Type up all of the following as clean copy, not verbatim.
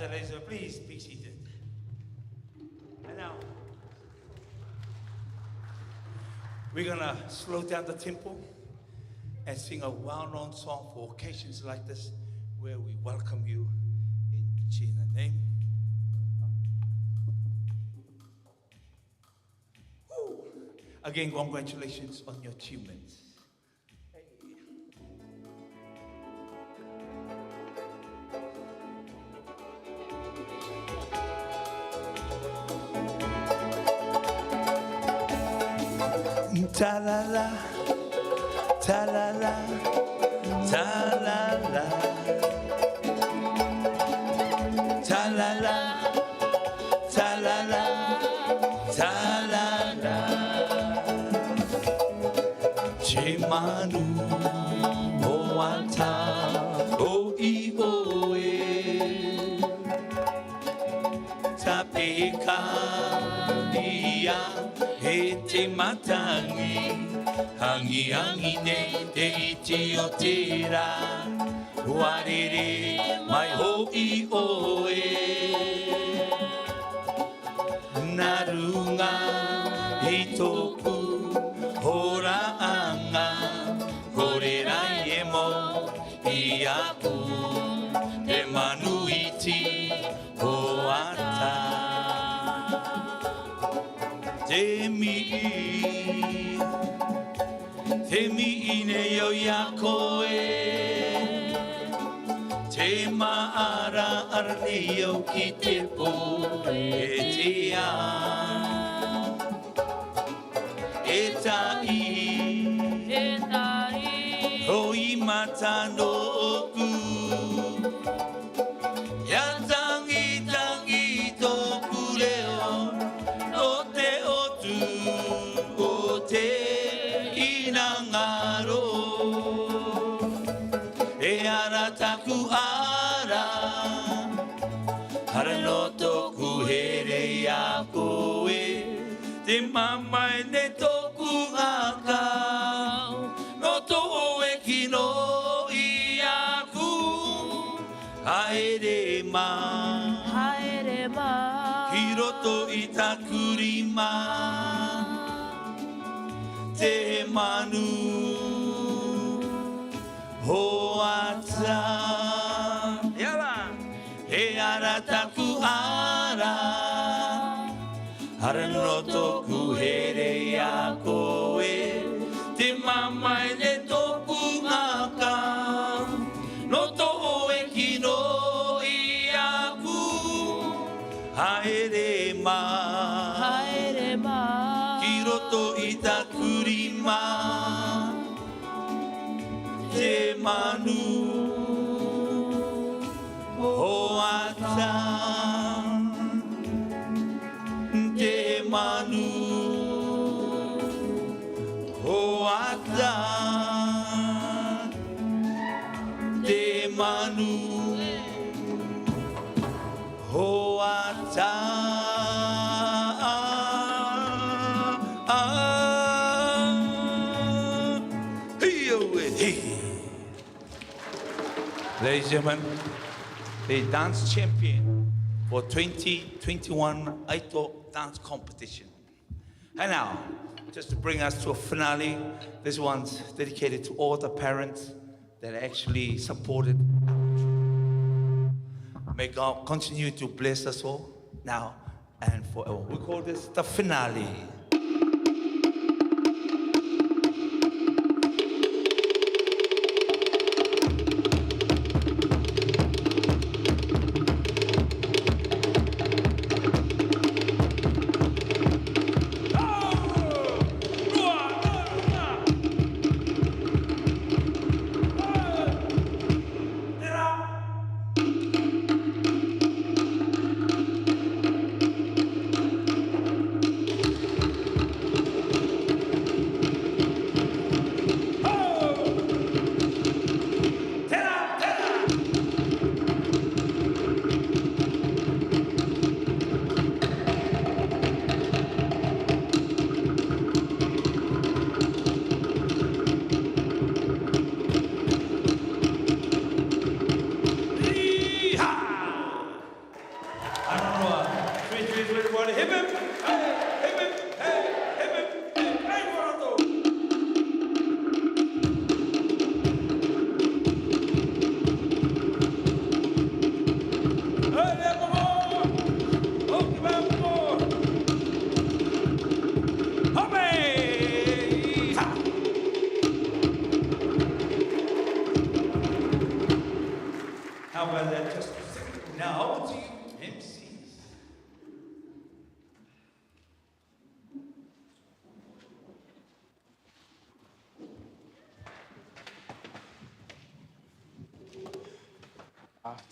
ladies, please be seated. And now, we're gonna slow down the tempo and sing a well-known song for occasions like this, where we welcome you in Jesus' name. Woo. Again, congratulations on your achievements. Ta-la-la, ta-la-la, ta-la-la, ta-la-la, ta-la-la, ta-la-la. Chimanu oata o-i-o-e Tapeka ia he te matangi Hangi hangi ne te iti o te rā Warere mai ho-i-o-e Narunga i tōku horaanga Korerai e mo i aku Te manuiti o ata Te mi'i nei o ia koe Te maara arni o ki te po e te a E tai Hoi mata no oku Ia tangi tōku reo No te otu o te inangaro E ara taku ara Hara no tōku here ia koe Te mamai ne tōku akau No tō e kino i aku Haere ma Ki roto i ta kurima Te manu Hoata He ara taku ara Hara no tōku here ia koe Te mamai ne tōku ngaka No tō e kino i aku Haere ma Ki roto i ta kurima Te manu Hoata Te manu Hoata Te manu Hoata Ladies and gentlemen, the dance champion for 2021 Aito Dance Competition. And now, just to bring us to a finale, this one's dedicated to all the parents that actually supported. May God continue to bless us all now and forever. We call this the finale.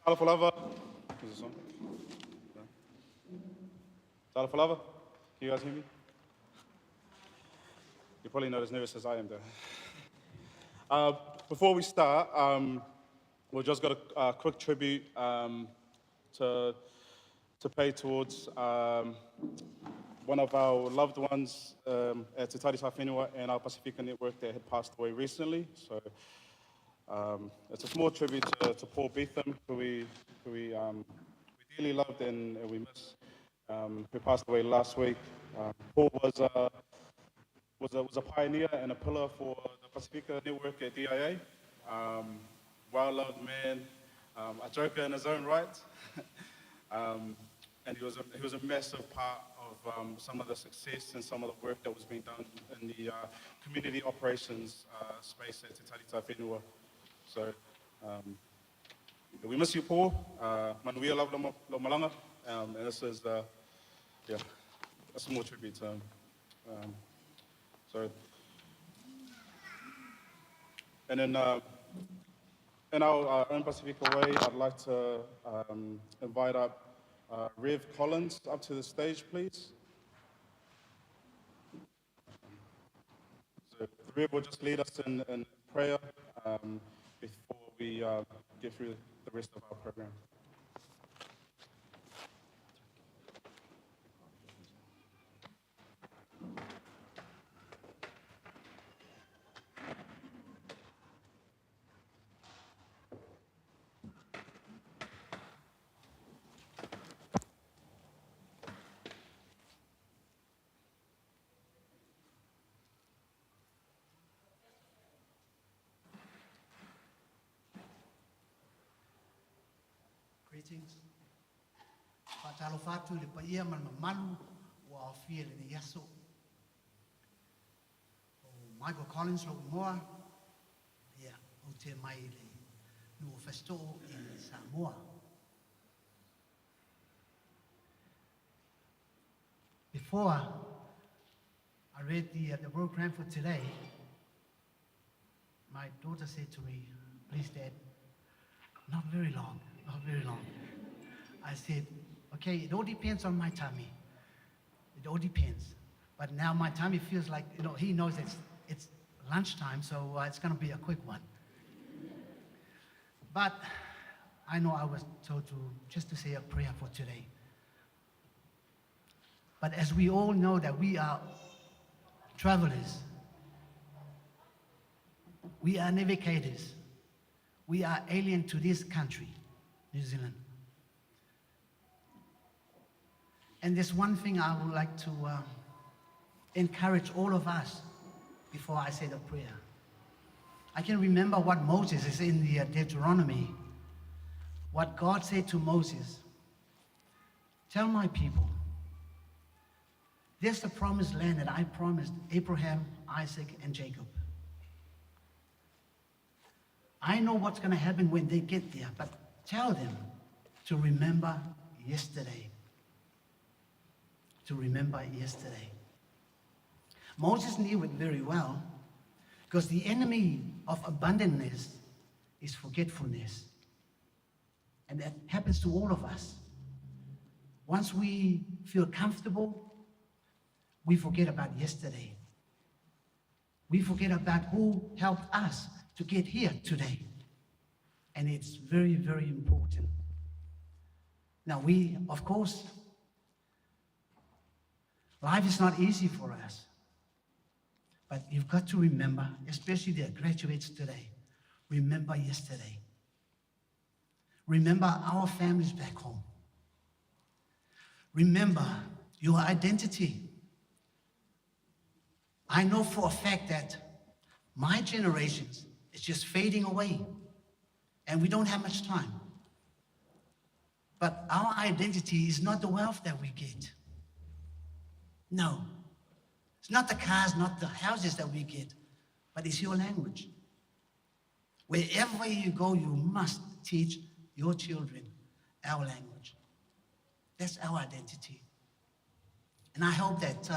Tala for Lava. Is this on? No. Tala for Lava. Can you guys hear me? You're probably not as nervous as I am, though. Before we start, we've just got a quick tribute to pay towards one of our loved ones at Te Tarita Whenua and our Pacifica Network that had passed away recently. So it's a small tribute to Paul Beetham, who we dearly loved and we miss, who passed away last week. Paul was a pioneer and a pillar for the Pacifica Network at DIA. Well-loved man, a joker in his own right. And he was a massive part of some of the success and some of the work that was being done in the community operations space at Te Tarita Whenua. So we miss you, Paul. Manuia love lo malanga, and this is a small tribute to him. And then in our own Pacifica way, I'd like to invite up Rev Collins up to the stage, please. So Rev will just lead us in prayer before we get through the rest of our program. Greetings. Patalo fatu le paia mal mamalu wa ofia le yaso. Michael Collins lo moa. Ya, o te mai le no festo in Samoa. Before I read the program for today, my daughter said to me, "Please, Dad, not very long. Not very long." I said, "Okay, it all depends on my tummy. It all depends." But now my tummy feels like, he knows it's lunchtime, so it's going to be a quick one. But I know I was told just to say a prayer for today. But as we all know that we are travelers, we are navigators, we are alien to this country, New Zealand. And there's one thing I would like to encourage all of us before I say the prayer. I can remember what Moses is in the Deuteronomy, what God said to Moses. Tell my people, there's the promised land that I promised Abraham, Isaac, and Jacob. I know what's going to happen when they get there, but tell them to remember yesterday. To remember yesterday. Moses knew it very well because the enemy of abundantness is forgetfulness. And that happens to all of us. Once we feel comfortable, we forget about yesterday. We forget about who helped us to get here today. And it's very, very important. Now of course, life is not easy for us. But you've got to remember, especially the graduates today, remember yesterday. Remember our families back home. Remember your identity. I know for a fact that my generation is just fading away, and we don't have much time. But our identity is not the wealth that we get. No. It's not the cars, not the houses that we get, but it's your language. Wherever you go, you must teach your children our language. That's our identity. And I hope that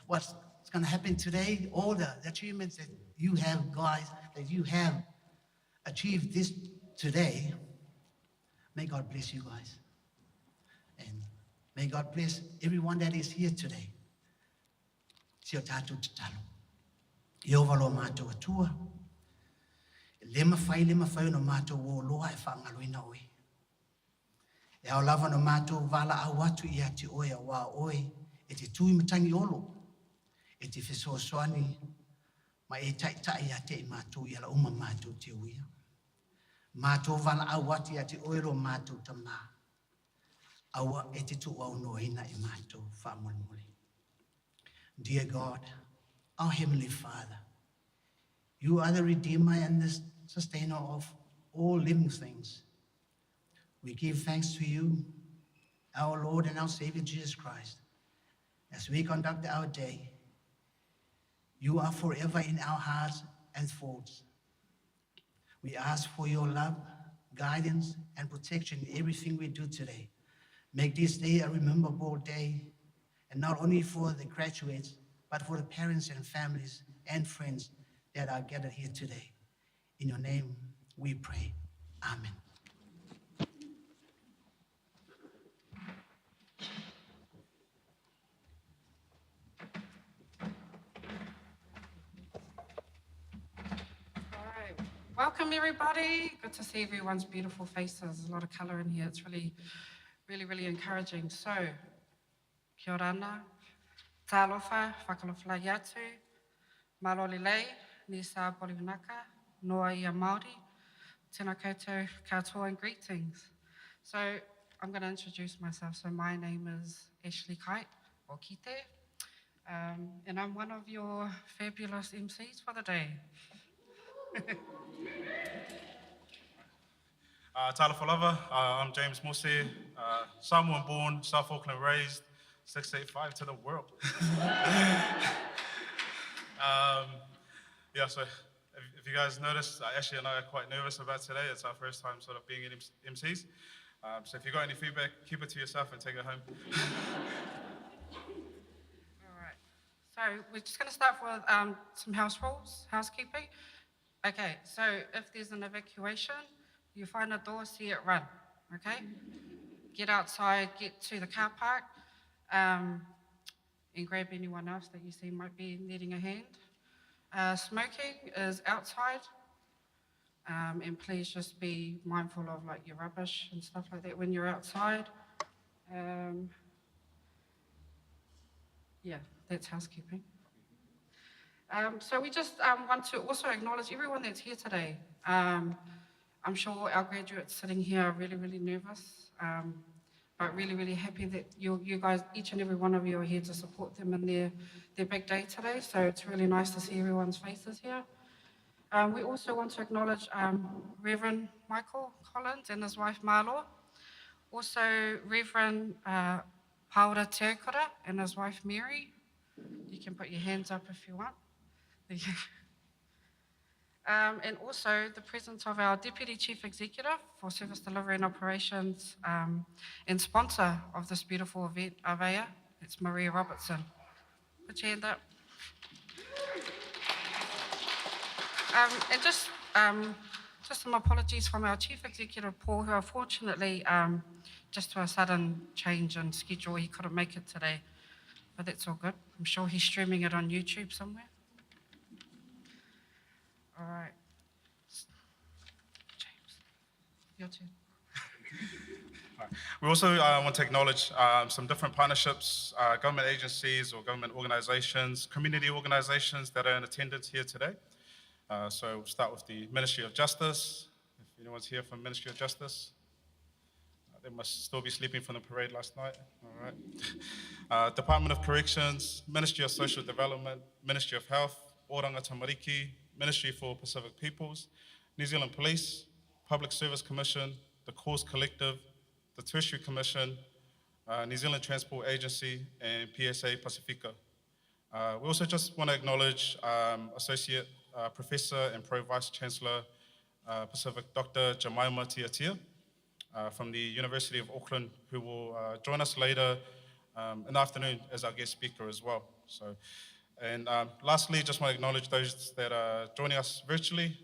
what's going to happen today, all the achievements that you have, guys, that you have achieved this today, May God bless you guys. And may God bless everyone that is here today. Si o tātou te talo. I o walo mātou atua. Le mawhai no mātou o loa e whaangaloina oe. E au lava no mātou wala au atu I ati oe a wā oe e te tui matangi olo. E te whesoasoani ma e taitai a te I mātou I ala uma mātou te uia. Mātou wala au ati a te oero mātou ta mā. Aua e te tu au noina I mātou whamulimuli. Dear God, our Heavenly Father, you are the Redeemer and the Sustainer of all living things. We give thanks to you, our Lord and our Savior Jesus Christ, as we conduct our day. You are forever in our hearts and thoughts. We ask for your love, guidance, and protection in everything we do today. Make this day a rememberable day, and not only for the graduates, but for the parents and families and friends that are gathered here today. In your name we pray. Amen. Welcome everybody. Good to see everyone's beautiful faces. There's a lot of colour in here. It's really encouraging. So, kia ora ana, tālofa, whakalofla iatu, maloli lei, nisa polivinaka, noa ia Māori, tēnā koutou katoa and greetings. So, I'm going to introduce myself. So, my name is Ashley Kite, or Kite, and I'm one of your fabulous MCs for the day. Tālofa lava, I'm James Mose, Samoan born, South Auckland raised, 685 to the world. Yeah, so if you guys noticed, Ashley and I are quite nervous about today. It's our first time sort of being in MCs. So if you got any feedback, keep it to yourself and take it home. All right. So we're just going to start with some house rules, housekeeping. Okay, so if there's an evacuation, you find a door, see it, run, okay? Get outside, get to the car park, and grab anyone else that you see might be needing a hand. Smoking is outside, and please just be mindful of like your rubbish and stuff like that when you're outside. Yeah, that's housekeeping. So we just want to also acknowledge everyone that's here today. I'm sure our graduates sitting here are really nervous, but really happy that you guys, each and every one of you are here to support them in their big day today. So it's really nice to see everyone's faces here. We also want to acknowledge Reverend Michael Collins and his wife Marlo. Also Reverend Paura Teokura and his wife Mary. You can put your hands up if you want. And also the presence of our Deputy Chief Executive for Service Delivery and Operations and sponsor of this beautiful event, Avea. It's Maria Robertson. Put your hand up. And just some apologies from our Chief Executive, Paul, who unfortunately, just to a sudden change in schedule, he couldn't make it today. But that's all good. I'm sure he's streaming it on YouTube somewhere. All right. James, your turn. We also want to acknowledge some different partnerships, government agencies or government organizations, community organizations that are in attendance here today. So we'll start with the Ministry of Justice. If anyone's here from Ministry of Justice, they must still be sleeping from the parade last night. All right. Department of Corrections, Ministry of Social Development, Ministry of Health, Oranga Tamariki, Ministry for Pacific Peoples, New Zealand Police, Public Service Commission, the Cause Collective, the Tertiary Commission, New Zealand Transport Agency, and PSA Pacifica. We also just want to acknowledge Associate Professor and Pro Vice Chancellor Pacific, Dr. Jemima Tiatia from the University of Auckland, who will join us later in the afternoon as our guest speaker as well. So, and lastly, just want to acknowledge those that are joining us virtually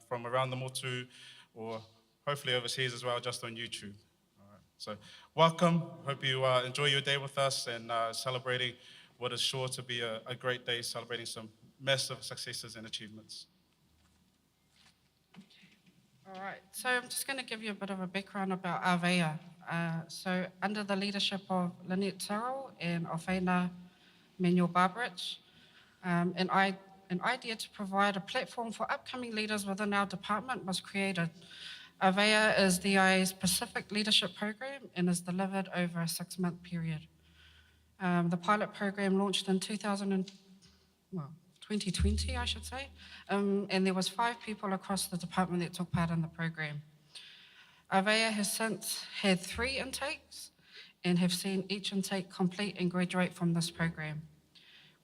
from around the Motu or hopefully overseas as well, just on YouTube. All right. So welcome. Hope you enjoy your day with us and celebrating what is sure to be a great day, celebrating some massive successes and achievements. All right, so I'm just going to give you a bit of a background about Avea. So under the leadership of Lynette Searle and Ofena Manuel Barbarich, an idea to provide a platform for upcoming leaders within our department was created. Avea is the IA's Pacific Leadership Program and is delivered over a 6-month period. The pilot program launched in 2020, I should say, and there was 5 people across the department that took part in the program. Avea has since had 3 intakes and have seen each intake complete and graduate from this program.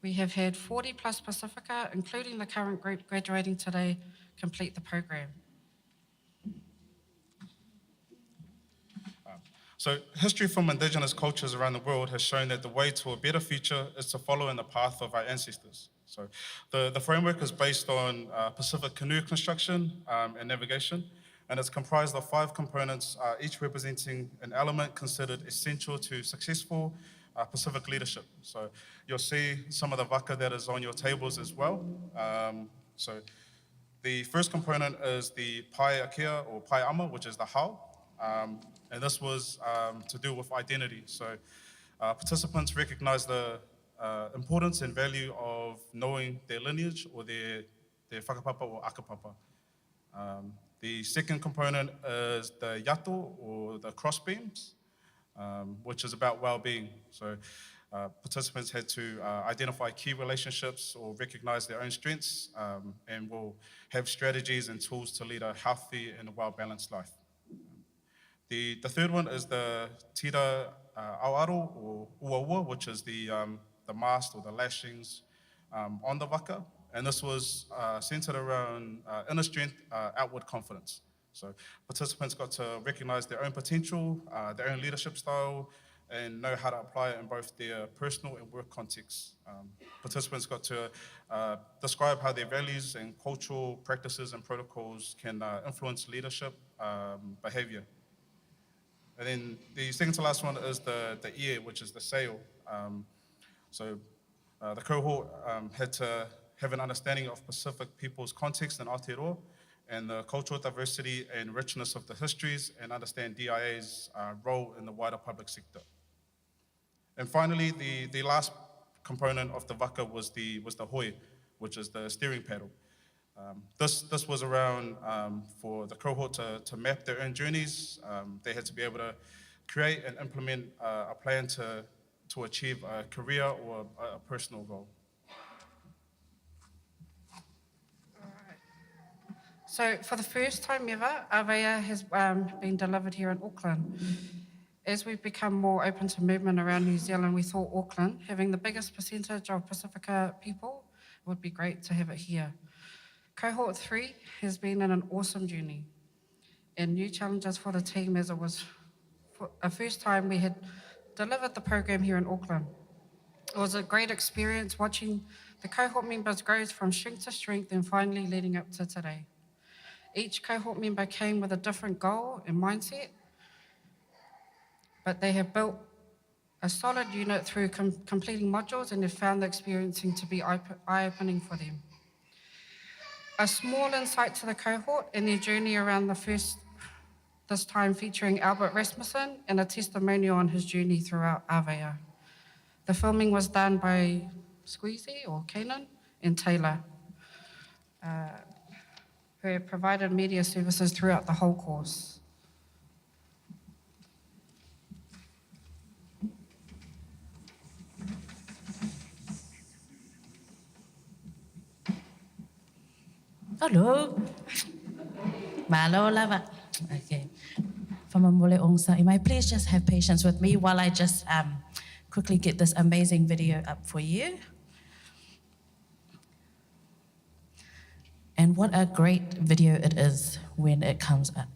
We have had 40 plus Pacifica, including the current group graduating today, complete the program. So history from indigenous cultures around the world has shown that the way to a better future is to follow in the path of our ancestors. So the framework is based on Pacific canoe construction and navigation, and it's comprised of 5 components, each representing an element considered essential to successful Pacific leadership. So you'll see some of the waka that is on your tables as well. So the first component is the pai akea or pai ama, which is the how. And this was to do with identity. So participants recognize the importance and value of knowing their lineage or their whakapapa or akapapa. The second component is the yato or the crossbeams, which is about well-being. So participants had to identify key relationships or recognize their own strengths and will have strategies and tools to lead a healthy and well-balanced life. The third one is the tira auaro or uaua, which is the mast or the lashings on the waka. And this was centered around inner strength, outward confidence. So participants got to recognize their own potential, their own leadership style, and know how to apply it in both their personal and work contexts. Participants got to describe how their values and cultural practices and protocols can influence leadership behavior. And then the second to last one is the ie, which is the sail. So the cohort had to have an understanding of Pacific people's context and Aotearoa, and the cultural diversity and richness of the histories, and understand DIA's role in the wider public sector. And finally, the last component of the waka was the hoi, which is the steering paddle. This was around for the cohort to map their own journeys. They had to be able to create and implement a plan to achieve a career or a personal goal. So for the first time ever, Avea has been delivered here in Auckland. As we've become more open to movement around New Zealand, we thought Auckland, having the biggest percentage of Pacifica people, would be great to have it here. Cohort 3 has been in an awesome journey and new challenges for the team, as it was for a first time we had delivered the program here in Auckland. It was a great experience watching the cohort members grow from strength to strength and finally leading up to today. Each cohort member came with a different goal and mindset, but they have built a solid unit through completing modules and have found the experiencing to be eye-opening for them. A small insight to the cohort and their journey around this time featuring Albert Rasmussen and a testimonial on his journey throughout Avea. The filming was done by Squeezy or Kanan and Taylor, who have provided media services throughout the whole course. Hello. Malo lava. Okay. Famamole Ongsa. May please just have patience with me while I just quickly get this amazing video up for you. And what a great video it is when it comes up.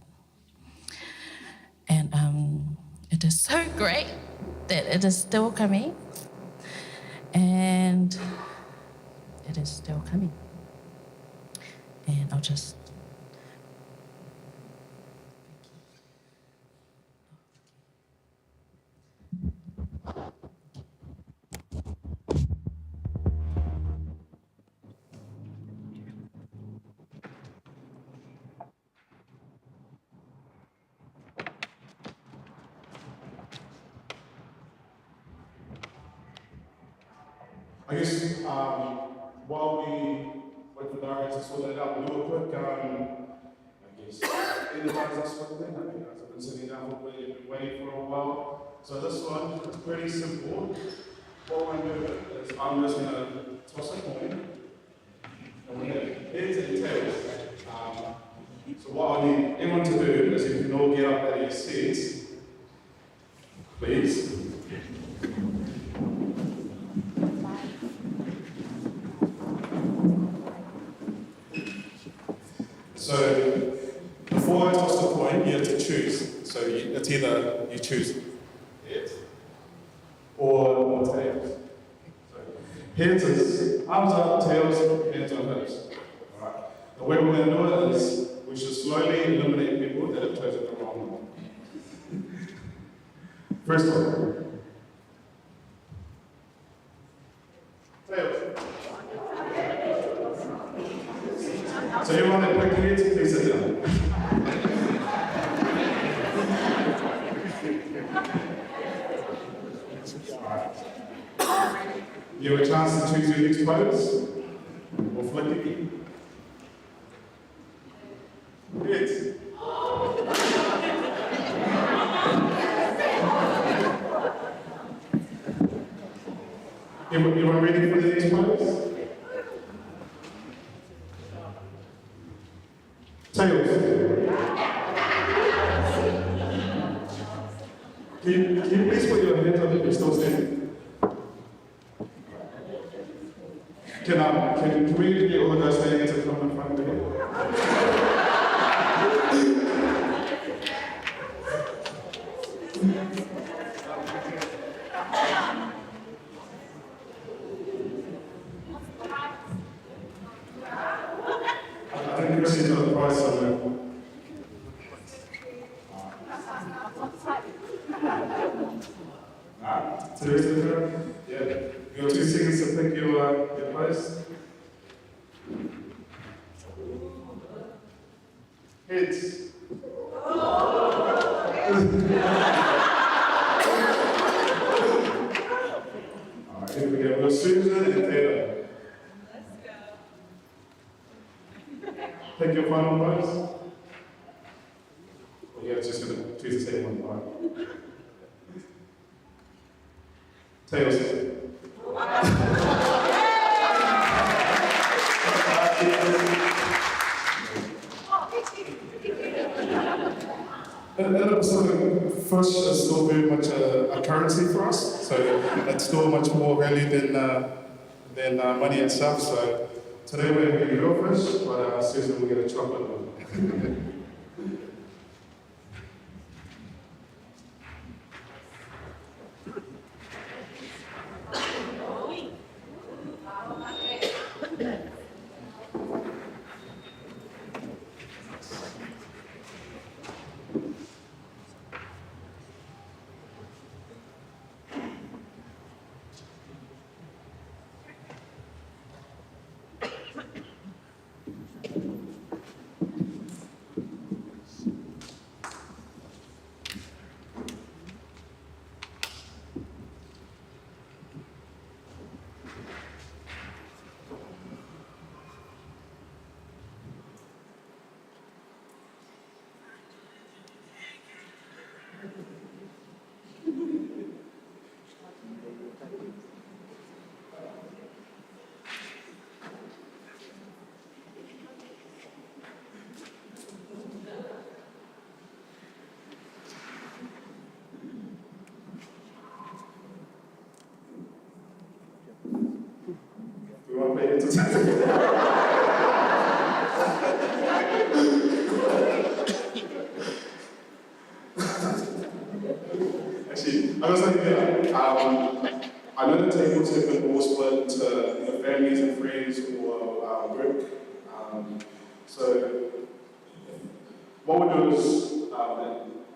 And it is so great that it is still coming. And it is still coming. And I'll just just, while we wait for Darius to sort that out, we'll do a quick, I guess, energize us for the thing. I think you guys have been sitting down for you've been waiting for a while. So this one is pretty simple. What I'm going to do is I'm just going to toss a coin. And we have heads and tails. So what I need anyone to do is you can all get up out of your seats, please. So before I toss the coin, you have to choose. So it's either you choose heads or tails. So heads is arms up, tails, hands on hips. Alright. The way we're going to do it is we should slowly eliminate people that have chosen the wrong one. First one. Tails. So everyone that picked heads, please sit down. You have a chance to choose your next pose, or flick the key. Heads. Everyone ready for the next pose? Tails. Can you please put your hands up if you're still standing? Can we get all the guys standing to come in front of me? I think Chrissy's got a prize somewhere. Teresa, yeah. You have 2 seconds to pick your place. Heads. Alright, here we go. We've got Susan and Taylor. Pick your final pose. Well, yeah, it's just going to choose the same one. Right? Tails. Fish is still very much a currency for us, so it's still much more value than money itself. So today we're going to get real fish, but Susan will get a chocolate one. We want to play entertainment. Actually, I was like, I know the tables have been all split into families and friends or work. So what we do is,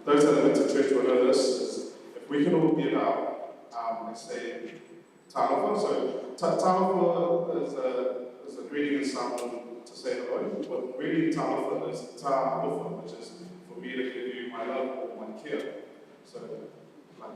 those that have been to church will know this, is if we can all get up and say Talofa. So Talofa is a greeting in Samoan to say hello, but really Talofa is Ta'alofa, which is for me to give you my love or my care. So like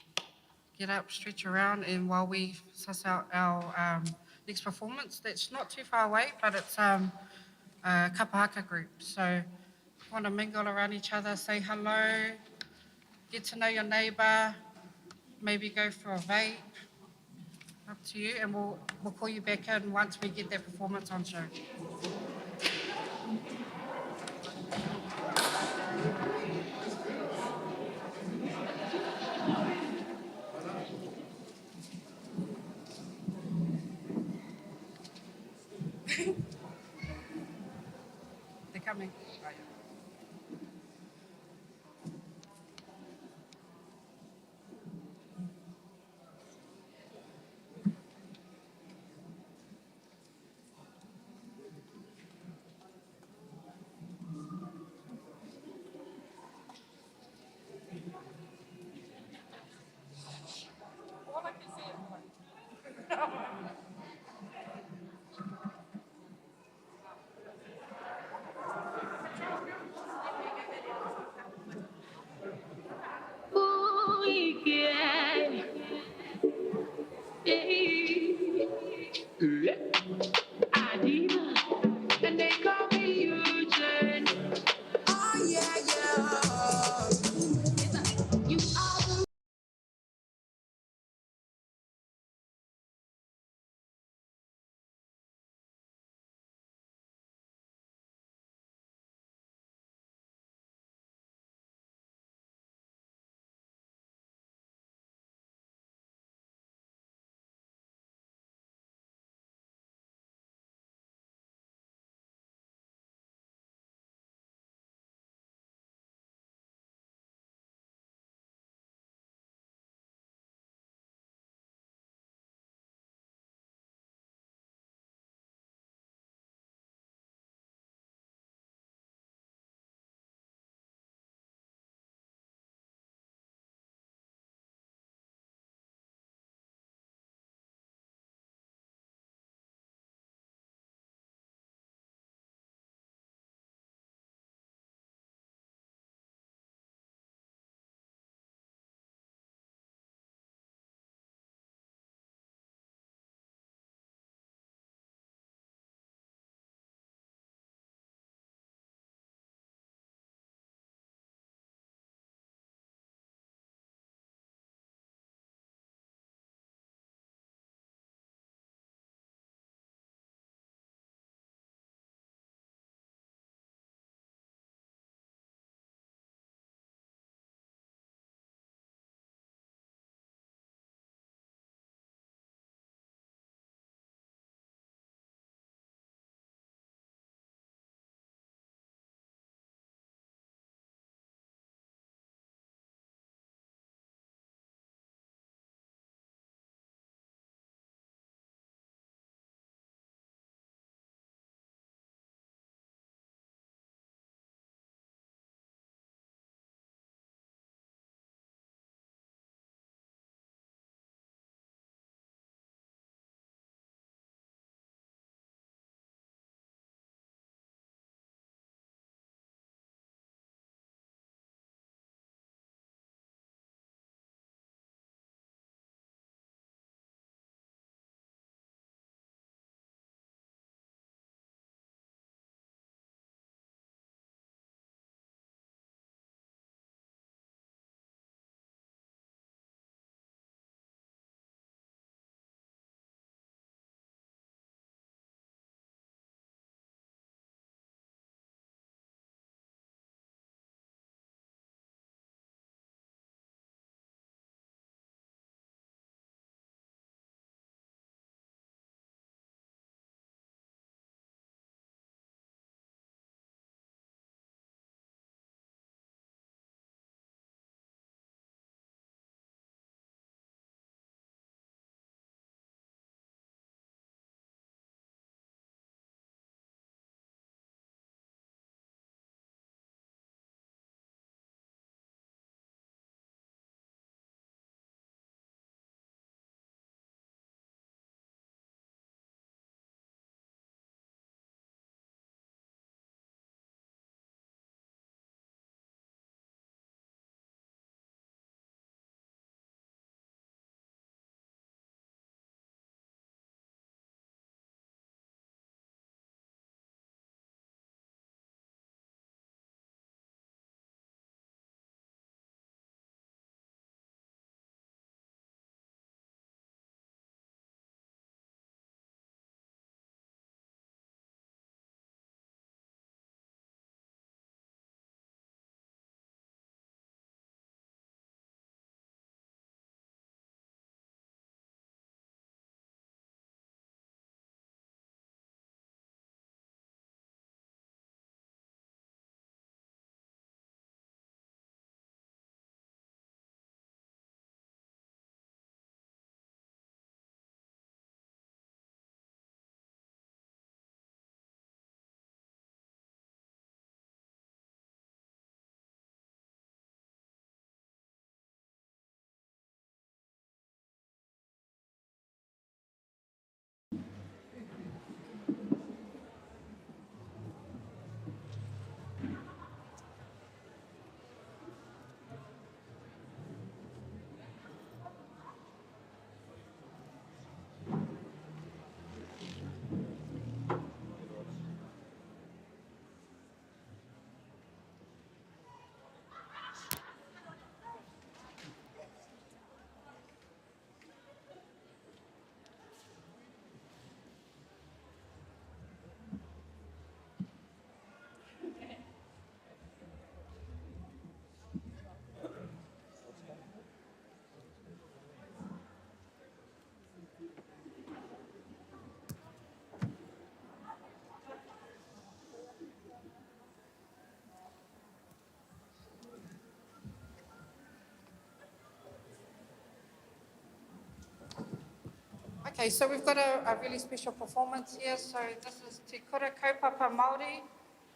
get up, stretch around, and while we suss out our next performance, that's not too far away, but it's a kapahaka group. So want to mingle around each other, say hello, get to know your neighbour, maybe go for a vape, up to you, and we'll call you back in once we get that performance on show. They're coming. Ooh, yeah. Yeah. Adina, and they call me Eugene. Oh, yeah, yeah. You are the Okay, so we've got a really special performance here. So this is Te Kura Kaupapa Māori,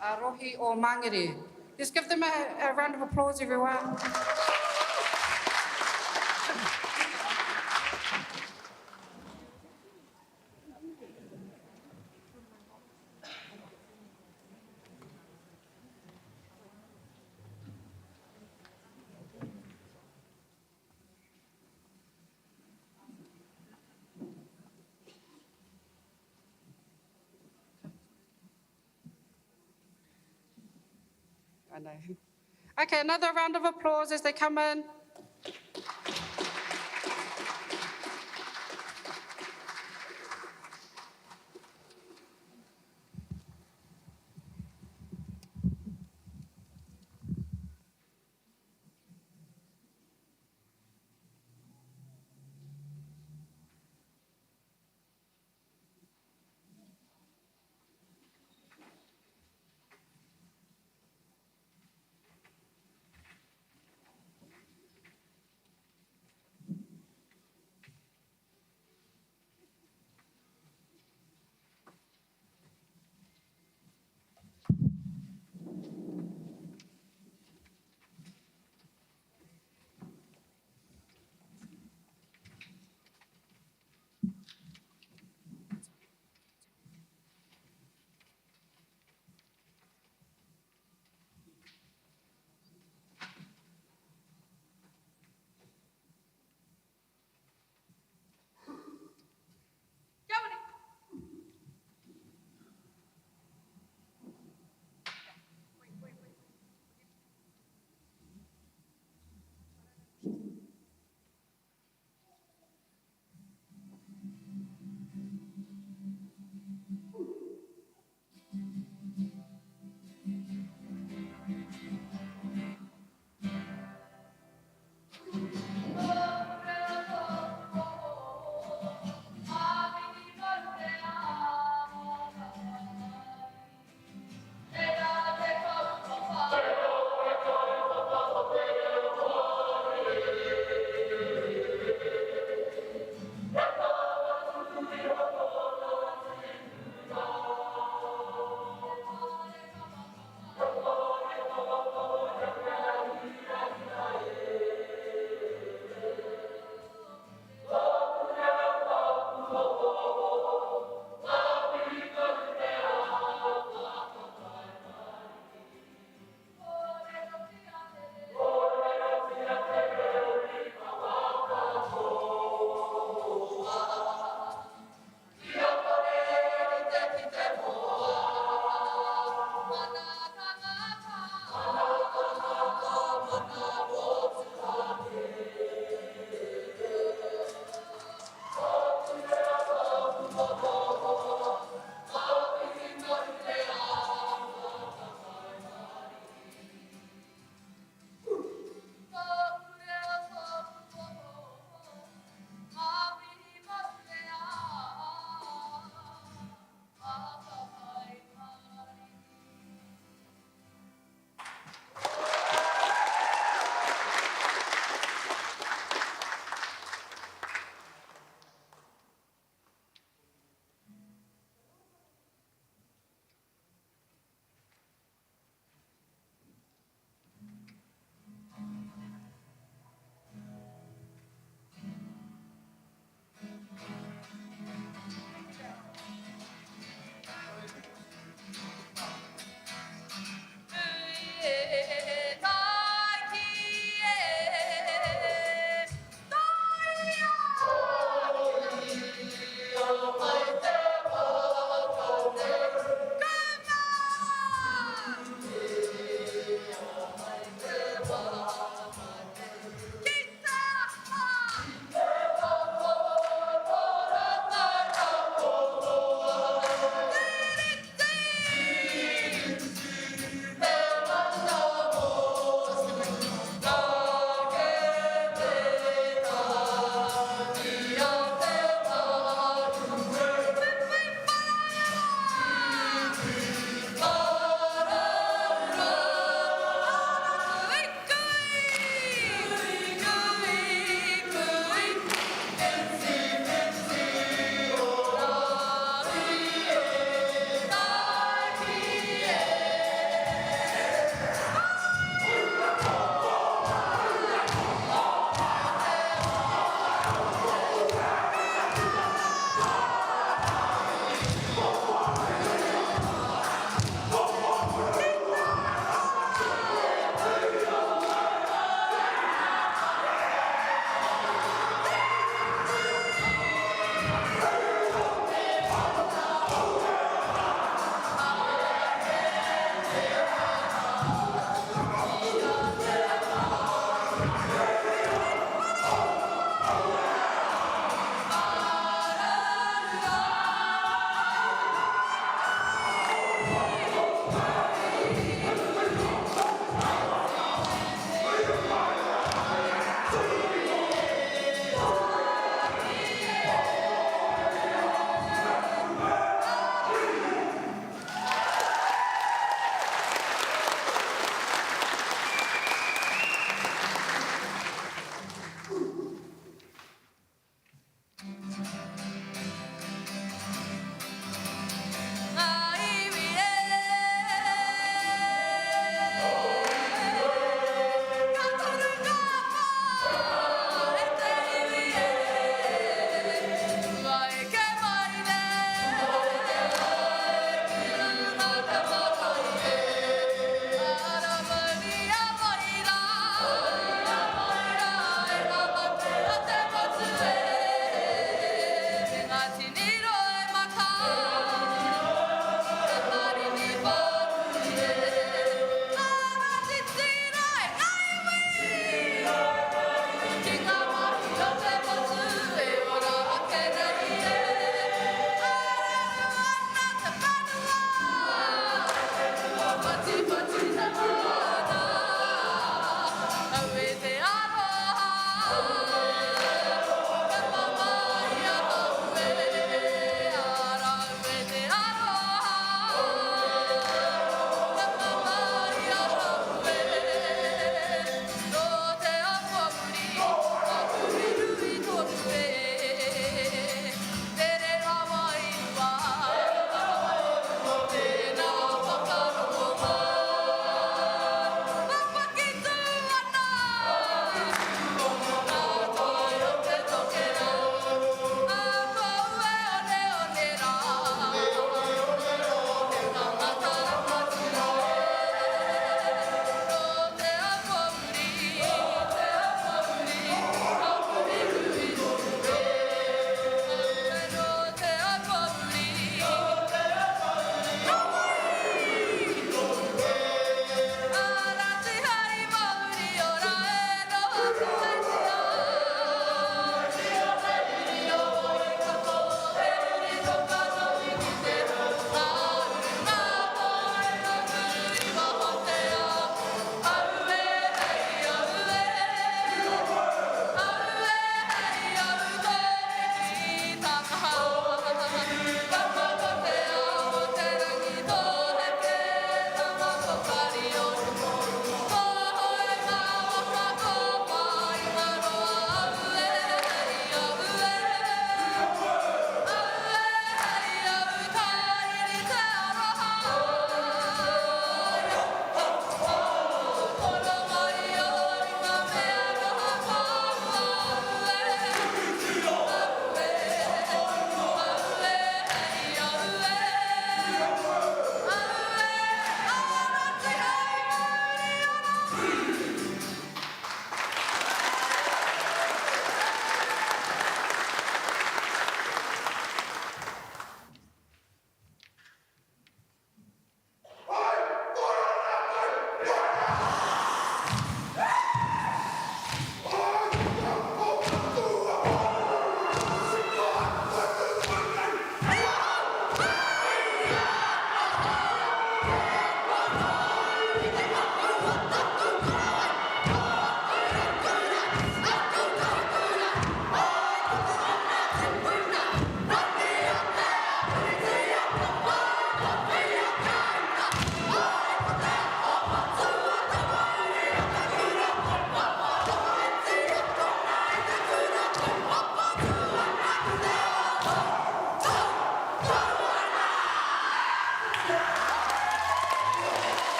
Rohi o Mangere. Let's give them a round of applause, everyone. I know. Okay, another round of applause as they come in.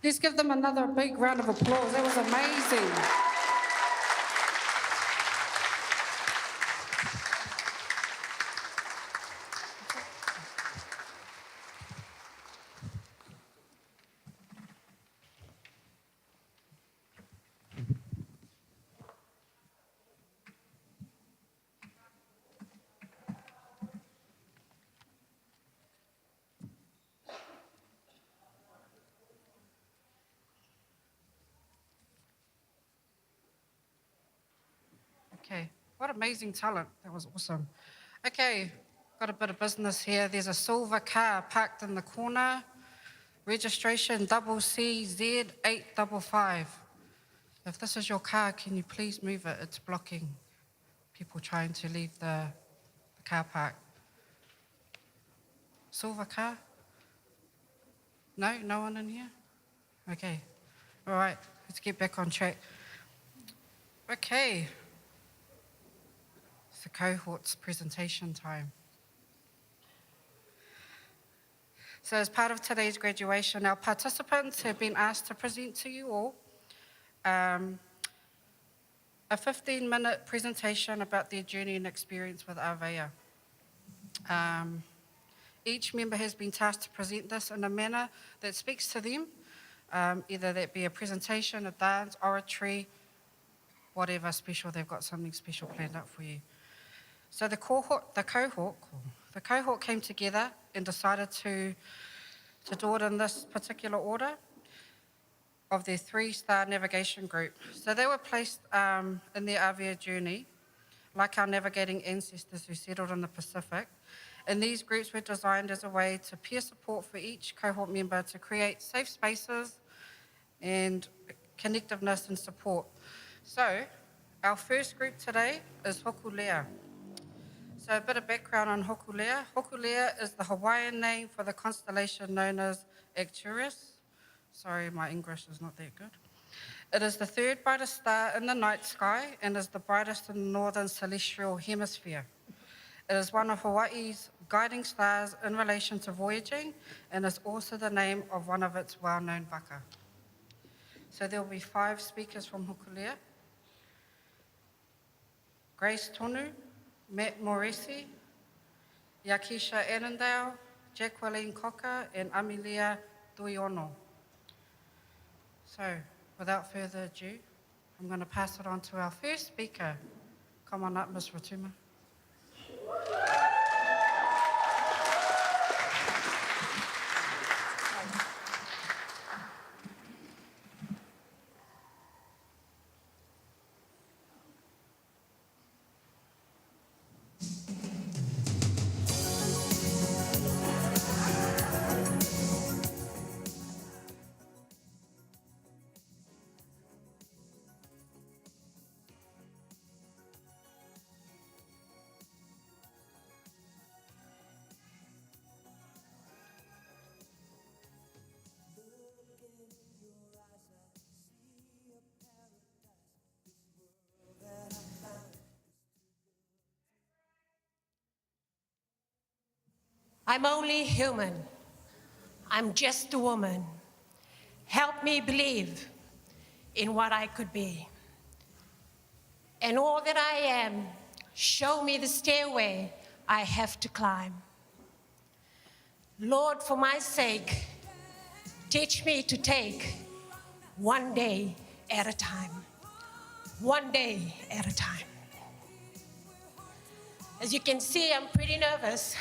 Let's give them another big round of applause. That was amazing. Okay, what amazing talent. That was awesome. Okay, got a bit of business here. There's a silver car parked in the corner. Registration CZ855. If this is your car, can you please move it? It's blocking people trying to leave the car park. Silver car? No? No one in here? Okay. All right, let's get back on track. Okay. It's the cohort's presentation time. So as part of today's graduation, our participants have been asked to present to you all a 15-minute presentation about their journey and experience with Avea. Each member has been tasked to present this in a manner that speaks to them, either that be a presentation, a dance, oratory, whatever special. They've got something special planned up for you. So the cohort came together and decided to do it in this particular order of their 3-star navigation group. So they were placed in their Avea journey, like our navigating ancestors who settled in the Pacific. And these groups were designed as a way to peer support for each cohort member to create safe spaces and connectiveness and support. So our first group today is Hokulea. So a bit of background on Hokulea. Hokulea is the Hawaiian name for the constellation known as Arcturus. Sorry, my English is not that good. It is the 3rd brightest star in the night sky and is the brightest in the northern celestial hemisphere. It is one of Hawaii's guiding stars in relation to voyaging and is also the name of one of its well-known waka. So there will be 5 speakers from Hokulea. Grace Tonu, Matt Moresi, Yakisha Annandale, Jacqueline Cocker, and Amelia Duiono. So, without further ado, I'm going to pass it on to our first speaker. Come on up, Ms. Rotuma. I'm only human. I'm just a woman. Help me believe in what I could be. And all that I am, show me the stairway I have to climb. Lord, for my sake, teach me to take one day at a time. One day at a time. As you can see, I'm pretty nervous.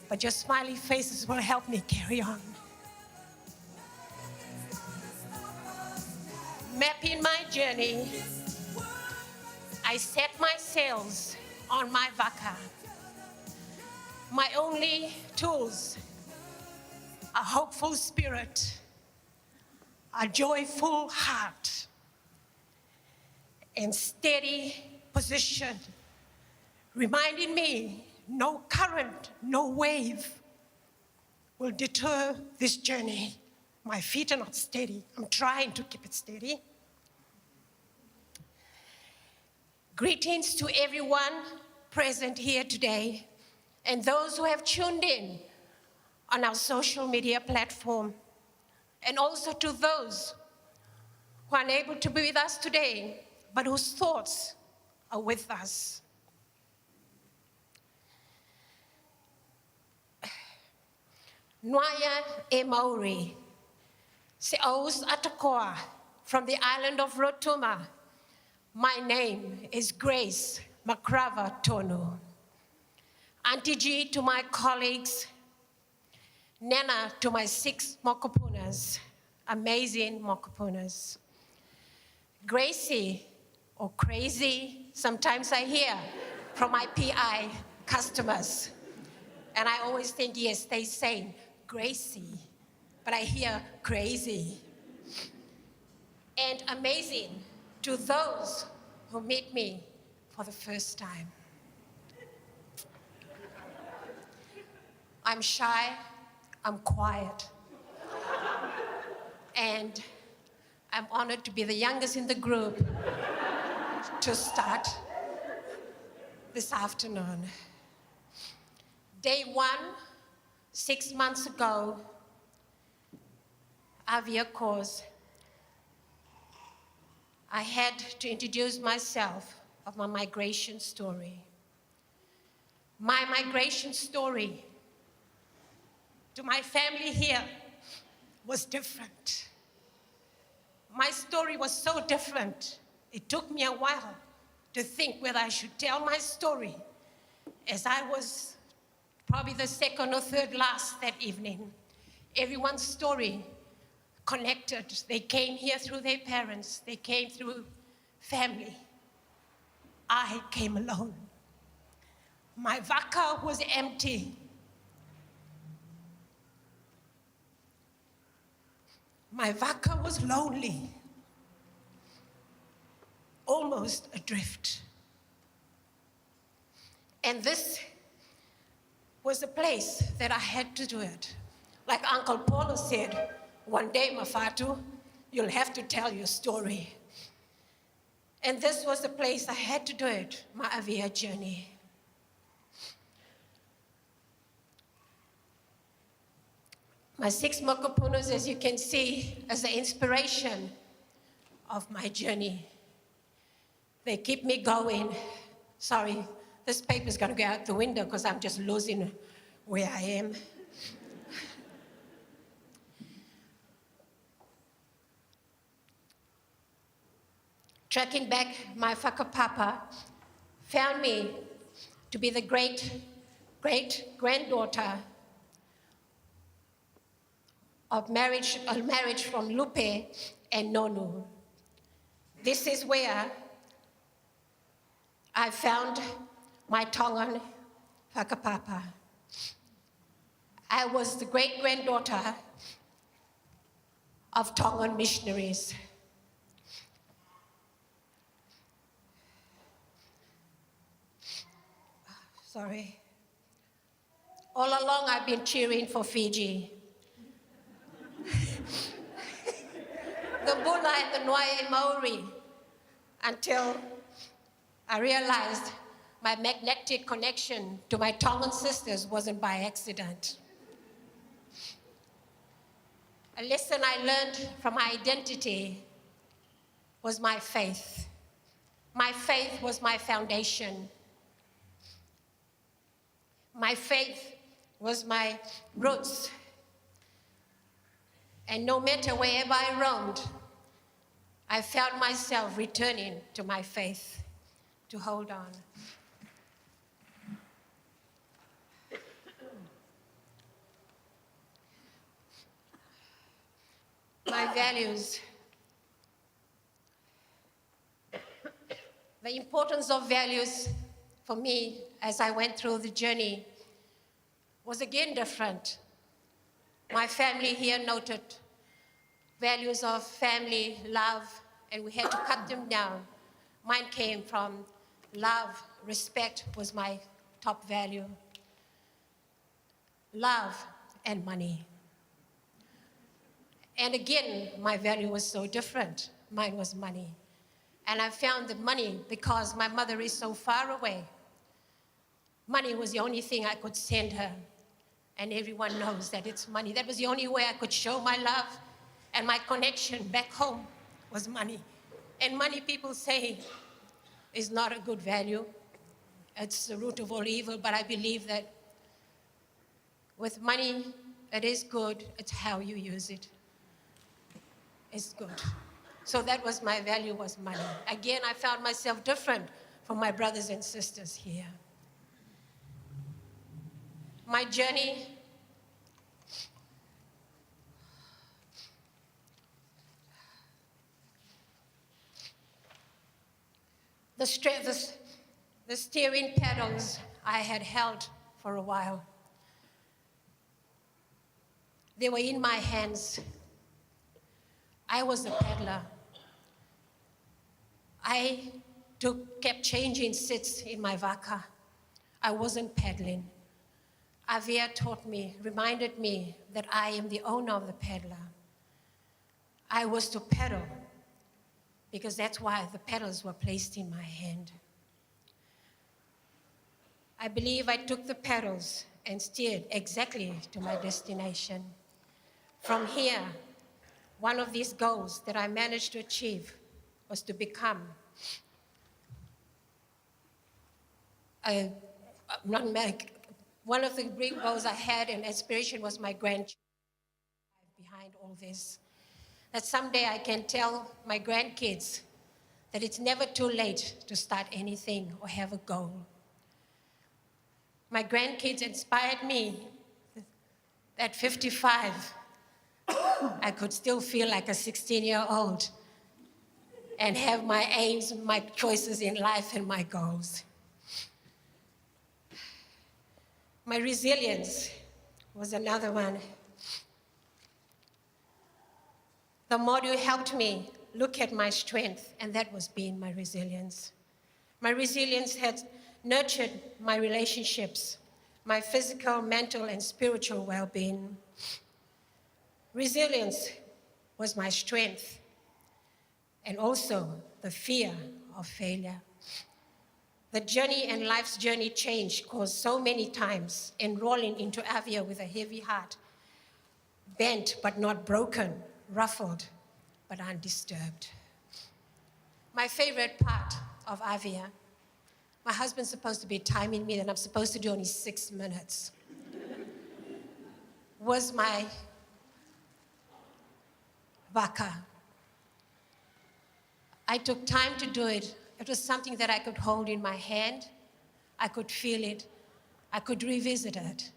But your smiley faces will help me carry on. Mapping my journey, I set my sails on my waka. My only tools, a hopeful spirit, a joyful heart, and steady position, reminding me no current, no wave will deter this journey. My feet are not steady. I'm trying to keep it steady. Greetings to everyone present here today and those who have tuned in on our social media platform, and also to those who are unable to be with us today, but whose thoughts are with us. Nwaya e Maori, se aus Atakoa, from the island of Rotuma. My name is Grace Makrava Tonu. Auntie G to my colleagues, Nana to my 6 Mokopunas, amazing Mokopunas. Gracie, or crazy, sometimes I hear from my PI customers. And I always think, yes, they say Gracie, but I hear crazy. And amazing to those who meet me for the first time. I'm shy, I'm quiet, and I'm honored to be the youngest in the group to start this afternoon. Day 1, 6 months ago, Avia Cause, I had to introduce myself of my migration story. My migration story to my family here was different. My story was so different, it took me a while to think whether I should tell my story, as I was probably the second or third last that evening. Everyone's story connected. They came here through their parents, they came through family. I came alone. My vaka was empty. My vaka was lonely, almost adrift. And this was the place that I had to do it. Like Uncle Paulo said, one day, Mafatu, you'll have to tell your story. And this was the place I had to do it, my Avia journey. My 6 Mokopunas, as you can see, as the inspiration of my journey. They keep me going. Sorry, this paper's gonna go out the window because I'm just losing where I am. Tracking back, my whakapapa found me to be the great-granddaughter of marriage from Lupe and Nonu. This is where I found my Tongan whakapapa. I was the great-granddaughter of Tongan missionaries. Sorry. All along I've been cheering for Fiji. The Bula and the Nwaya Maori, until I realized my magnetic connection to my Tongan sisters wasn't by accident. A lesson I learned from my identity was my faith. My faith was my foundation. My faith was my roots. And no matter wherever I roamed, I found myself returning to my faith to hold on. My values. The importance of values for me as I went through the journey was again different. My family here noted values of family, love, and we had to cut them down. Mine came from love, respect was my top value. Love and money. And again, my value was so different. Mine was money. And I found that money, because my mother is so far away, money was the only thing I could send her. and everyone knows that it's money. That was the only way I could show my love, and my connection back home was money. And money, people say, is not a good value. It's the root of all evil, but I believe that with money, it is good. It's how you use it. It's good. So that was my value, was money. Again, I found myself different from my brothers and sisters here. My journey the steering paddles I had held for a while. They were in my hands. I was a paddler. I kept changing seats in my vaka. I wasn't paddling. Avia taught me, reminded me that I am the owner of the paddler. I was to paddle because that's why the paddles were placed in my hand. I believe I took the paddles and steered exactly to my destination. From here, one of these goals that I managed to achieve was to become one of the big goals I had and aspiration was my grandchildren behind all this. That someday I can tell my grandkids that it's never too late to start anything or have a goal. My grandkids inspired me. At 55, I could still feel like a 16-year-old and have my aims, my choices in life and my goals. My resilience was another one. The module helped me look at my strength, and that was being my resilience. My resilience had nurtured my relationships, my physical, mental, and spiritual well-being. Resilience was my strength, and also the fear of failure. The journey and life's journey change caused so many times enrolling into Avia with a heavy heart, bent but not broken, ruffled but undisturbed. My favorite part of Avia, my husband's supposed to be timing me that I'm supposed to do only 6 minutes, was my vaka. I took time to do it. It was something that I could hold in my hand. I could feel it. I could revisit it.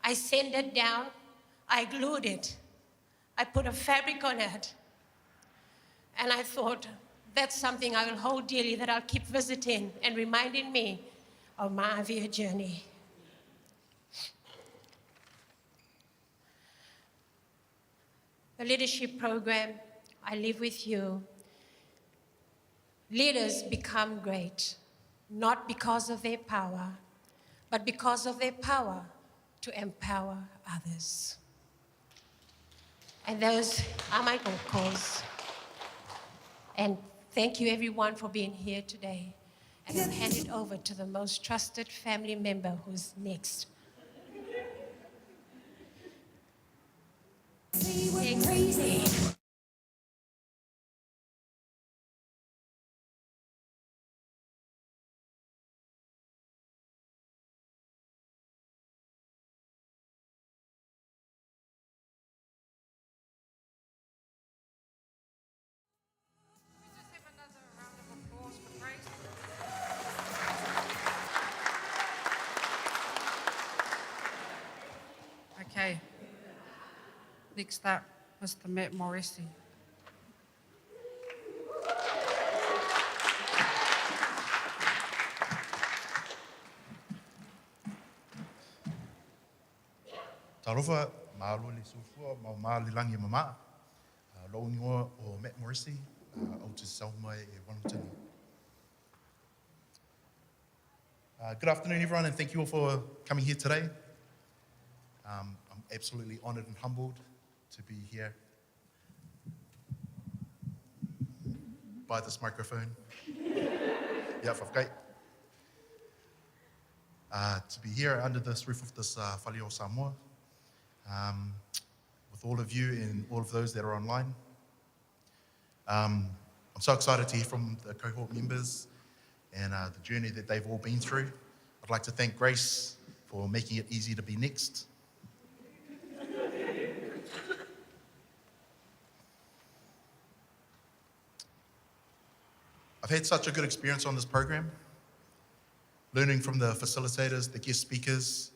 I sent it down. I glued it. I put a fabric on it. And I thought, that's something I will hold dearly, that I'll keep visiting and reminding me of my Avia journey. The leadership program, I Live With You. Leaders become great, not because of their power, but because of their power to empower others. And those are my goals. And thank you everyone for being here today. And I'll hand it over to the most trusted family member who's next. Crazy. Okay. Next up, Mr. Matt Morrissey. Tarofa, mahalo le sufua, mahalo langi mama. Lo ingoa o Matt Morrissey, o te saumai e Whanutini. Good afternoon, everyone, and thank you all for coming here today. I'm absolutely honoured and humbled to be here by this microphone. Yeah, whawhkai. To be here under this roof of this Whaleo Samoa, with all of you and all of those that are online. I'm so excited to hear from the cohort members and the journey that they've all been through. I'd like to thank Grace for making it easy to be next. I've had such a good experience on this program, learning from the facilitators, the guest speakers,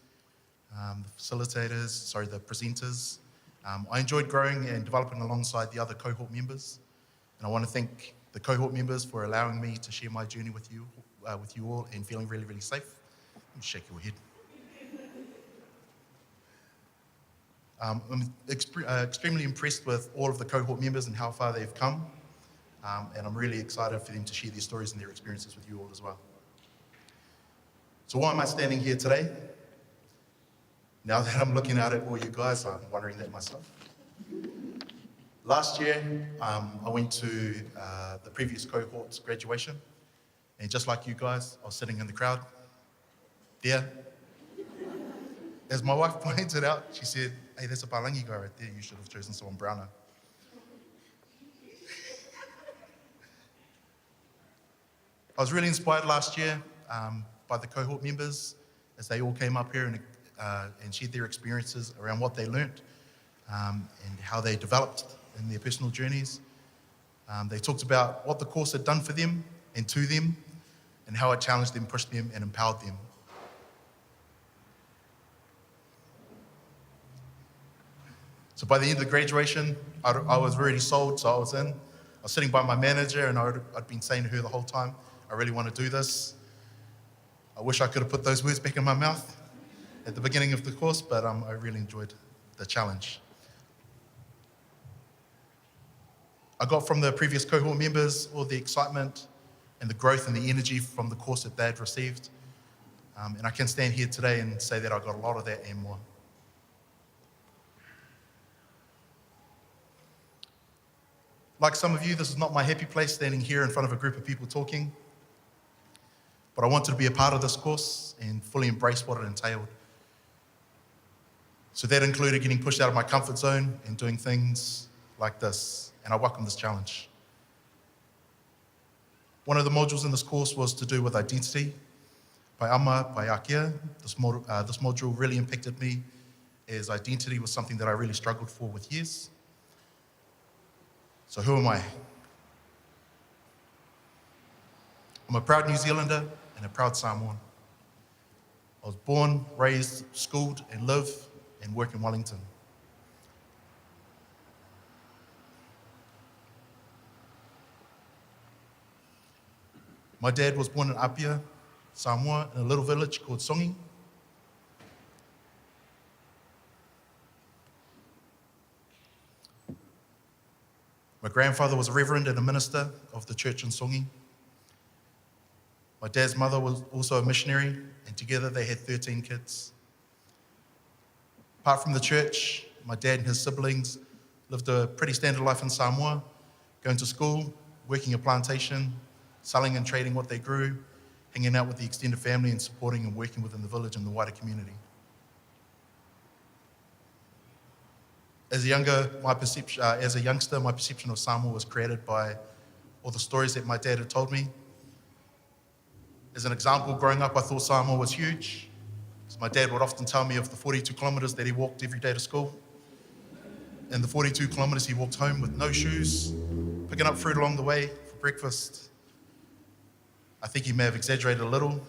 the presenters. I enjoyed growing and developing alongside the other cohort members, and I want to thank the cohort members for allowing me to share my journey with you all and feeling really, really safe. Shake your head. I'm extremely impressed with all of the cohort members and how far they've come, and I'm really excited for them to share their stories and their experiences with you all as well. So why am I standing here today? Now that I'm looking out at all you guys, I'm wondering that myself. Last year, I went to the previous cohort's graduation, and just like you guys, I was sitting in the crowd there. As my wife pointed out, she said, "Hey, there's a Palangi guy right there. You should have chosen someone browner." I was really inspired last year by the cohort members as they all came up here and shared their experiences around what they learnt and how they developed in their personal journeys. They talked about what the course had done for them and to them and how it challenged them, pushed them, and empowered them. So by the end of the graduation, I was already sold, so I was in. I was sitting by my manager, and I'd been saying to her the whole time, I really want to do this. I wish I could have put those words back in my mouth at the beginning of the course, but I really enjoyed the challenge. I got from the previous cohort members all the excitement and the growth and the energy from the course that they had received. And I can stand here today and say that I got a lot of that and more. Like some of you, this is not my happy place standing here in front of a group of people talking, but I wanted to be a part of this course and fully embrace what it entailed. So that included getting pushed out of my comfort zone and doing things like this, and I welcome this challenge. One of the modules in this course was to do with identity. Pai ama, pai akea, this module really impacted me, as identity was something that I really struggled for with years. So who am I? I'm a proud New Zealander and a proud Samoan. I was born, raised, schooled, and live and work in Wellington. My dad was born in Apia, Samoa, in a little village called Songi. My grandfather was a reverend and a minister of the church in Songi. My dad's mother was also a missionary, and together they had 13 kids. Apart from the church, my dad and his siblings lived a pretty standard life in Samoa, going to school, working a plantation, selling and trading what they grew, hanging out with the extended family and supporting and working within the village and the wider community. As a youngster, my perception of Samoa was created by all the stories that my dad had told me. As an example, growing up, I thought Samoa was huge. So my dad would often tell me of the 42 kilometres that he walked every day to school. And the 42 kilometres he walked home with no shoes, picking up fruit along the way for breakfast. I think he may have exaggerated a little.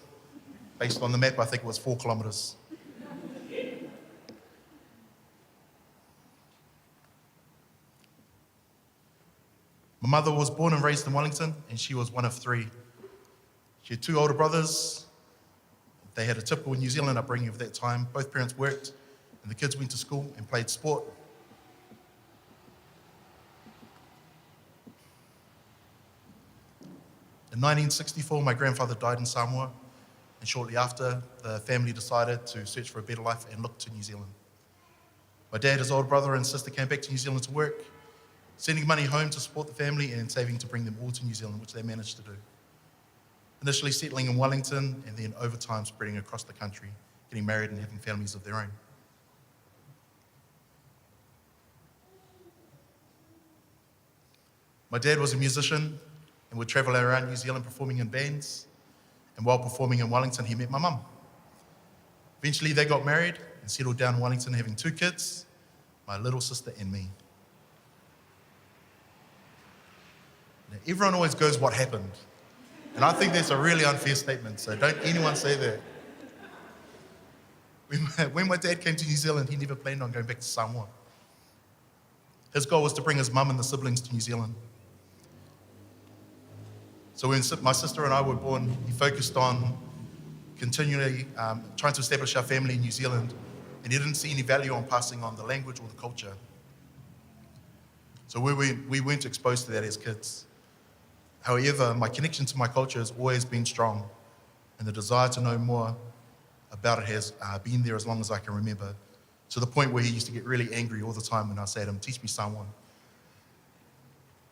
Based on the map, I think it was 4 kilometres. My mother was born and raised in Wellington, and she was one of 3. She had 2 older brothers. They had a typical New Zealand upbringing of that time. Both parents worked, and the kids went to school and played sport. In 1964, my grandfather died in Samoa, and shortly after, the family decided to search for a better life and look to New Zealand. My dad, his older brother, and sister came back to New Zealand to work, sending money home to support the family and saving to bring them all to New Zealand, which they managed to do. Initially settling in Wellington, and then over time spreading across the country, getting married and having families of their own. My dad was a musician and would travel around New Zealand performing in bands. And while performing in Wellington, he met my mum. Eventually, they got married and settled down in Wellington, having 2 kids, my little sister and me. Now, everyone always goes, what happened? And I think that's a really unfair statement, so don't anyone say that. When my dad came to New Zealand, he never planned on going back to Samoa. His goal was to bring his mum and the siblings to New Zealand. So when my sister and I were born, he focused on continually trying to establish our family in New Zealand, and he didn't see any value on passing on the language or the culture. So we weren't exposed to that as kids. However, my connection to my culture has always been strong, and the desire to know more about it has been there as long as I can remember, to the point where he used to get really angry all the time when I said to him, teach me Samoan.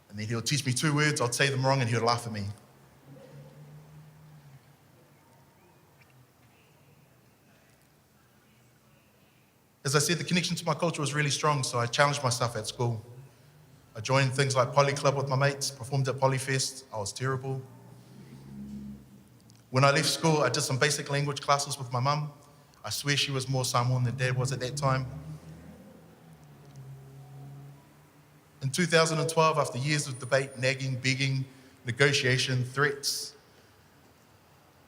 And then he would teach me 2 words, I'd say them wrong, and he would laugh at me. As I said, the connection to my culture was really strong, so I challenged myself at school. I joined things like Poly Club with my mates, performed at Polyfest. I was terrible. When I left school, I did some basic language classes with my mum. I swear she was more Samoan than Dad was at that time. In 2012, after years of debate, nagging, begging, negotiation, threats,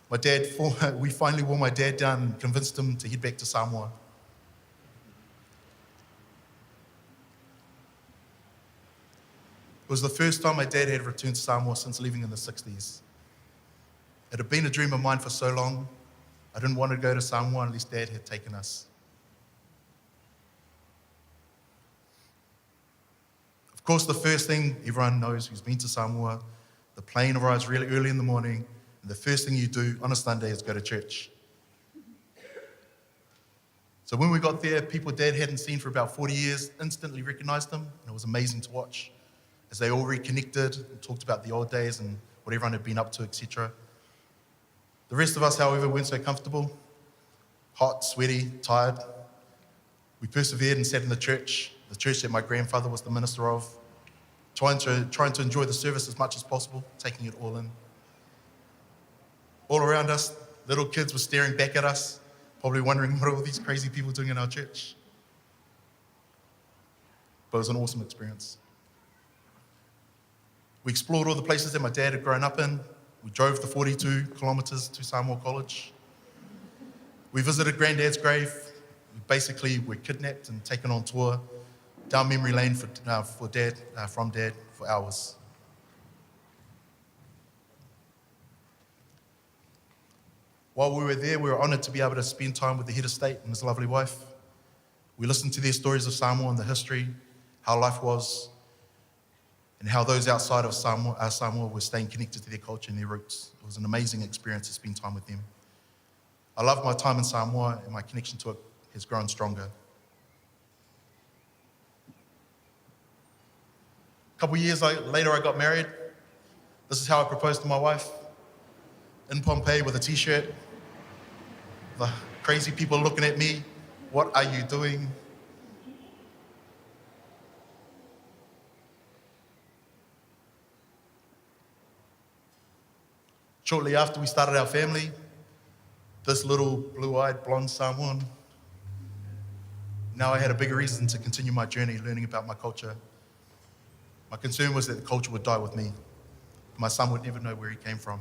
we finally wore my dad down and convinced him to head back to Samoa. It was the first time my dad had returned to Samoa since leaving in the 60s. It had been a dream of mine for so long, I didn't want to go to Samoa unless Dad had taken us. Of course, the first thing everyone knows who's been to Samoa, the plane arrives really early in the morning, and the first thing you do on a Sunday is go to church. So when we got there, people Dad hadn't seen for about 40 years instantly recognized them, and it was amazing to watch as they all reconnected and talked about the old days and what everyone had been up to, etc. The rest of us, however, weren't so comfortable. Hot, sweaty, tired. We persevered and sat in the church that my grandfather was the minister of, trying to enjoy the service as much as possible, taking it all in. All around us, little kids were staring back at us, probably wondering what are all these crazy people doing in our church. But it was an awesome experience. We explored all the places that my dad had grown up in. We drove the 42 kilometers to Samoa College. We visited Granddad's grave. We basically were kidnapped and taken on tour down memory lane from Dad for hours. While we were there, we were honored to be able to spend time with the head of state and his lovely wife. We listened to their stories of Samoa and the history, how life was, and how those outside of Samoa were staying connected to their culture and their roots. It was an amazing experience to spend time with them. I love my time in Samoa, and my connection to it has grown stronger. A couple years later, I got married. This is how I proposed to my wife. In Pompeii with a t-shirt. The crazy people looking at me. What are you doing? Shortly after we started our family, this little blue-eyed blonde Samoan, now I had a bigger reason to continue my journey learning about my culture. My concern was that the culture would die with me. My son would never know where he came from.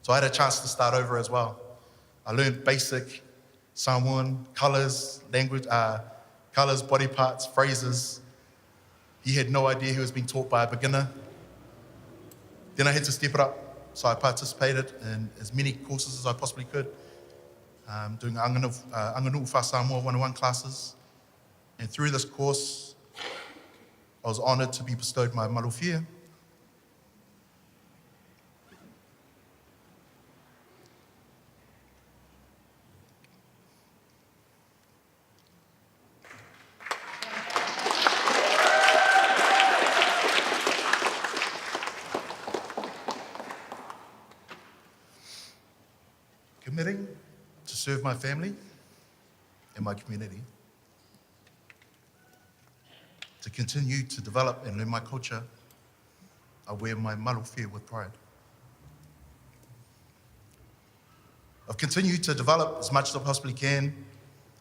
So I had a chance to start over as well. I learned basic Samoan colors, language, colors, body parts, phrases. He had no idea he was being taught by a beginner. Then I had to step it up. So I participated in as many courses as I possibly could, doing Anganu'ufa Samoa 101 classes. And through this course, I was honored to be bestowed my malufia. Committing to serve my family and my community, to continue to develop and learn my culture, I wear my malofia with pride. I've continued to develop as much as I possibly can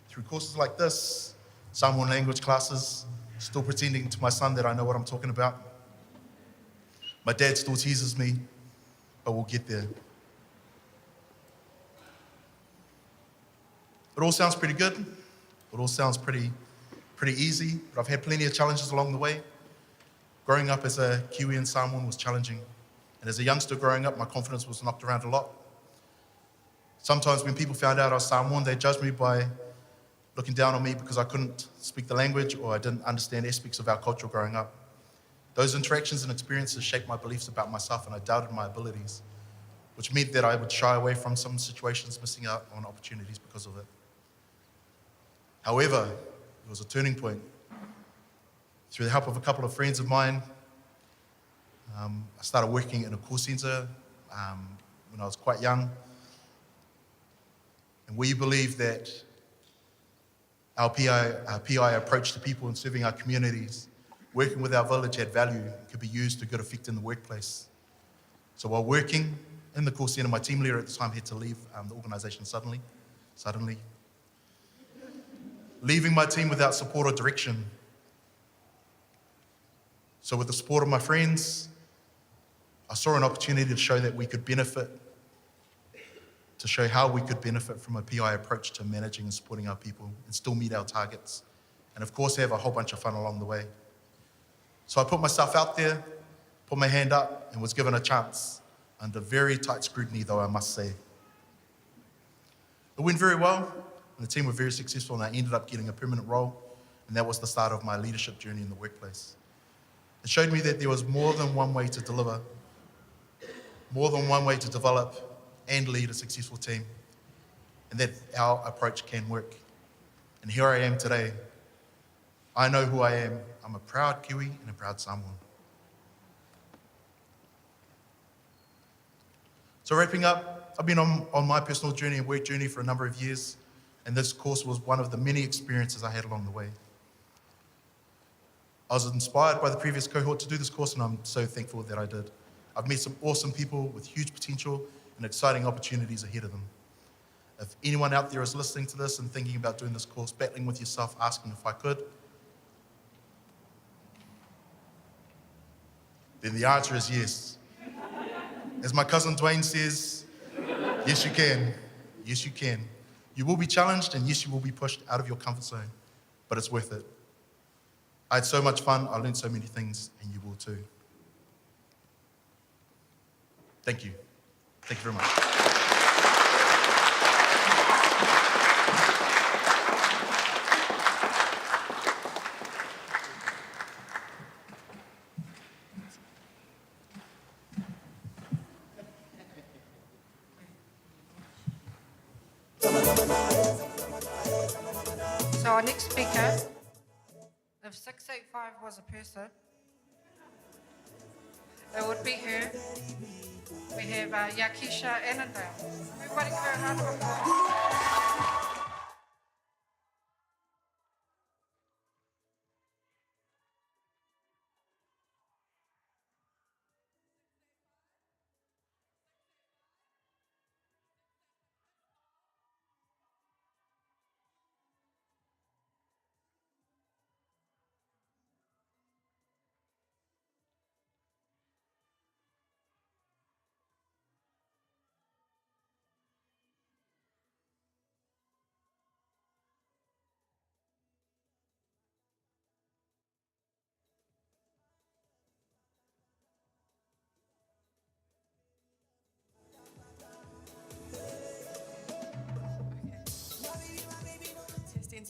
through courses like this, Samoan language classes, still pretending to my son that I know what I'm talking about. My dad still teases me, but we'll get there. It all sounds pretty good. It all sounds pretty easy, but I've had plenty of challenges along the way. Growing up as a Kiwi and Samoan was challenging. And as a youngster growing up, my confidence was knocked around a lot. Sometimes when people found out I was Samoan, they judged me by looking down on me because I couldn't speak the language or I didn't understand aspects of our culture growing up. Those interactions and experiences shaped my beliefs about myself, and I doubted my abilities, which meant that I would shy away from some situations, missing out on opportunities because of it. However, it was a turning point. Through the help of a couple of friends of mine, I started working in a call center when I was quite young. And we believe that our PI approach to people and serving our communities, working with our village had value and could be used to good effect in the workplace. So while working in the call center, my team leader at the time had to leave the organization suddenly. Leaving my team without support or direction. So with the support of my friends, I saw an opportunity to show that we could benefit, to show how we could benefit from a PI approach to managing and supporting our people and still meet our targets. And of course, have a whole bunch of fun along the way. So I put myself out there, put my hand up, and was given a chance under very tight scrutiny, though, I must say. It went very well, and the team were very successful, and I ended up getting a permanent role, and that was the start of my leadership journey in the workplace. It showed me that there was more than one way to deliver, more than one way to develop and lead a successful team, and that our approach can work. And here I am today. I know who I am. I'm a proud Kiwi and a proud Samoan. So wrapping up, I've been on my personal journey and work journey for a number of years, and this course was one of the many experiences I had along the way. I was inspired by the previous cohort to do this course, and I'm so thankful that I did. I've met some awesome people with huge potential and exciting opportunities ahead of them. If anyone out there is listening to this and thinking about doing this course, battling with yourself, asking if I could, then the answer is yes. As my cousin Dwayne says, yes you can, yes you can. You will be challenged, and yes, you will be pushed out of your comfort zone, but it's worth it. I had so much fun, I learned so many things, and you will too. Thank you. Thank you very much. So our next speaker, if 685 was a person, it would be her. We have Yakisha Annandale. Everybody give her a round of applause.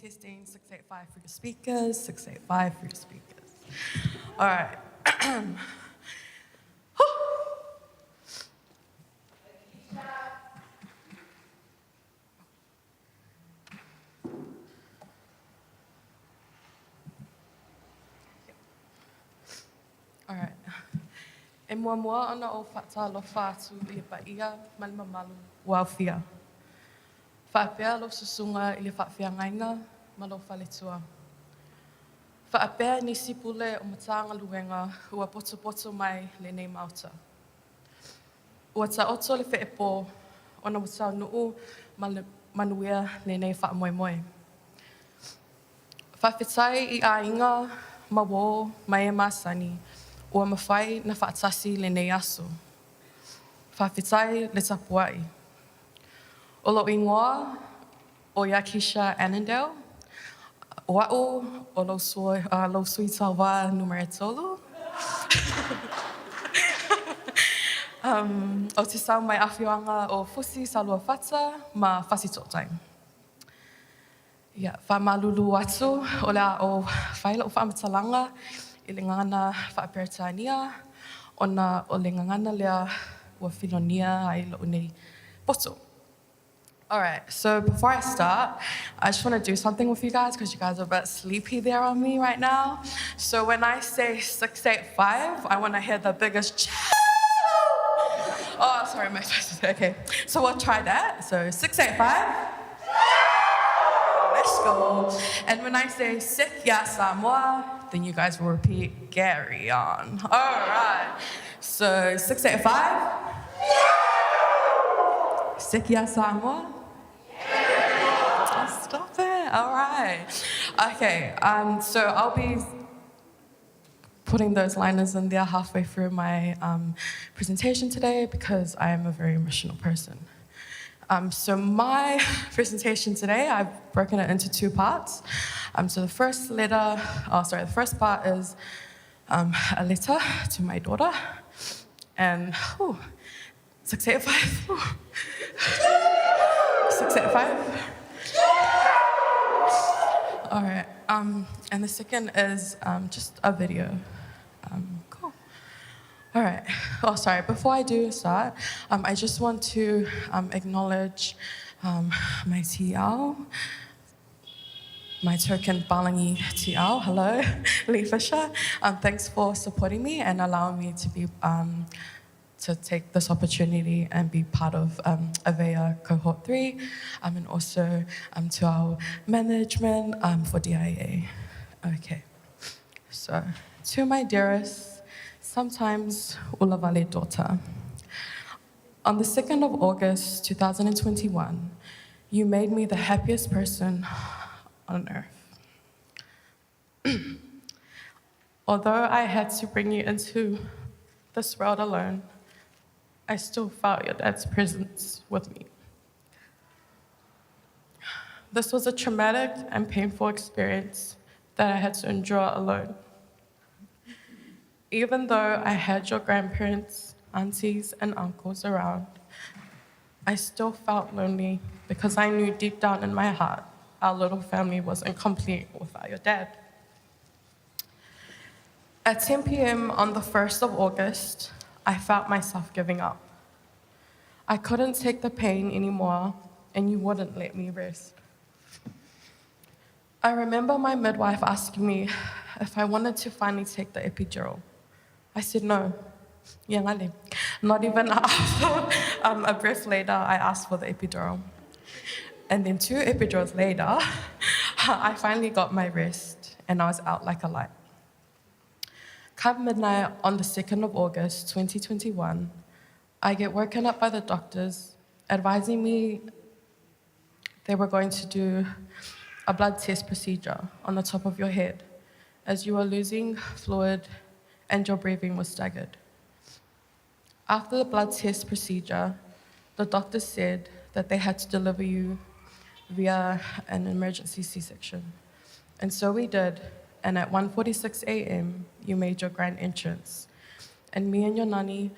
Testing, 685 for your speakers, 685 for your speakers. All right. All right. E mua mua ana o whaatalofa atu I le paia ma le mamalu o Awhia. Whaapea lo susunga I le whaawhiangainga ma lo whaletua. Ka apea ni sipule o matanga luenga ua poto mai le nei mauta. Ua ta oto le wheepo o na watau nuu manuia le nei wha moe moe. Whawhetai I a inga ma wō mai e masani ua mawhai na whaatasi le nei aso. Whawhetai le tapuai. O lo ingoa o Yakisha Annandale, Wa'u o lo sui tawa numero tolu. O te sau mai awhiwanga o Fusi Salua Fata ma Fasitotai. Ia, whamalulu atu o lea o whaila o whaamatalanga I le ngana whaaperetania ona o le ngana lea ua whilonia ai lo nei poto. All right, so before I start, I just want to do something with you guys because you guys are a bit sleepy there on me right now. So when I say 685, I want to hear the biggest cheer. Oh, sorry, my face is okay. So we'll try that. So 685. Let's go. And when I say Sikya Samoa, then you guys will repeat, carry on. All right. So 685. Sikya Samoa. Stop it. All right. Okay. So I'll be putting those liners in there halfway through my presentation today because I am a very emotional person. So my presentation today, I've broken it into two parts. So the first part is a letter to my daughter. And 685. 685. All right. And the second is just a video. Cool. All right. Oh, sorry. Before I do start, I just want to acknowledge my tiao, my token Balangi tiao. Hello, Lee Fisher. Thanks for supporting me and allowing me to be to take this opportunity and be part of Avea Cohort 3, and also to our management for DIA. Okay, so to my dearest, sometimes Ulavale daughter, on the 2nd of August 2021, you made me the happiest person on earth. Although I had to bring you into this world alone, I still felt your dad's presence with me. This was a traumatic and painful experience that I had to endure alone. Even though I had your grandparents, aunties, and uncles around, I still felt lonely because I knew deep down in my heart our little family was incomplete without your dad. At 10 p.m. on the 1st of August, I felt myself giving up. I couldn't take the pain anymore, and you wouldn't let me rest. I remember my midwife asking me if I wanted to finally take the epidural. I said no. Not even after a breath later, I asked for the epidural. And then 2 epidurals later, I finally got my rest, and I was out like a light. Come midnight on the 2nd of August, 2021, I get woken up by the doctors advising me they were going to do a blood test procedure on the top of your head as you were losing fluid and your breathing was staggered. After the blood test procedure, the doctor said that they had to deliver you via an emergency C-section. And so we did, and at 1:46 a.m., you made your grand entrance. And me and your nanny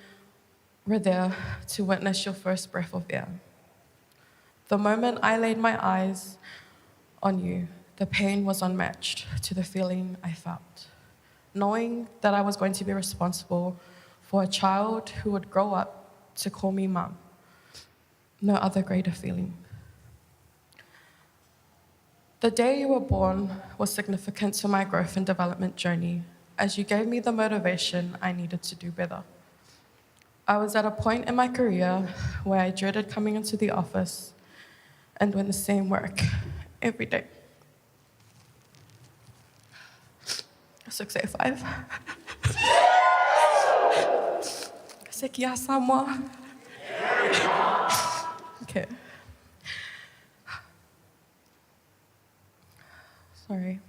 were there to witness your first breath of air. The moment I laid my eyes on you, the pain was unmatched to the feeling I felt. Knowing that I was going to be responsible for a child who would grow up to call me mum. No other greater feeling. The day you were born was significant to my growth and development journey, as you gave me the motivation I needed to do better. I was at a point in my career where I dreaded coming into the office and doing the same work every day. 685. Sekia Samoa. Okay. Sorry,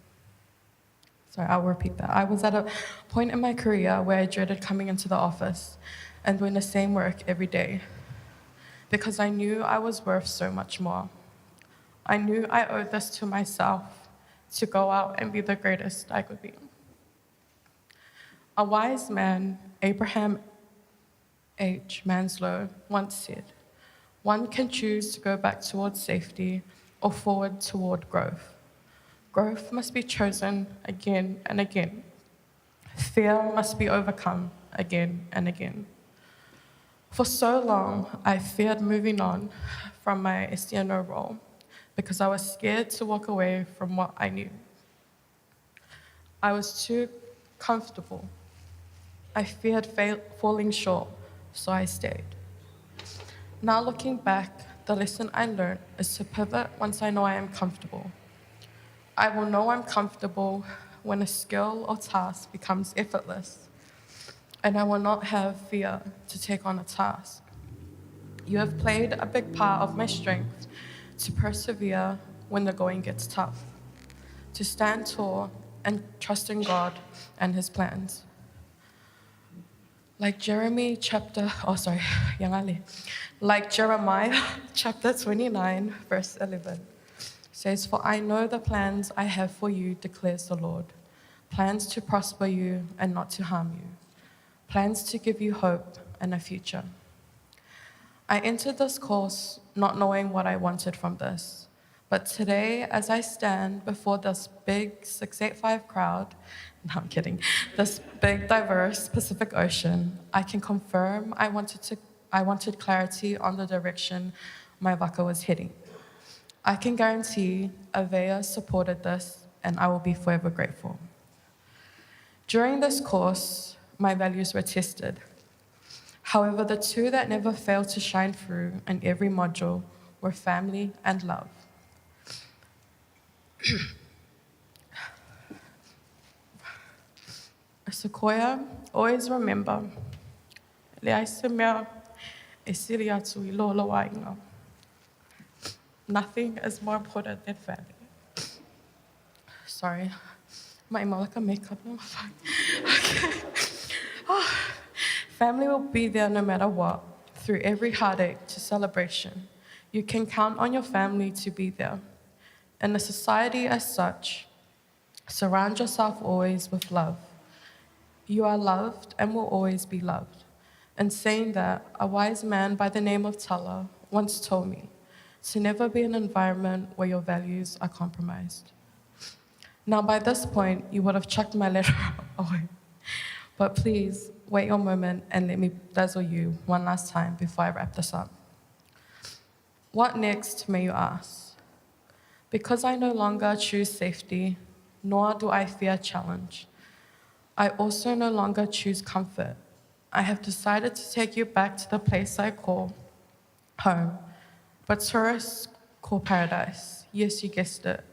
I'll repeat that. I was at a point in my career where I dreaded coming into the office and doing the same work every day because I knew I was worth so much more. I knew I owed this to myself to go out and be the greatest I could be. A wise man, Abraham H. Manslow, once said, "One can choose to go back towards safety or forward toward growth. Growth must be chosen again and again. Fear must be overcome again and again." For so long, I feared moving on from my SDNO role because I was scared to walk away from what I knew. I was too comfortable. I feared falling short, so I stayed. Now looking back, the lesson I learned is to pivot once I know I am comfortable. I will know I'm comfortable when a skill or task becomes effortless, and I will not have fear to take on a task. You have played a big part of my strength to persevere when the going gets tough, to stand tall and trust in God and His plans. Like Jeremiah chapter 29, verse 11. Says, "For I know the plans I have for you, declares the Lord, plans to prosper you and not to harm you, plans to give you hope and a future." I entered this course not knowing what I wanted from this, but today, as I stand before this big 685 crowd, no, I'm kidding, this big, diverse Pacific Ocean, I can confirm I wanted clarity on the direction my waka was heading. I can guarantee Avea supported this, and I will be forever grateful. During this course, my values were tested. However, the two that never failed to shine through in every module were family and love. Sequoia, always remember, le aise mea e siri atu I lolo wainga. Nothing is more important than family. Sorry, my malaka makeup. Okay. Family will be there no matter what, through every heartache to celebration. You can count on your family to be there. In a society as such, surround yourself always with love. You are loved and will always be loved. In saying that, a wise man by the name of Tala once told me to never be in an environment where your values are compromised. Now, by this point, you would have chucked my letter away. But please, wait your moment and let me dazzle you one last time before I wrap this up. What next, may you ask? Because I no longer choose safety, nor do I fear challenge, I also no longer choose comfort. I have decided to take you back to the place I call home, but tourists call paradise. Yes, you guessed it.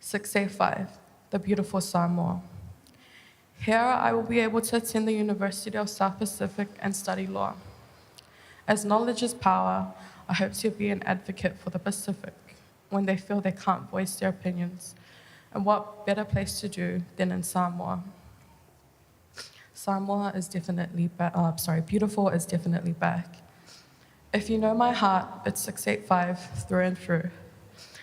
685, the beautiful Samoa. Here, I will be able to attend the University of South Pacific and study law. As knowledge is power, I hope to be an advocate for the Pacific when they feel they can't voice their opinions. And what better place to do than in Samoa? Samoa is definitely beautiful is definitely back. If you know my heart, it's 685 through and through.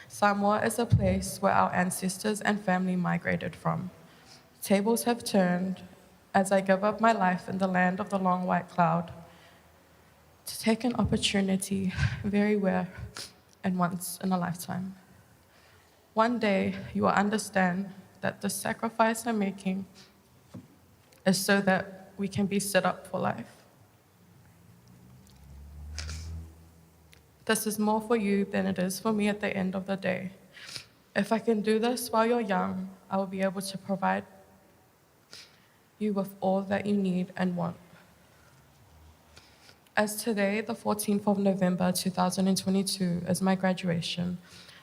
Samoa is a place where our ancestors and family migrated from. Tables have turned as I give up my life in the land of the long white cloud to take an opportunity very rare and once in a lifetime. One day you will understand that the sacrifice I'm making is so that we can be set up for life. This is more for you than it is for me at the end of the day. If I can do this while you're young, I will be able to provide you with all that you need and want. As today, the 14th of November 2022, is my graduation,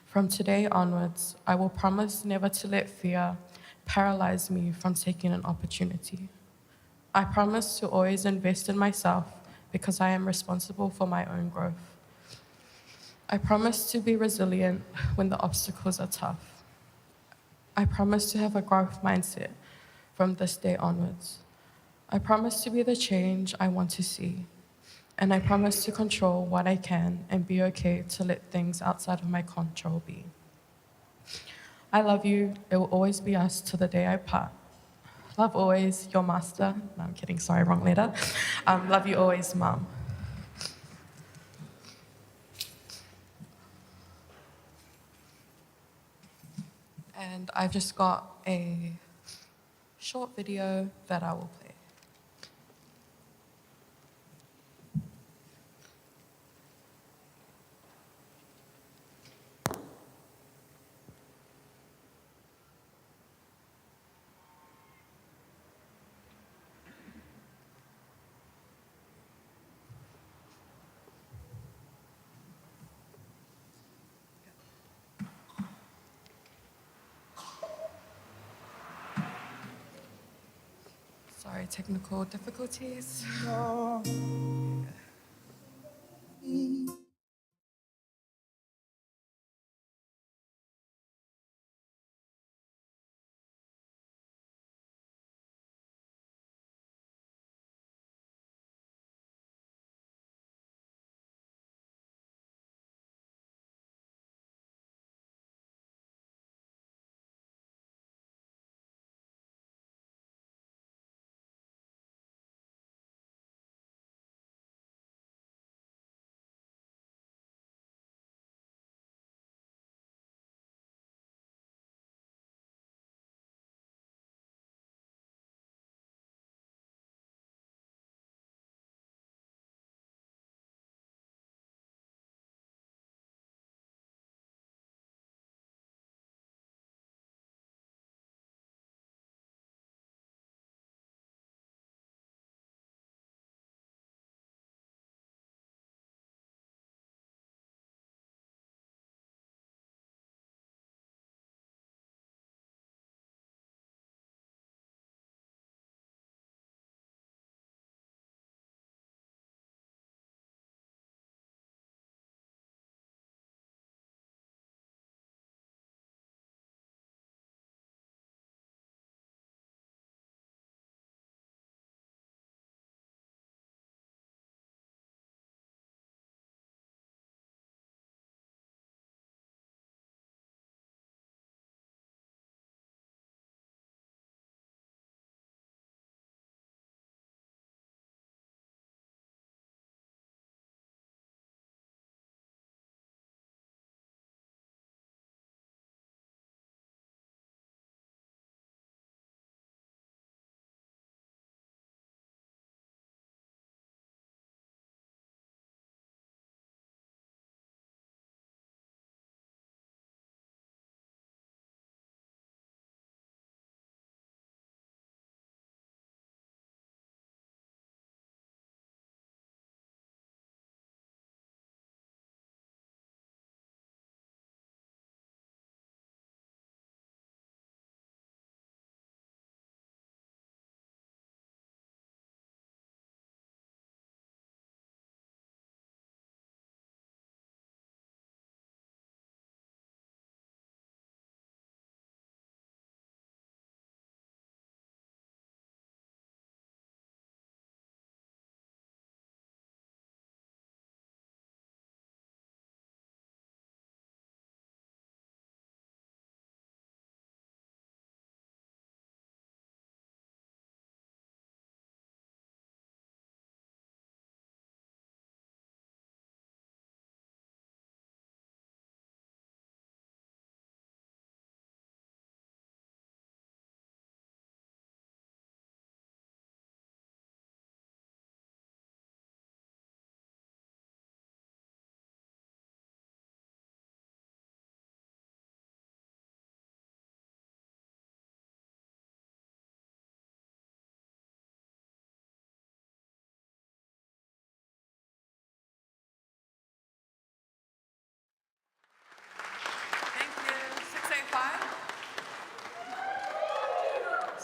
from today onwards, I will promise never to let fear, paralyze me from taking an opportunity. I promise to always invest in myself because I am responsible for my own growth. I promise to be resilient when the obstacles are tough. I promise to have a growth mindset from this day onwards. I promise to be the change I want to see. And I promise to control what I can and be okay to let things outside of my control be. I love you. It will always be us to the day I part. Love always, your master. No, I'm kidding. Sorry, wrong letter. Love you always, Mum. And I've just got a short video that I will play. Sorry, technical difficulties.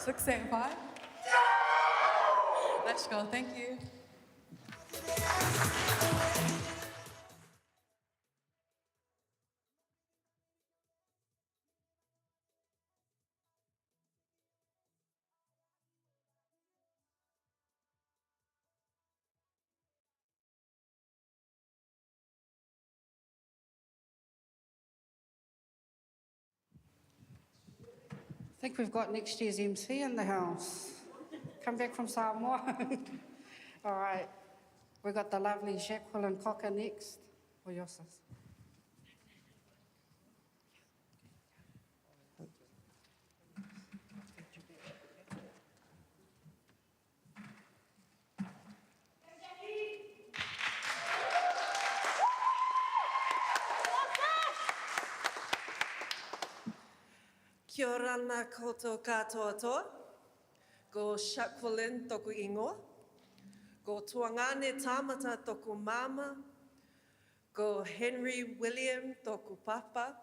6 and 5? Let's go, thank you. I think we've got next year's MC in the house. Come back from Samoa. All right. We've got the lovely Jacqueline Cocker next. Or yours, sis. Kia ora nā koutou katoa toa, ko Jacqueline toku ingoa, ko Tuangane Tāmata toku mama, ko Henry William toku papa,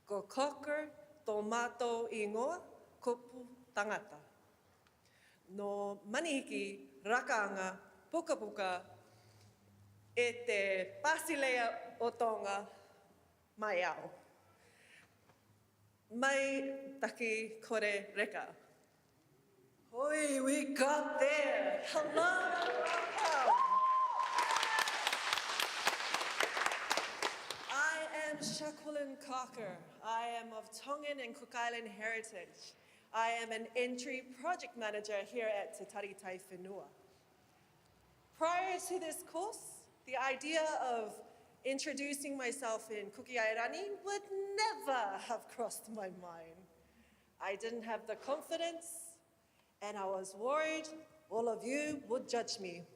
ko Cocker tō mātou ingoa, kupu tangata. No manihiki rakaanga puka puka e te Pasilea o Tonga mai au. Mai taki kore reka. Oi, we got there. Hello. Welcome. I am Jacqueline Cocker. I am of Tongan and Cook Island heritage. I am an entry project manager here at Te Tari Tai Whenua. Prior to this course, the idea of introducing myself in Kukiairani would never have crossed my mind. I didn't have the confidence, and I was worried all of you would judge me.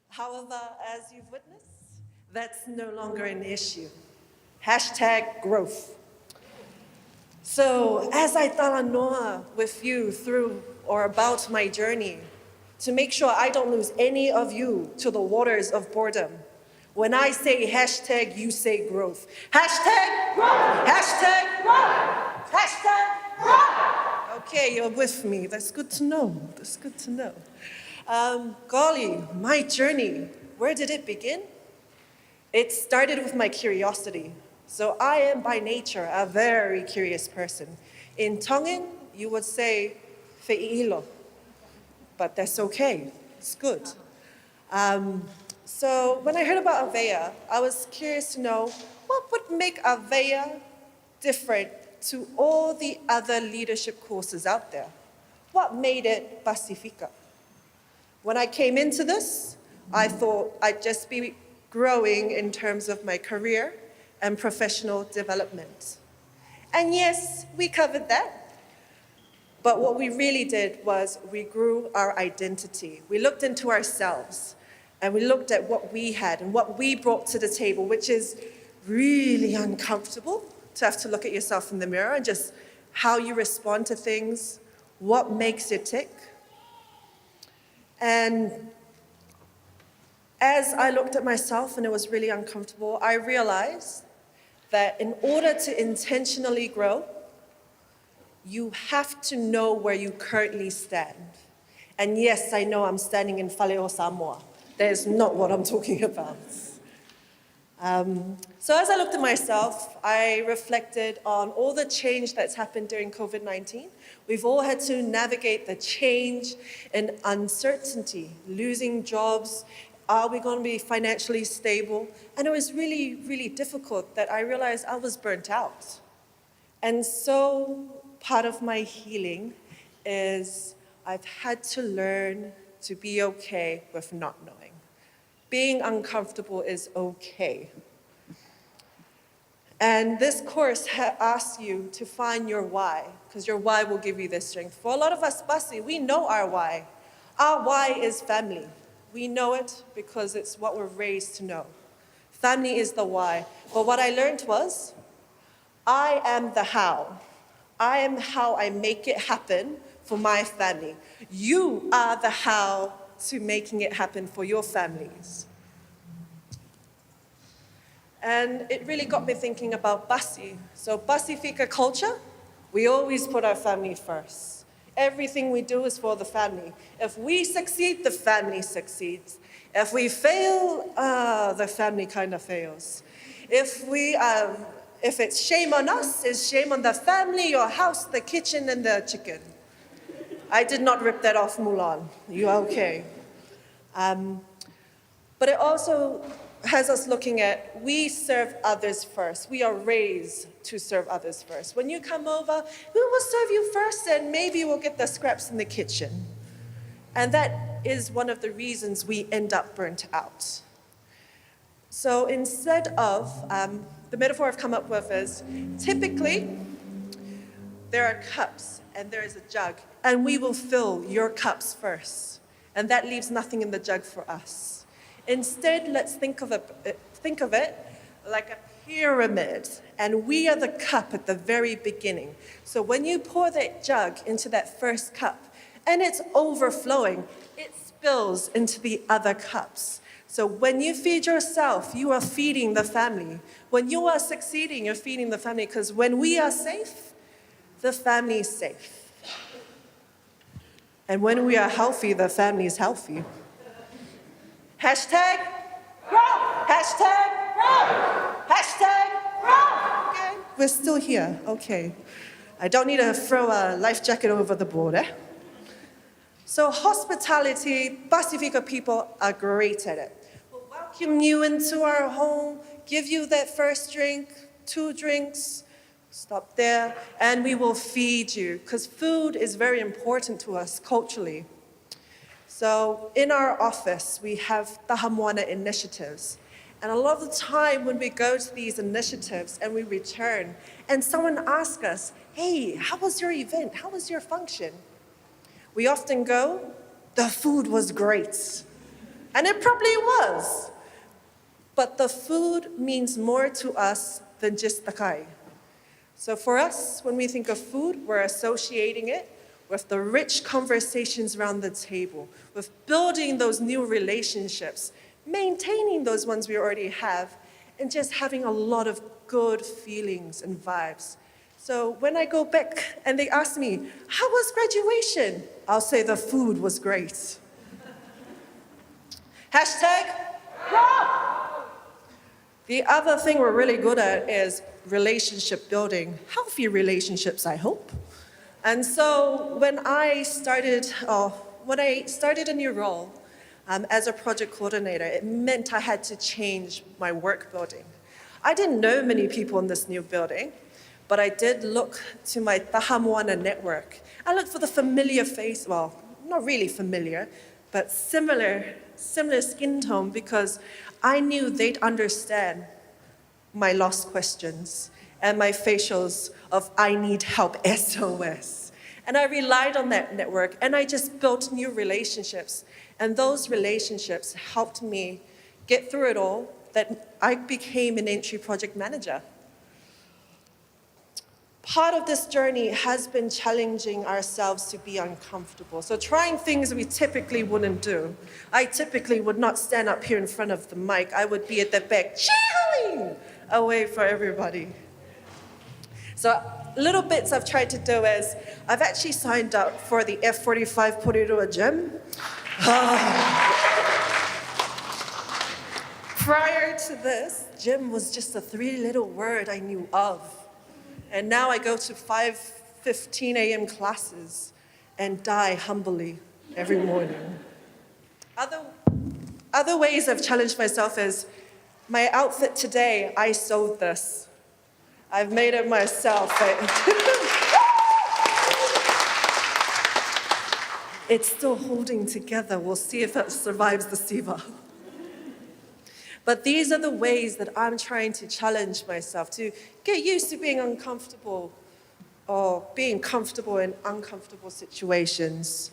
However, as you've witnessed, that's no longer an issue. Hashtag growth. So as I talanoa with you through or about my journey, to make sure I don't lose any of you to the waters of boredom. When I say hashtag, you say growth. Hashtag growth! Hashtag growth! Hashtag growth! Okay, you're with me. That's good to know. That's good to know. Golly, my journey, where did it begin? It started with my curiosity. So I am by nature a very curious person. In Tongan, you would say fe'ilo. But that's okay, it's good. So when I heard about Avea, I was curious to know what would make Avea different to all the other leadership courses out there. What made it Pacifica? When I came into this, I thought I'd just be growing in terms of my career and professional development. And yes, we covered that. But what we really did was we grew our identity. We looked into ourselves and we looked at what we had and what we brought to the table, which is really uncomfortable to have to look at yourself in the mirror and just how you respond to things, what makes you tick. And as I looked at myself and it was really uncomfortable, I realized that in order to intentionally grow, you have to know where you currently stand. And yes, I know I'm standing in Faleo, Samoa. That is not what I'm talking about. So as I looked at myself, I reflected on all the change that's happened during COVID-19. We've all had to navigate the change and uncertainty, losing jobs. Are we going to be financially stable? And it was really, really difficult that I realized I was burnt out. And so part of my healing is I've had to learn to be okay with not knowing. Being uncomfortable is okay. And this course asks you to find your why, because your why will give you the strength. For a lot of us, Pasi, we know our why. Our why is family. We know it because it's what we're raised to know. Family is the why. But what I learned was, I am the how. I am how I make it happen for my family. You are the how to making it happen for your families. And it really got me thinking about Pasi. So Pacifica culture, We always put our family first. Everything we do is for the family. If we succeed, the family succeeds. If we fail, the family kind of fails. If it's shame on us, it's shame on the family, your house, the kitchen, and the chicken. I did not rip that off Mulan. You are okay. But it also has us looking at, we serve others first. We are raised to serve others first. When you come over, we will serve you first, and maybe we'll get the scraps in the kitchen. And that is one of the reasons we end up burnt out. So instead of, the metaphor I've come up with is, typically, there are cups and there is a jug, and we will fill your cups first. And that leaves nothing in the jug for us. Instead, let's think of it like a pyramid, and we are the cup at the very beginning. So when you pour that jug into that first cup, and it's overflowing, it spills into the other cups. So when you feed yourself, you are feeding the family. When you are succeeding, you're feeding the family, because when we are safe, the family is safe. And when we are healthy, the family is healthy. Hashtag grow! Hashtag grow! Hashtag grow! Okay, we're still here, okay. I don't need to throw a life jacket over the board, eh? So hospitality, Pacifica people are great at it. We'll welcome you into our home, give you that first drink, 2 drinks, stop there, and we will feed you, because food is very important to us culturally. So in our office, we have Tahamoana initiatives. And a lot of the time when we go to these initiatives and we return, and someone asks us, hey, how was your event? How was your function? We often go, the food was great. And it probably was. But the food means more to us than just the kai. So for us, when we think of food, we're associating it with the rich conversations around the table, with building those new relationships, maintaining those ones we already have, and just having a lot of good feelings and vibes. So when I go back and they ask me, how was graduation? I'll say the food was great. Hashtag grow! The other thing we're really good at is relationship building, healthy relationships, I hope. And so when I started a new role as a project coordinator, it meant I had to change my work building. I didn't know many people in this new building, but I did look to my Tahamoana network. I looked for the familiar face, well, not really familiar, but similar skin tone, because I knew they'd understand my lost questions and my facials of I need help, SOS. And I relied on that network, and I just built new relationships. And those relationships helped me get through it all, that I became an entry project manager. Part of this journey has been challenging ourselves to be uncomfortable. So trying things we typically wouldn't do. I typically would not stand up here in front of the mic. I would be at the back cheering away for everybody. So little bits I've tried to do is, I've actually signed up for the F45 Porirua gym. Prior to this, gym was just a 3-letter word I knew of. And now I go to 5:15 a.m. classes and die humbly every morning. Other ways I've challenged myself is, my outfit today, I sewed this. I've made it myself. It's still holding together. We'll see if it survives the siva. But these are the ways that I'm trying to challenge myself, to get used to being uncomfortable or being comfortable in uncomfortable situations.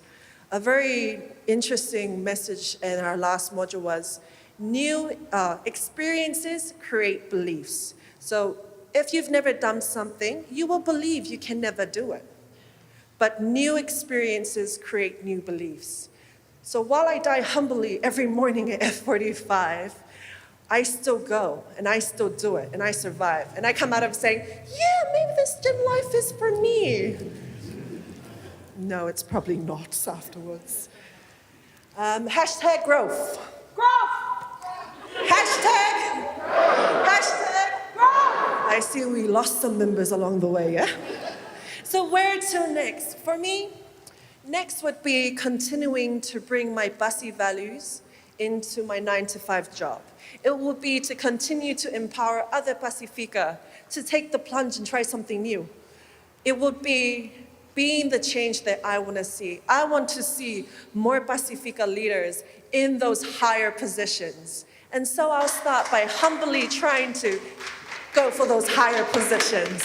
A very interesting message in our last module was, new experiences create beliefs. So if you've never done something, you will believe you can never do it. But new experiences create new beliefs. So while I die humbly every morning at F45, I still go and I still do it and I survive. And I come out of saying, yeah, maybe this gym life is for me. No, it's probably not afterwards. Hashtag growth. Hashtag growth. I see we lost some members along the way, yeah? So where to next? For me, next would be continuing to bring my Basi values into my 9-to-5 job. It would be to continue to empower other Pacifica to take the plunge and try something new. It would be being the change that I want to see. I want to see more Pacifica leaders in those higher positions. And so I'll start by humbly trying to go for those higher positions.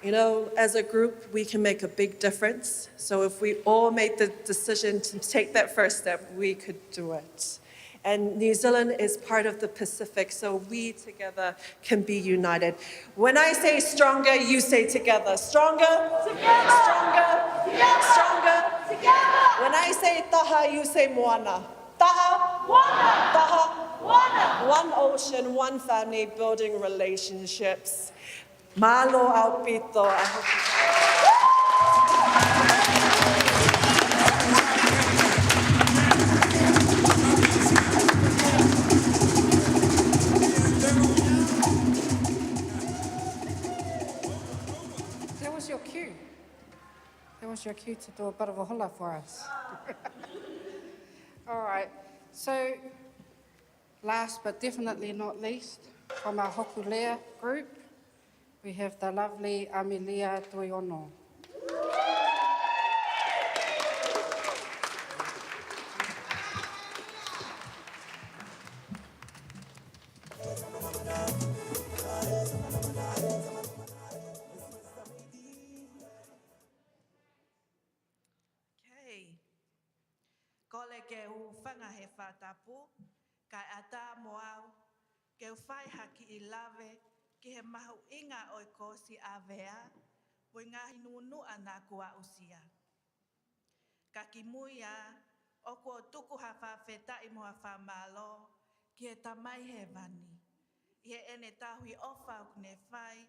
You know, as a group, we can make a big difference. So if we all made the decision to take that first step, we could do it. And New Zealand is part of the Pacific, so we together can be united. When I say stronger, you say together. Stronger? Together. Stronger? Together. Stronger? Together. When I say taha, you say moana. Taha? Moana. Taha? Moana. One ocean, one family, building relationships. Malo Alpito. That was your cue. That was your cue to do a bit of a hula for us. All right. So, last but definitely not least, from our Hokulea group, we have the lovely Amelia Tuiono. Okay. Kole ke u whanga he whatapu, kai ata moau, ke u whai haki I lawe, ki he mahu inga oi ko si avea, poi ngahi nunu ana kua usia. Ka ki muia, o ko tuku hawha wheta I moha whamalo, ki he tamai he vani. I he ene tahui ofa ukne whai,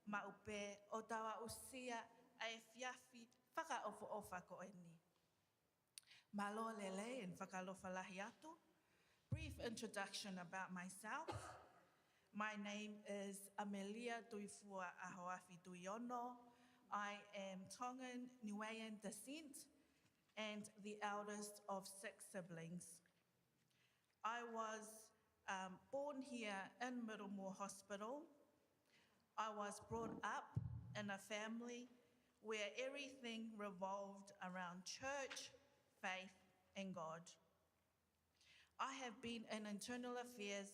ma upe o tawa usia a e fiafi whaka ofo ofa ko eni. Malo lele in whakalofa lahi atu. Brief introduction about myself. My name is Amelia Tuifua Ahoafi Tuiono. I am Tongan Niuean descent and the eldest of 6 siblings. I was born here in Middlemore Hospital. I was brought up in a family where everything revolved around church, faith, and God. I have been in internal affairs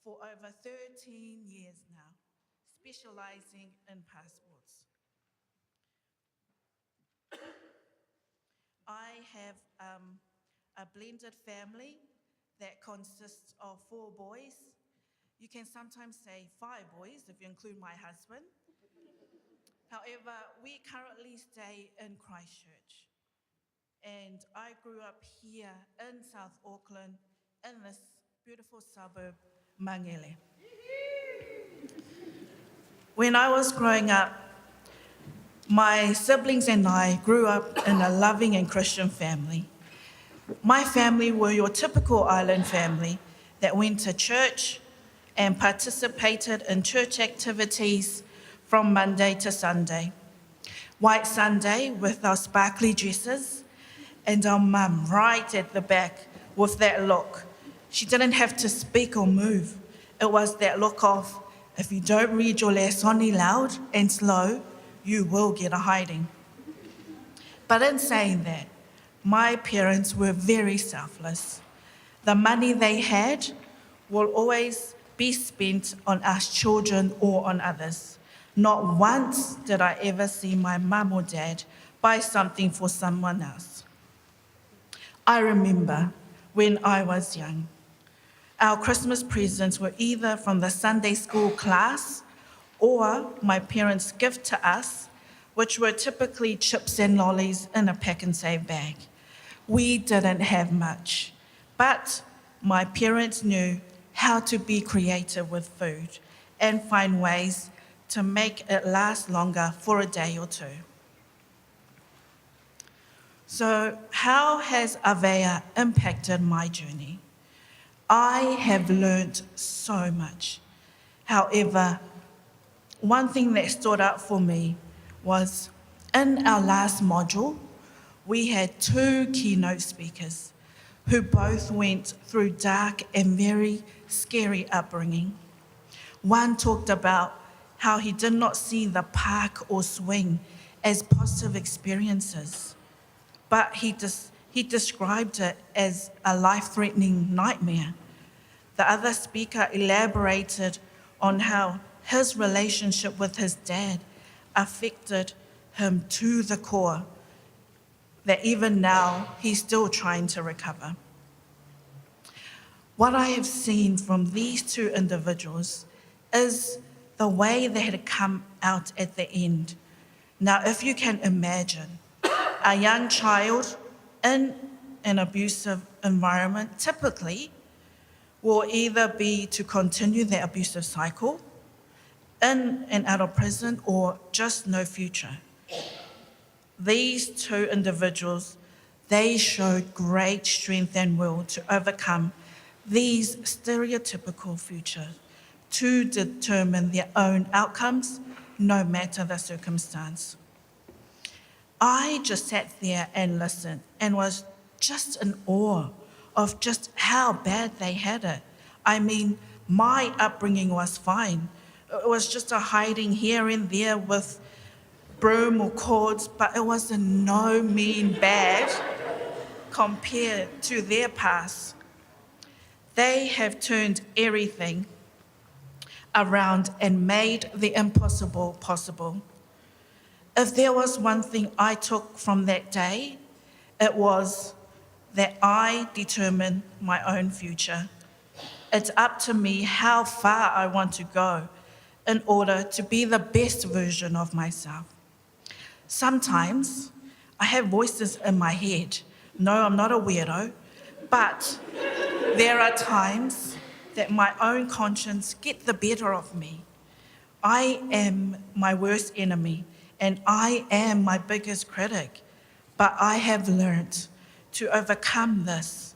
for over 13 years now, specializing in passports. I have a blended family that consists of 4 boys. You can sometimes say 5 boys if you include my husband. However, we currently stay in Christchurch. And I grew up here in South Auckland in this beautiful suburb, Mangele. When I was growing up, my siblings and I grew up in a loving and Christian family. My family were your typical island family that went to church and participated in church activities from Monday to Sunday. White Sunday with our sparkly dresses and our mum right at the back with that look. She didn't have to speak or move. It was that look of, if you don't read your lesson loud and slow, you will get a hiding. But in saying that, my parents were very selfless. The money they had will always be spent on us children or on others. Not once did I ever see my mum or dad buy something for someone else. I remember when I was young, our Christmas presents were either from the Sunday school class or my parents' gift to us, which were typically chips and lollies in a pack and save bag. We didn't have much, but my parents knew how to be creative with food and find ways to make it last longer for a day or two. So, how has Avea impacted my journey? I have learned so much. However, one thing that stood out for me was in our last module, we had 2 keynote speakers who both went through dark and very scary upbringing. One talked about how he did not see the park or swing as positive experiences, but he described it as a life-threatening nightmare. The other speaker elaborated on how his relationship with his dad affected him to the core, that even now he's still trying to recover. What I have seen from these 2 individuals is the way they had come out at the end. Now, if you can imagine, a young child in an abusive environment typically will either be to continue their abusive cycle in and out of prison or just no future. These 2 individuals, they showed great strength and will to overcome these stereotypical futures to determine their own outcomes, no matter the circumstance. I just sat there and listened and was just in awe of just how bad they had it. I mean, my upbringing was fine. It was just a hiding here and there with broom or cords, but it was in no mean bad compared to their past. They have turned everything around and made the impossible possible. If there was one thing I took from that day, it was that I determine my own future. It's up to me how far I want to go in order to be the best version of myself. Sometimes I have voices in my head. No, I'm not a weirdo, but there are times that my own conscience gets the better of me. I am my worst enemy and I am my biggest critic, but I have learned to overcome this.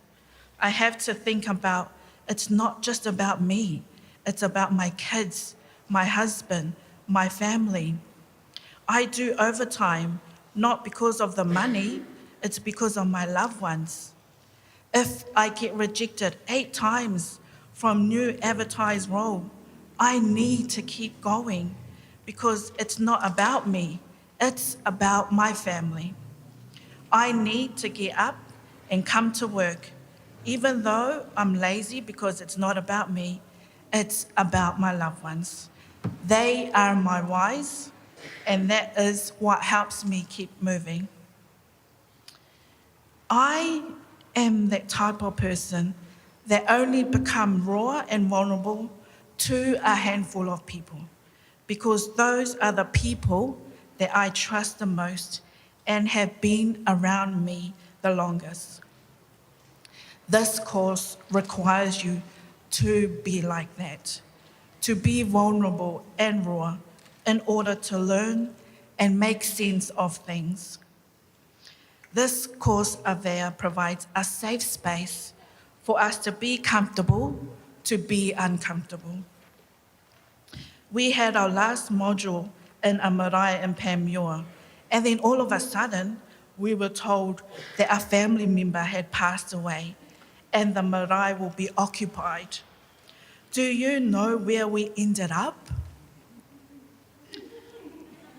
I have to think about it's not just about me, it's about my kids, my husband, my family. I do overtime, not because of the money, it's because of my loved ones. If I get rejected 8 times from new advertised role, I need to keep going because it's not about me, it's about my family. I need to get up and come to work, even though I'm lazy because it's not about me, it's about my loved ones. They are my whys, and that is what helps me keep moving. I am that type of person that only become raw and vulnerable to a handful of people because those are the people that I trust the most and have been around me the longest. This course requires you to be like that, to be vulnerable and raw in order to learn and make sense of things. This course Avea provides a safe space for us to be comfortable, to be uncomfortable. We had our last module in a marae in Panmure, and then all of a sudden, we were told that a family member had passed away and the marae will be occupied. Do you know where we ended up?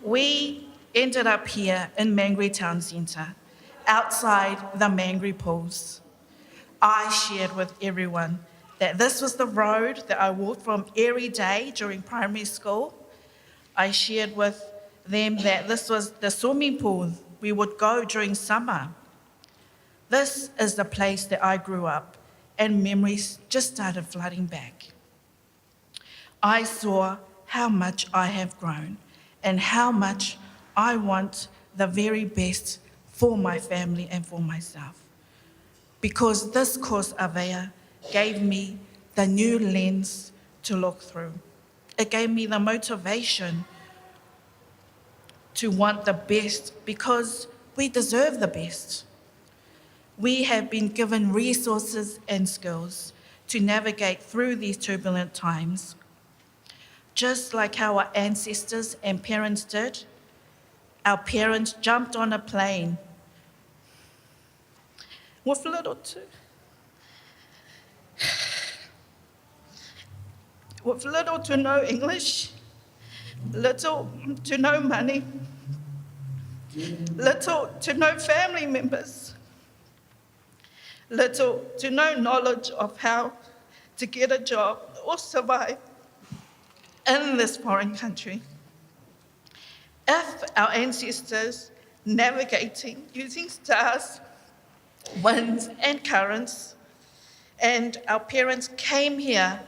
We ended up here in Mangere Town Centre, outside the Mangere Pools. I shared with everyone that this was the road that I walked from every day during primary school. I shared with them that this was the swimming pool we would go during summer. This is the place that I grew up, and memories just started flooding back. I saw how much I have grown and how much I want the very best for my family and for myself. because this course, Avea, gave me the new lens to look through. It gave me the motivation to want the best because we deserve the best. We have been given resources and skills to navigate through these turbulent times. Just like how our ancestors and parents did, our parents jumped on a plane with little to no English, little to no money, little to no family members, little to no knowledge of how to get a job or survive in this foreign country. If our ancestors navigating using stars, winds, and currents, and our parents came here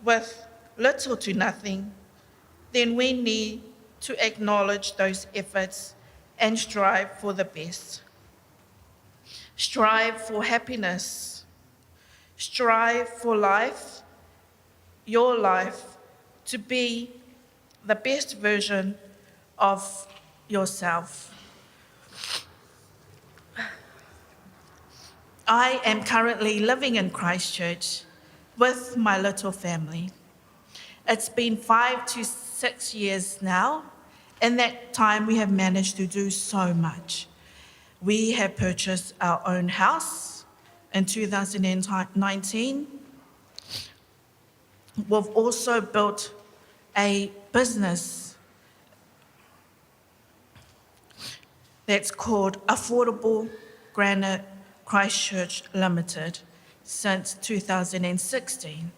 with little to nothing, then we need to acknowledge those efforts and strive for the best. Strive for happiness. Strive for life, your life, to be the best version of yourself. I am currently living in Christchurch with my little family. It's been 5 to 6 years now. In that time, we have managed to do so much. We have purchased our own house in 2019. We've also built a business that's called Affordable Granite Christchurch Limited since 2016.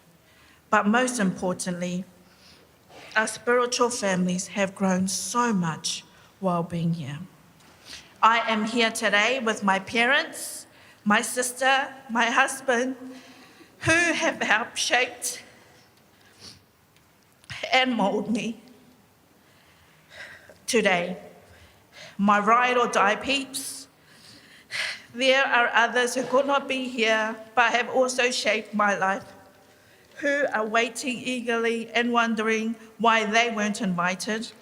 But most importantly, our spiritual families have grown so much while being here. I am here today with my parents, my sister, my husband, who have helped shape and mold me. Today, my ride or die peeps, there are others who could not be here but have also shaped my life, who are waiting eagerly and wondering why they weren't invited.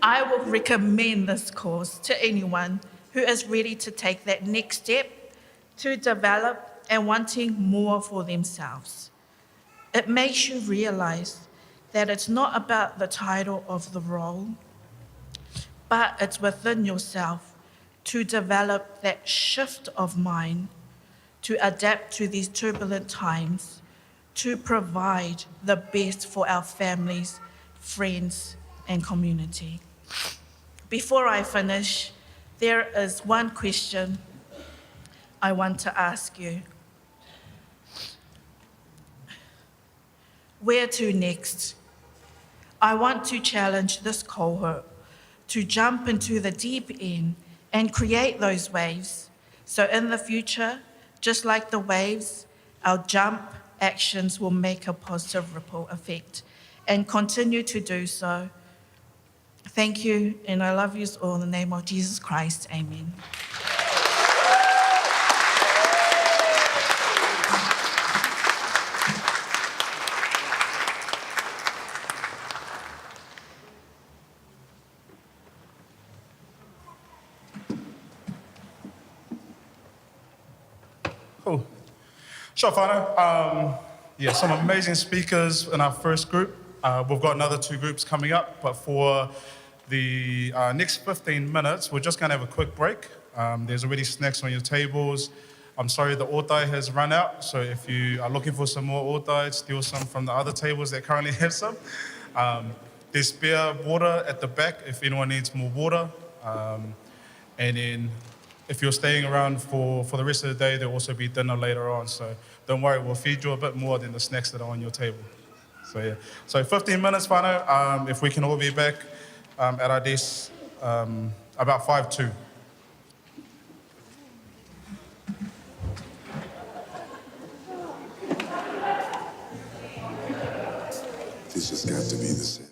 I would recommend this course to anyone who is ready to take that next step to develop and wanting more for themselves. It makes you realize that it's not about the title of the role, but it's within yourself to develop that shift of mind, to adapt to these turbulent times, to provide the best for our families, friends, and community. Before I finish, there is one question I want to ask you. Where to next? I want to challenge this cohort to jump into the deep end and create those waves. So in the future, just like the waves, our jump actions will make a positive ripple effect and continue to do so. Thank you, and I love you all in the name of Jesus Christ. Amen. Cool. Sure, whānau. Yeah, some amazing speakers in our first group. We've got another 2 groups coming up, but for the next 15 minutes, we're just going to have a quick break. There's already snacks on your tables. I'm sorry the otai has run out, so if you are looking for some more otai, steal some from the other tables that currently have some. There's spare water at the back if anyone needs more water. And then if you're staying around for the rest of the day, there'll also be dinner later on. So don't worry, we'll feed you a bit more than the snacks that are on your table. So yeah, so 15 minutes, whānau. If we can all be back at our desks about 5:02. This just got to be the same.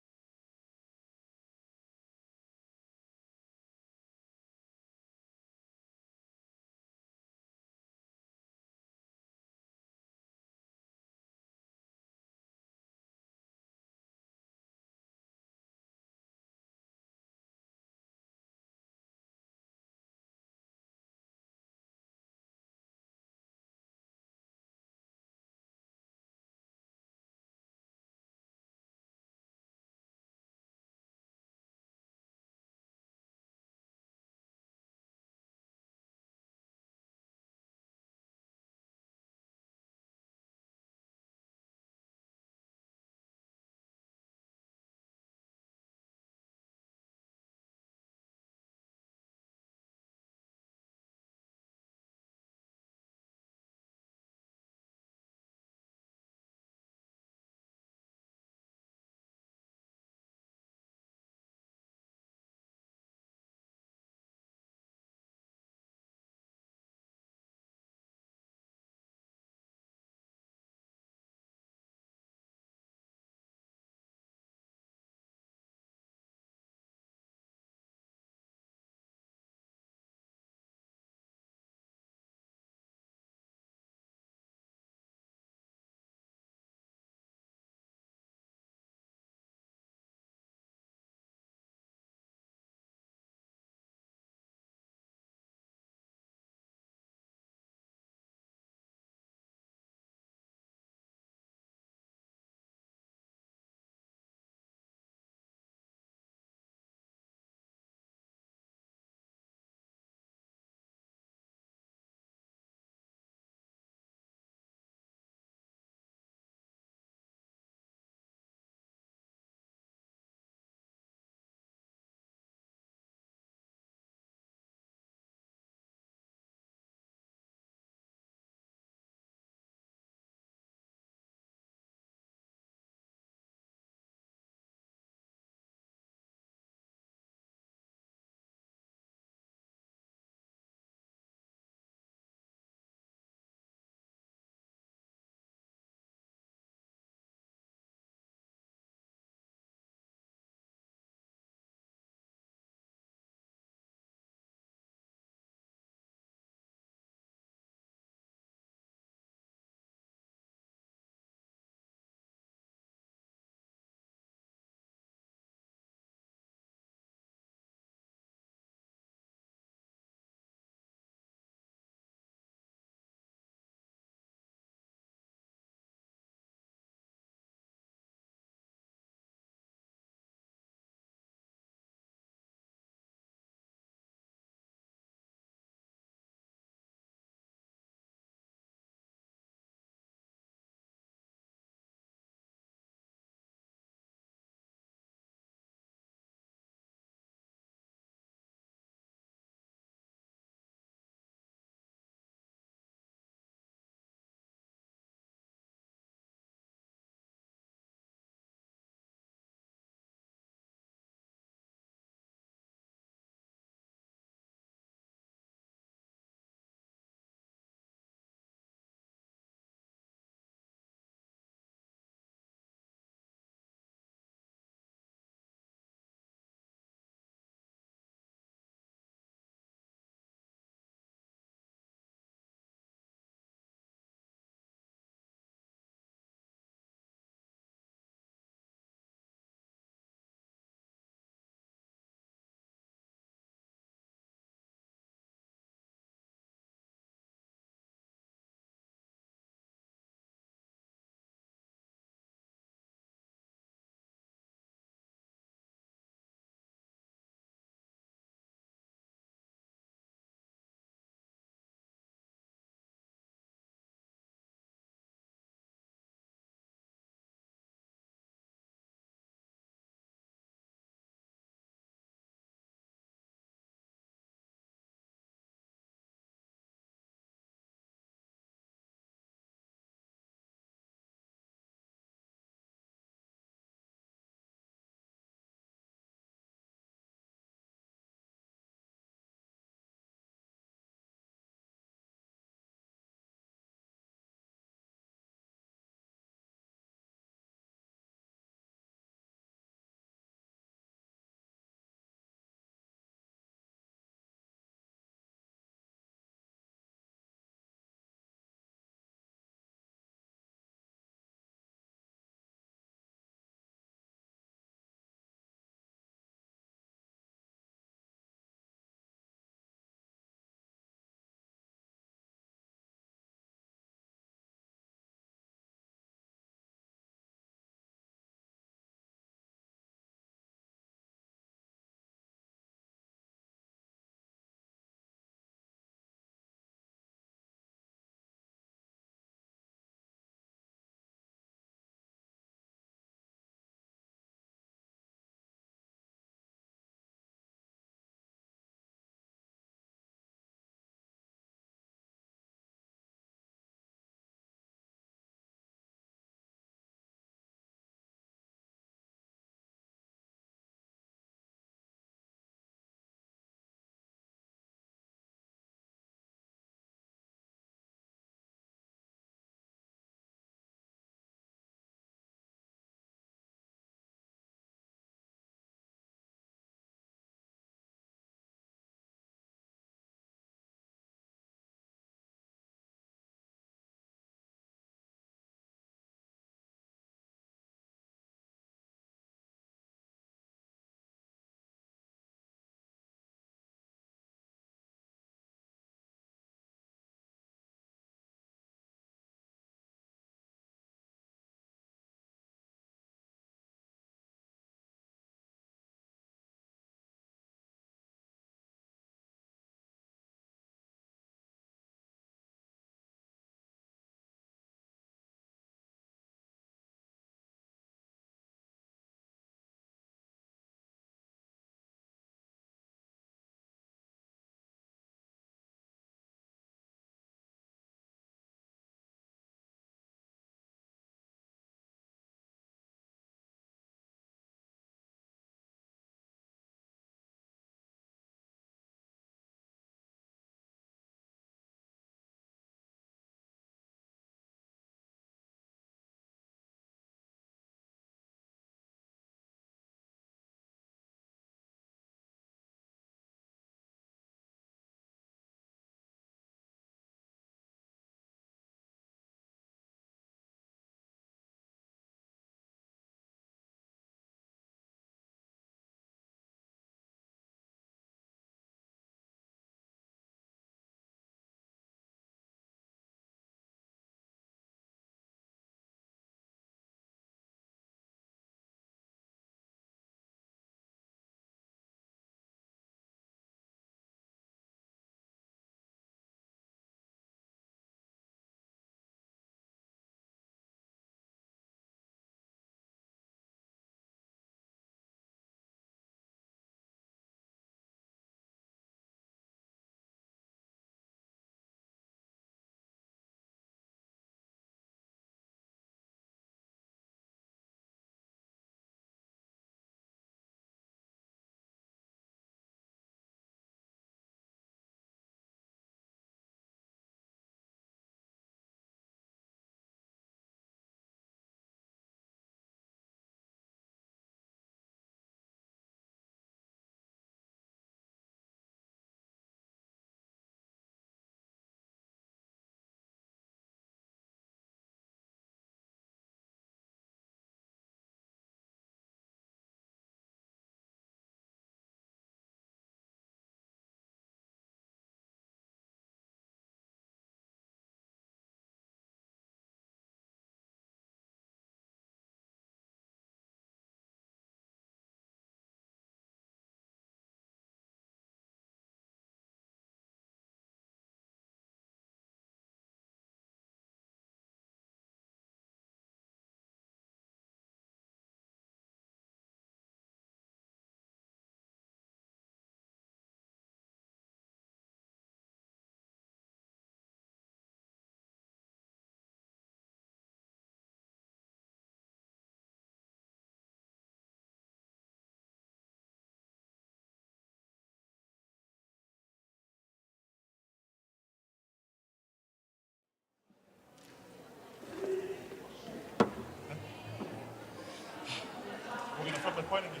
pointing it.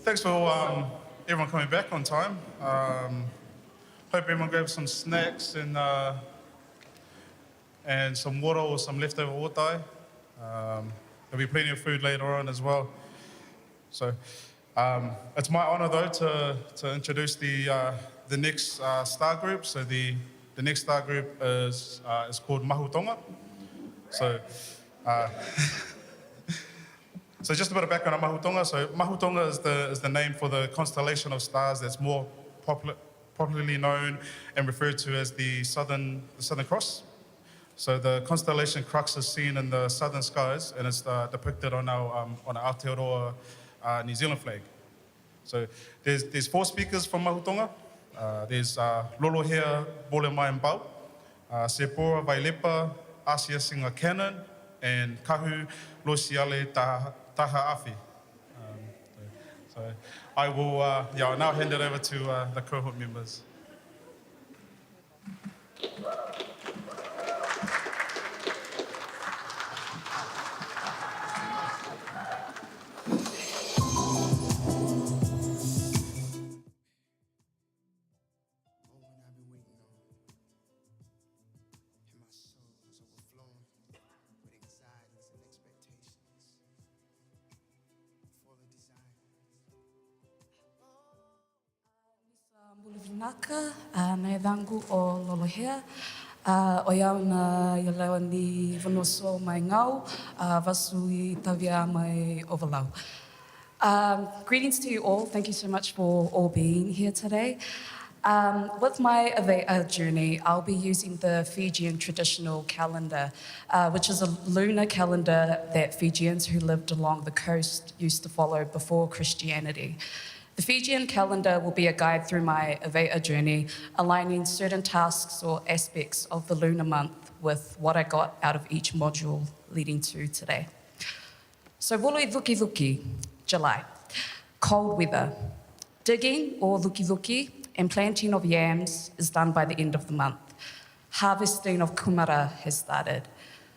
Thanks for everyone coming back on time. Hope everyone grabbed some snacks and some water or some leftover otai. There'll be plenty of food later on as well. So it's my honor though to introduce the next star group. So the next star group is called Mahutonga. So. So just a bit of background on Mahutonga. So Mahutonga is the name for the constellation of stars that's more popularly known and referred to as the Southern Cross. So the constellation Crux is seen in the southern skies, and it's depicted on our Aotearoa New Zealand flag. So there's 4 speakers from Mahutonga. There's Lolohea Bolemai Mbau, Sepora Vailepa, Asia Singa Cannon, and Kahu Losiale Taha Afi. So I will I'll now hand it over to the cohort members. Mbuluvinaka, nai dhangu o Lolohea, o iau na ialewa ni Vanoso mai ngau, vasu I tawia mai ovalau. Greetings to you all. Thank you so much for all being here today. With my Avea journey, I'll be using the Fijian traditional calendar, which is a lunar calendar that Fijians who lived along the coast used to follow before Christianity. The Fijian calendar will be a guide through my Avea journey, aligning certain tasks or aspects of the lunar month with what I got out of each module leading to today. So Voloi Luki Luki, July. Cold weather. Digging or luki luki and planting of yams is done by the end of the month. Harvesting of kumara has started.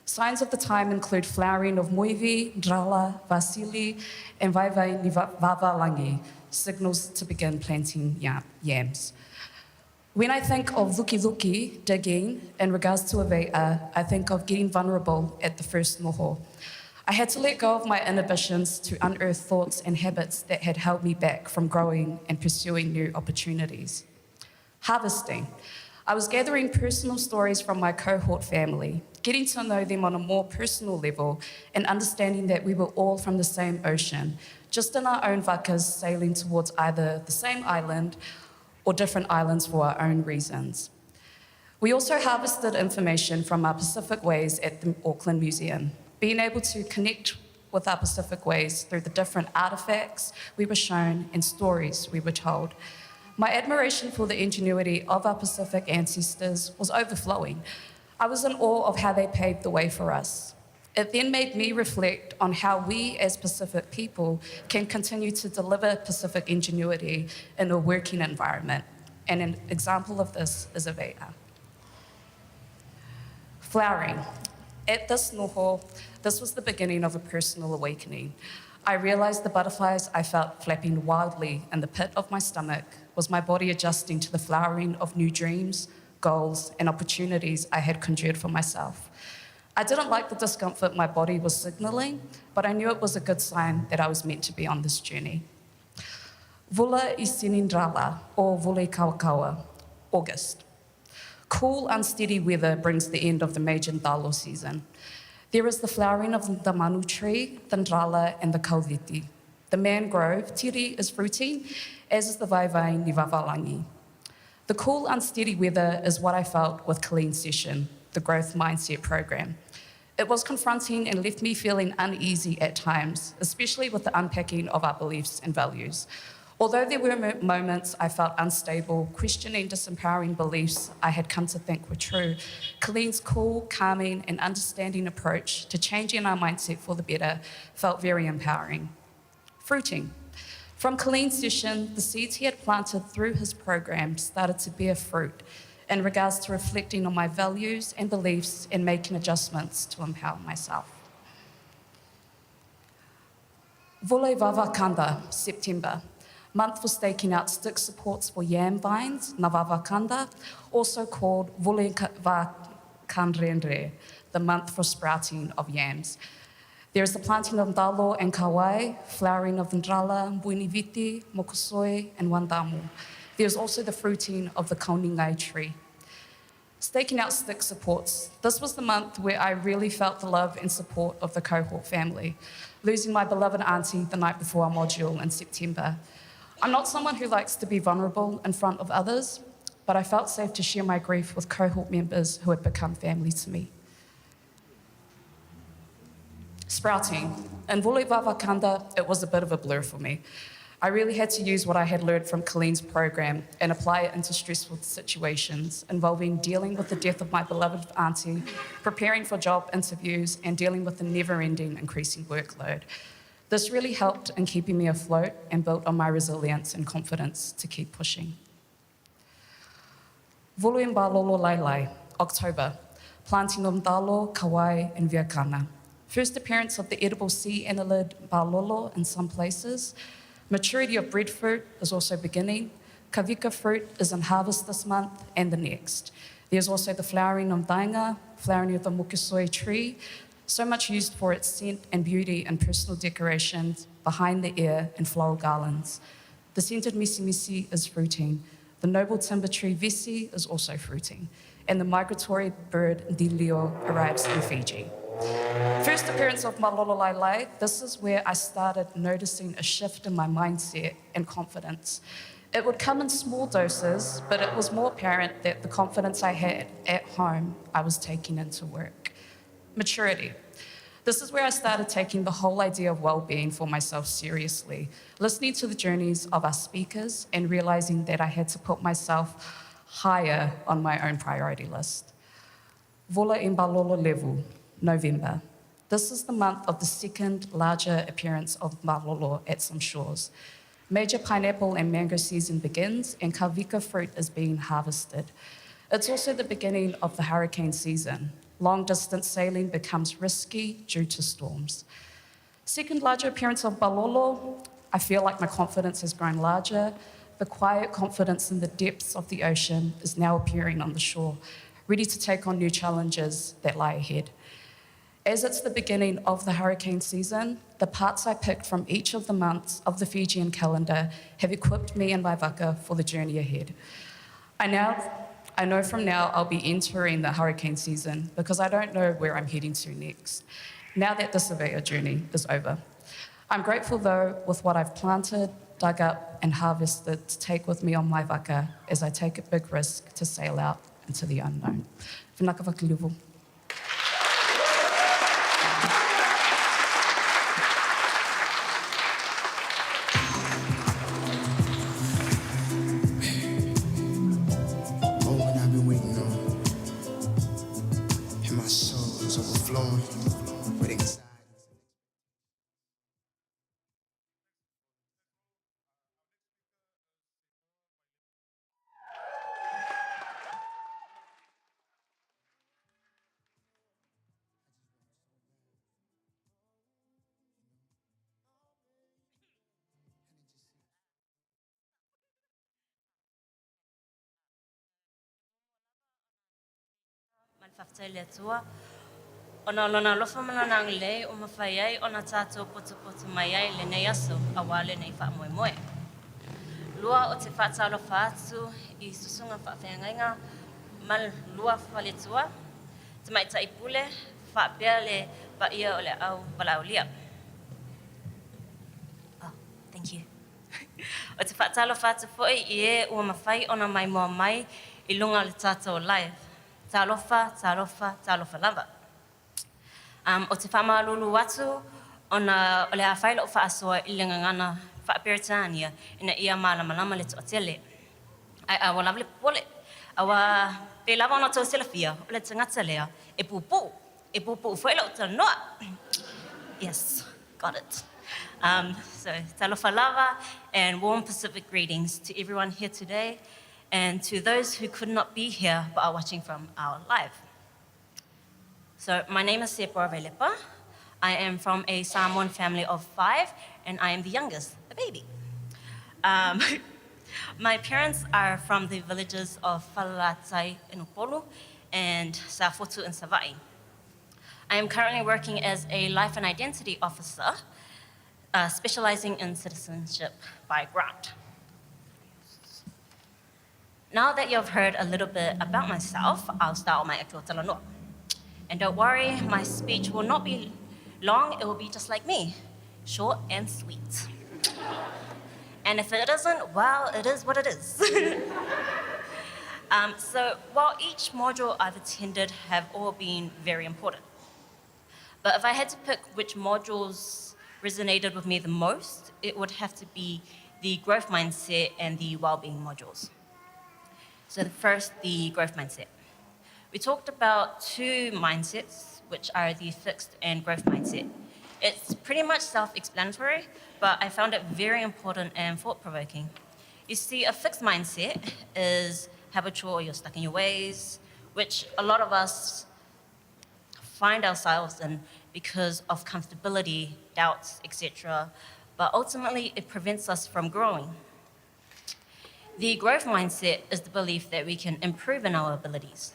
Signs of the time include flowering of moivi, drala, vasili, and vaivai ni vavalangi, signals to begin planting yams. When I think of luki luki, digging, in regards to Avea, I think of getting vulnerable at the first noho. I had to let go of my inhibitions to unearth thoughts and habits that had held me back from growing and pursuing new opportunities. Harvesting. I was gathering personal stories from my cohort family, getting to know them on a more personal level and understanding that we were all from the same ocean, just in our own vakas sailing towards either the same island or different islands for our own reasons. We also harvested information from our Pacific Ways at the Auckland Museum, being able to connect with our Pacific Ways through the different artifacts we were shown and stories we were told. My admiration for the ingenuity of our Pacific ancestors was overflowing. I was in awe of how they paved the way for us. It then made me reflect on how we as Pacific people can continue to deliver Pacific ingenuity in a working environment. And an example of this is Avea. Flowering. At this noho, this was the beginning of a personal awakening. I realized the butterflies I felt flapping wildly in the pit of my stomach was my body adjusting to the flowering of new dreams, goals, and opportunities I had conjured for myself. I didn't like the discomfort my body was signaling, but I knew it was a good sign that I was meant to be on this journey. Vula I Sinindrala, or Vule Kawakawa, August. Cool, unsteady weather brings the end of the major ndalo season. There is the flowering of the manu tree, the ndrala, and the kauriti. The mangrove, tiri, is fruiting, as is the vaivai ni vavalangi. The cool, unsteady weather is what I felt with Clean Session, the growth mindset program. It was confronting and left me feeling uneasy at times, especially with the unpacking of our beliefs and values. Although there were moments I felt unstable, questioning disempowering beliefs I had come to think were true, Colleen's cool, calming, and understanding approach to changing our mindset for the better felt very empowering. Fruiting. From Colleen's session, the seeds he had planted through his program started to bear fruit in regards to reflecting on my values and beliefs and making adjustments to empower myself. Vole Vava Kanda, September, month for staking out stick supports for yam vines, Navava Kanda, also called Vole Va Kandrenre, the month for sprouting of yams. There is the planting of ndalo and kawai, flowering of ndrala, buiniviti, mokosoi, and wandamu. There's also the fruiting of the kauningai tree. Staking out stick supports. This was the month where I really felt the love and support of the cohort family, losing my beloved auntie the night before our module in September. I'm not someone who likes to be vulnerable in front of others, but I felt safe to share my grief with cohort members who had become family to me. Sprouting. In Vole Vava Kanda, it was a bit of a blur for me. I really had to use what I had learned from Colleen's program and apply it into stressful situations involving dealing with the death of my beloved auntie, preparing for job interviews, and dealing with the never-ending increasing workload. This really helped in keeping me afloat and built on my resilience and confidence to keep pushing. Volu Mbalolo Lailai, October, planting of ndalo, kawai, and viakana. First appearance of the edible sea annelid balolo in some places. Maturity of breadfruit is also beginning. Kavika fruit is in harvest this month and the next. There's also the flowering of dainga, flowering of the mokosoi tree, so much used for its scent and beauty and personal decorations behind the ear and floral garlands. The scented misi misi is fruiting. The noble timber tree vesi is also fruiting. And the migratory bird Dilio arrives in Fiji. First appearance of Malolo Lailai, this is where I started noticing a shift in my mindset and confidence. It would come in small doses, but it was more apparent that the confidence I had at home, I was taking into work. Maturity. This is where I started taking the whole idea of well-being for myself seriously, listening to the journeys of our speakers and realizing that I had to put myself higher on my own priority list. Vola Mbalolo Levu, November. This is the month of the second larger appearance of Malolo at some shores. Major pineapple and mango season begins and kavika fruit is being harvested. It's also the beginning of the hurricane season. Long-distance sailing becomes risky due to storms. Second larger appearance of Balolo, I feel like my confidence has grown larger. The quiet confidence in the depths of the ocean is now appearing on the shore, ready to take on new challenges that lie ahead. As it's the beginning of the hurricane season, the parts I picked from each of the months of the Fijian calendar have equipped me and my waka for the journey ahead. I know from now I'll be entering the hurricane season because I don't know where I'm heading to next, now that the surveyor journey is over. I'm grateful though with what I've planted, dug up and harvested to take with me on my waka as I take a big risk to sail out into the unknown. Vinaka Vakiluvu. Whaftaile atua. Ona lona lofa mana nang le o mawhai ai ona tātou potu mai ai le nei aso a wale nei wha moe moe. Lua o te whatalo whaatu I susunga whawhengainga mal lua whale tua. Te mai tai pule whapea le ba ia o le au walau lia. Oh, thank you. O te whatalo whaatu fwoi I e ua mawhai ona mai moa mai I lunga le tātou live. Talofa, talofa, talofa lava. O te whamalulu atu, o le a whaila o whaasoa I le ngangana whaaperitania ina ia malamalama le toa tele. Ai awa lavle pole. Awa pe lava ona tau selafia, o le tangata lea, e pupu whaila o ta noa. Yes, got it. So talofa lava and warm Pacific greetings to everyone here today and to those who could not be here but are watching from our live. So my name is Sepora Velepa. I am from a Samoan family of 5 and I am the youngest, the baby. My parents are from the villages of Falalatai in Upolu and Safotu in Savai. I am currently working as a life and identity officer, specializing in citizenship by grant. Now that you've heard a little bit about myself, I'll start on my actual talanoa. And don't worry, my speech will not be long, it will be just like me, short and sweet. And if it isn't, well, it is what it is. So while each module I've attended have all been very important, but if I had to pick which modules resonated with me the most, it would have to be the growth mindset and the well-being modules. So first, the growth mindset. We talked about 2 mindsets, which are the fixed and growth mindset. It's pretty much self-explanatory, but I found it very important and thought-provoking. You see, a fixed mindset is habitual, you're stuck in your ways, which a lot of us find ourselves in because of comfortability, doubts, etc. But ultimately, it prevents us from growing. The growth mindset is the belief that we can improve in our abilities.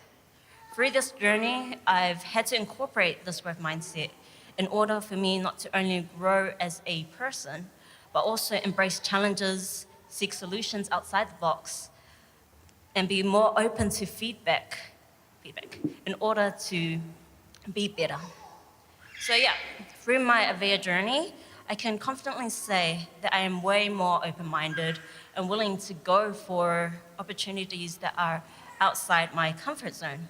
Through this journey, I've had to incorporate this growth mindset in order for me not to only grow as a person, but also embrace challenges, seek solutions outside the box, and be more open to feedback in order to be better. So yeah, through my Avea journey, I can confidently say that I am way more open-minded and willing to go for opportunities that are outside my comfort zone.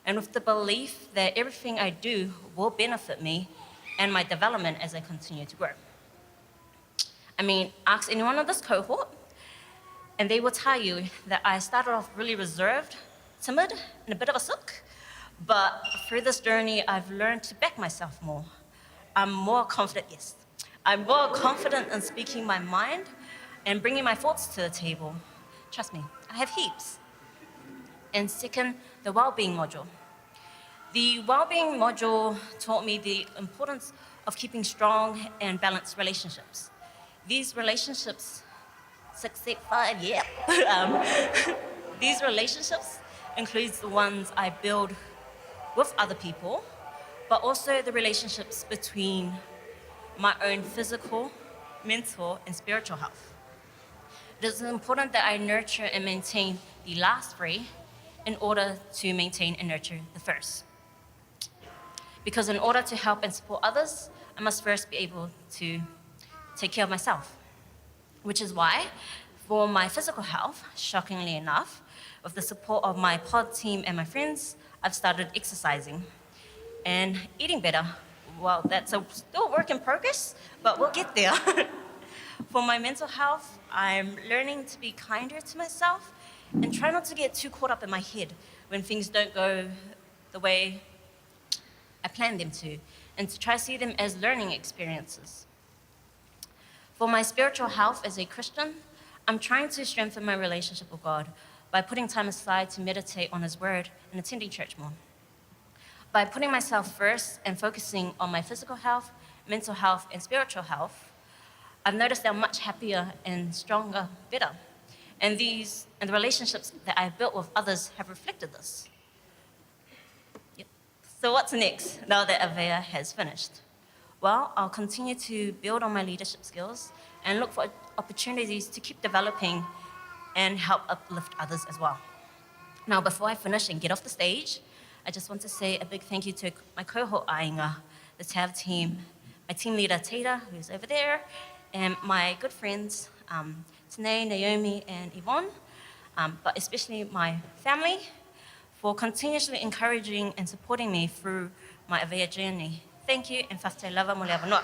And with the belief that everything I do will benefit me and my development as I continue to grow. I mean, ask anyone of this cohort, and they will tell you that I started off really reserved, timid, and a bit of a sook. But through this journey, I've learned to back myself more. I'm more confident, yes. I'm more confident in speaking my mind and bringing my thoughts to the table. Trust me, I have heaps. And second, the well-being module. The well-being module taught me the importance of keeping strong and balanced relationships. These relationships, 685, yeah. These relationships includes the ones I build with other people, but also the relationships between my own physical, mental, and spiritual health. It is important that I nurture and maintain the last 3 in order to maintain and nurture the first. Because in order to help and support others, I must first be able to take care of myself. Which is why, for my physical health, shockingly enough, with the support of my pod team and my friends, I've started exercising and eating better. Well, that's still a work in progress, but we'll get there. For my mental health, I'm learning to be kinder to myself and try not to get too caught up in my head when things don't go the way I planned them to, and to try to see them as learning experiences. For my spiritual health as a Christian, I'm trying to strengthen my relationship with God by putting time aside to meditate on His Word and attending church more. By putting myself first and focusing on my physical health, mental health, and spiritual health, I've noticed that I'm much happier and stronger, better. And the relationships that I've built with others have reflected this. Yep. So what's next now that Avea has finished? Well, I'll continue to build on my leadership skills and look for opportunities to keep developing and help uplift others as well. Now, before I finish and get off the stage, I just want to say a big thank you to my cohort Ainga, the TAV team, my team leader Tata, who's over there, and my good friends, Tanae, Naomi, and Yvonne, but especially my family, for continuously encouraging and supporting me through my Avea journey. Thank you, and fasta lava mo le avanua.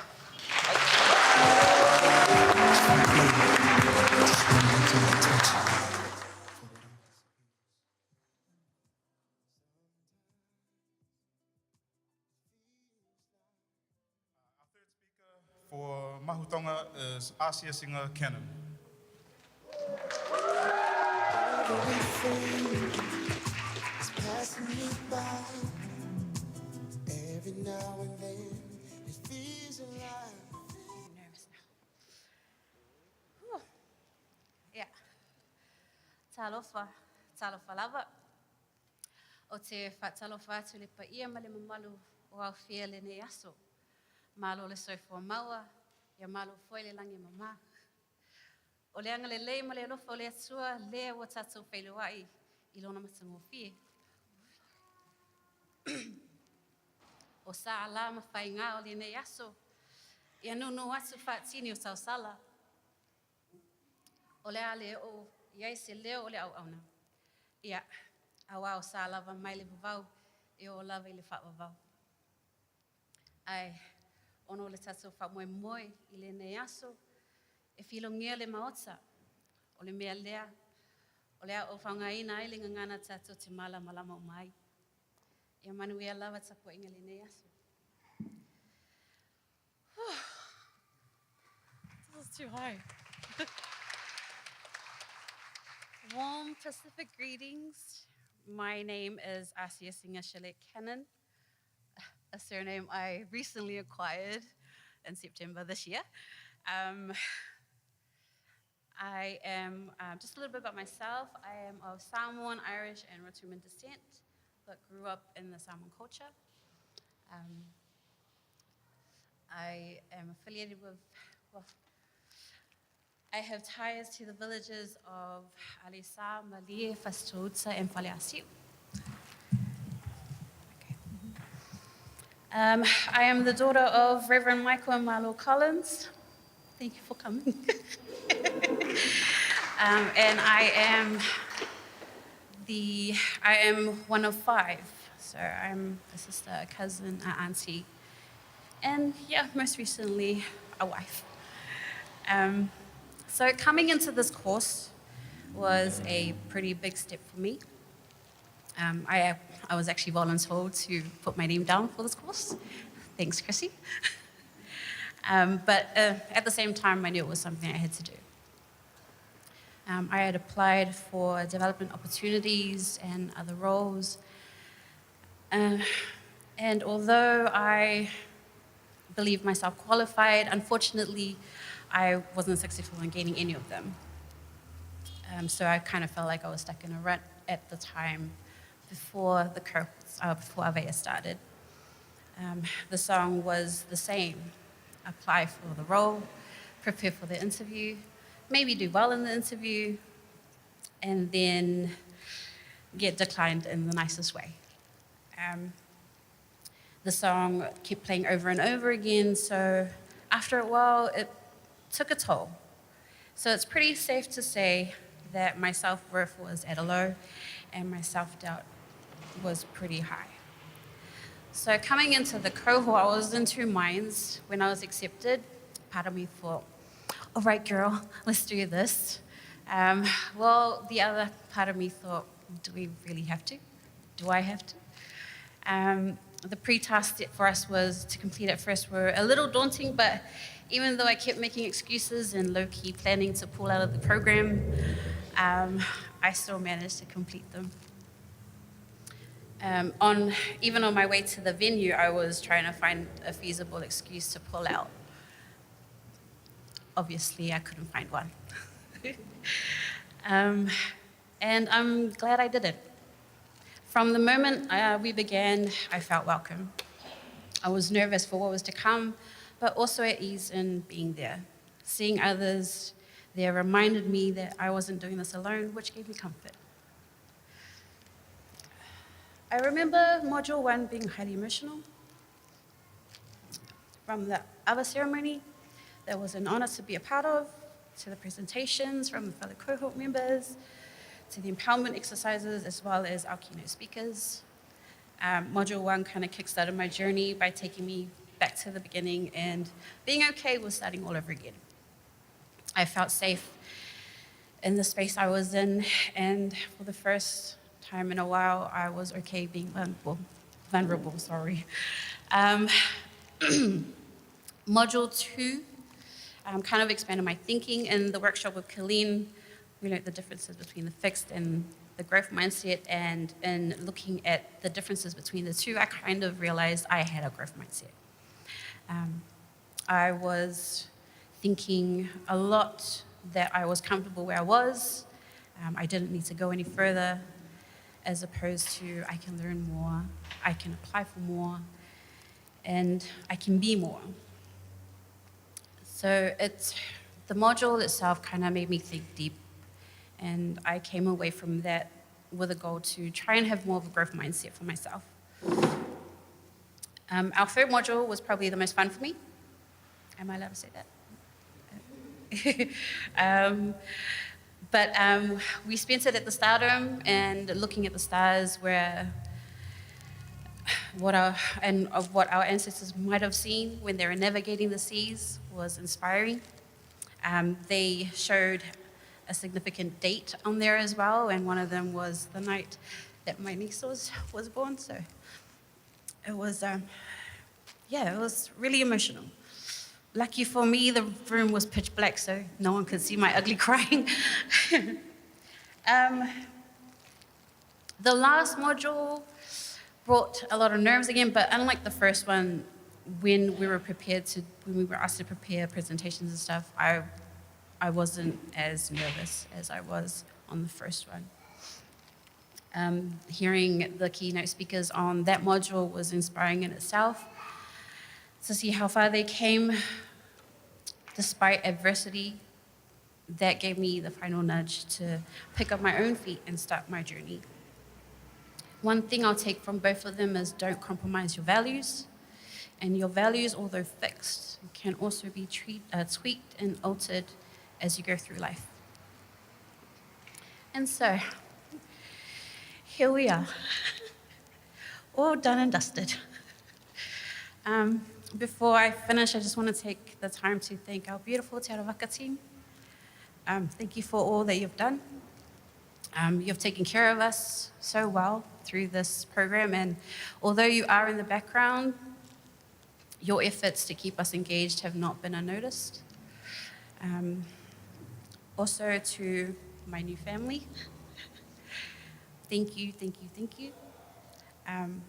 For Mahutonga is Asia singer Cannon. It's passing me by. Every now and then it feels alive. Nervous now. Whew. Yeah. Talofa lava. O te whatalofa atu le pa ia ma le mamalu o au fia le ne aso. Malo le soifua maua, ia malo foi le langi mama. O le anga le lei ma le alofa o le atua, lea ua tatou whailuai I lona matango fie. O sa ala ma whai ngā o le ne aso, ia nunu atu whaatini o tau sala. O le ale o iai se leo o le au auna. Ia, awa o sa lava mai le vavau, e o lava I le whaavavau. Ai, ono le tatou whamoe moe I le nei aso, e whilongia le maota, o le mea lea, o lea o whangaina ai le ngangana tatou te mala malama o mai. Ia manu ea lava tapo inga le nei aso. This is too high. Warm Pacific greetings. My name is Asia Singer Shale Cannon, a surname I recently acquired in September this year. I am, just a little bit about myself, I am of Samoan, Irish, and Rotuman descent, but grew up in the Samoan culture. I am affiliated with, well, I have ties to the villages of Alisa, Malie, Fastouza, and Faleasiu. I am the daughter of Reverend Michael and Marlo Collins. Thank you for coming. And I am one of 5. So I'm a sister, a cousin, an auntie, and yeah, most recently, a wife. So coming into this course was a pretty big step for me. I was actually volunteered to put my name down for this course. Thanks, Chrissy. But at the same time, I knew it was something I had to do. I had applied for development opportunities and other roles. And although I believed myself qualified, unfortunately, I wasn't successful in gaining any of them. So I kind of felt like I was stuck in a rut at the time before before Avea started. The song was the same: apply for the role, prepare for the interview, maybe do well in the interview, and then get declined in the nicest way. The song kept playing over and over again, so after a while, it took a toll. So it's pretty safe to say that my self-worth was at a low and my self-doubt was pretty high. So coming into the cohort, I was in 2 minds. When I was accepted, part of me thought, all right, girl, let's do this. Well, the other part of me thought, do we really have to? Do I have to? The pre-task for us was to complete at first were a little daunting, but even though I kept making excuses and low-key planning to pull out of the program, I still managed to complete them. Even on my way to the venue, I was trying to find a feasible excuse to pull out. Obviously, I couldn't find one. And I'm glad I did it. From the moment we began, I felt welcome. I was nervous for what was to come, but also at ease in being there. Seeing others there reminded me that I wasn't doing this alone, which gave me comfort. I remember Module 1 being highly emotional. From the other ceremony, that was an honor to be a part of, to the presentations from the fellow cohort members, to the empowerment exercises, as well as our keynote speakers. Module 1 kind of kickstarted my journey by taking me back to the beginning and being okay with starting all over again. I felt safe in the space I was in, and for the first time in a while, I was okay being vulnerable. Module 2 kind of expanded my thinking. In the workshop with Colleen, we learned the differences between the fixed and the growth mindset, and in looking at the differences between the two, I kind of realized I had a growth mindset. I was thinking a lot that I was comfortable where I was. I didn't need to go any further, as opposed to I can learn more, I can apply for more, and I can be more. So the module itself kind of made me think deep, and I came away from that with a goal to try and have more of a growth mindset for myself. Our third module was probably the most fun for me. Am I allowed to say that? But we spent it at the Stardome and looking at the stars what our ancestors might have seen when they were navigating the seas was inspiring. They showed a significant date on there as well, and one of them was the night that my niece was born. So it was, it was really emotional. Lucky for me, the room was pitch black, so no one could see my ugly crying. The last module brought a lot of nerves again, but unlike the first one, when we were asked to prepare presentations and stuff, I wasn't as nervous as I was on the first one. Hearing the keynote speakers on that module was inspiring in itself, to see how far they came despite adversity. That gave me the final nudge to pick up my own feet and start my journey. One thing I'll take from both of them is don't compromise your values. And your values, although fixed, can also be tweaked and altered as you go through life. And so, here we are, all done and dusted. Before I finish, I just want to take the time to thank our beautiful Te Arawaka team. Thank you for all that you've done. You've taken care of us so well through this program, and although you are in the background, your efforts to keep us engaged have not been unnoticed. Also to my new family, thank you, thank you, thank you.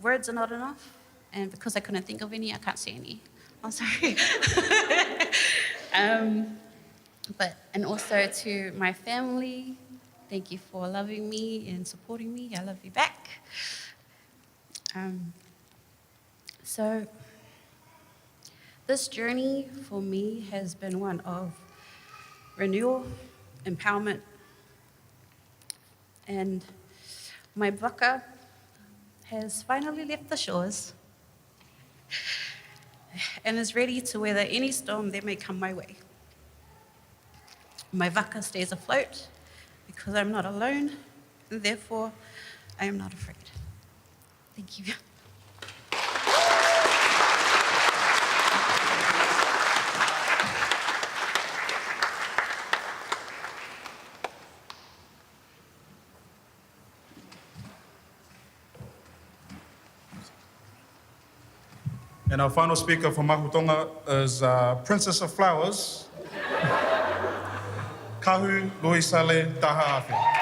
Words are not enough, and because I couldn't think of any, I can't say any. I'm sorry. And also to my family, thank you for loving me and supporting me. I love you back. So this journey for me has been one of renewal, empowerment, and my waka has finally left the shores and is ready to weather any storm that may come my way. My waka stays afloat because I'm not alone, and therefore I am not afraid. Thank you. And our final speaker from Mahutonga is Princess of Flowers, Kahu Loisale Taha'awhi.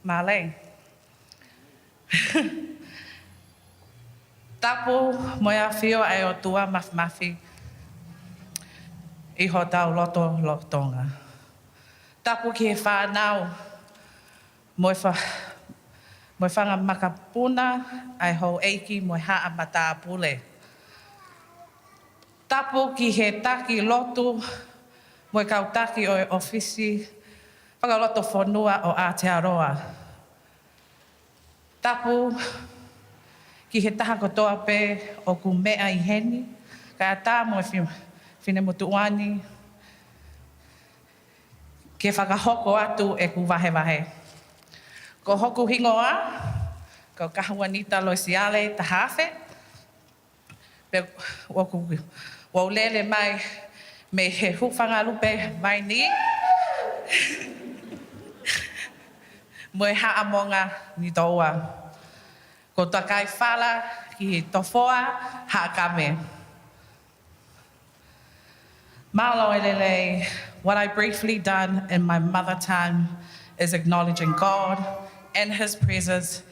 Malay. Tapu moia fio ai o tua mafi I ho tau loto lotonga. Tapu ki e whanau Moi whanga makapuna, ai ho eiki moi haa mata pule. Tapu ki he taki lotu, moi kau taki o e ofisi, whakaloto whanua o Aotearoa. Tapu ki he taha kotoa pe o ku mea i heni, ka ata mo whine motuani, ke whakahoko atu e ku wahe. Ko hoku hingoa, ko kahuanita Loisiale ta hawhe, pe wau lele mai me he huwhanga lupe mai ni, mo e haamonga ni toa. Ko takai whala ki tofoa haakame. Malo elele, what I briefly done in my mother tongue is acknowledging God and His presence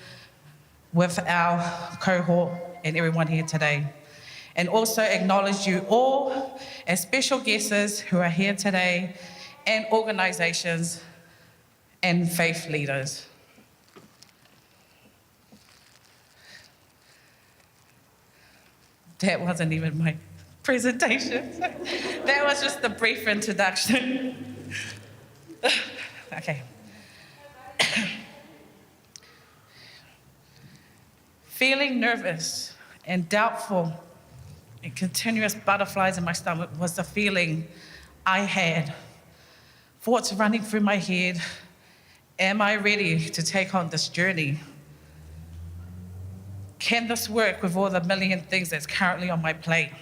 with our cohort and everyone here today. And also acknowledge you all as special guests who are here today and organizations and faith leaders. That wasn't even my presentation. That was just a brief introduction. Okay. Feeling nervous and doubtful and continuous butterflies in my stomach was the feeling I had. Thoughts running through my head. Am I ready to take on this journey? Can this work with all the million things that's currently on my plate?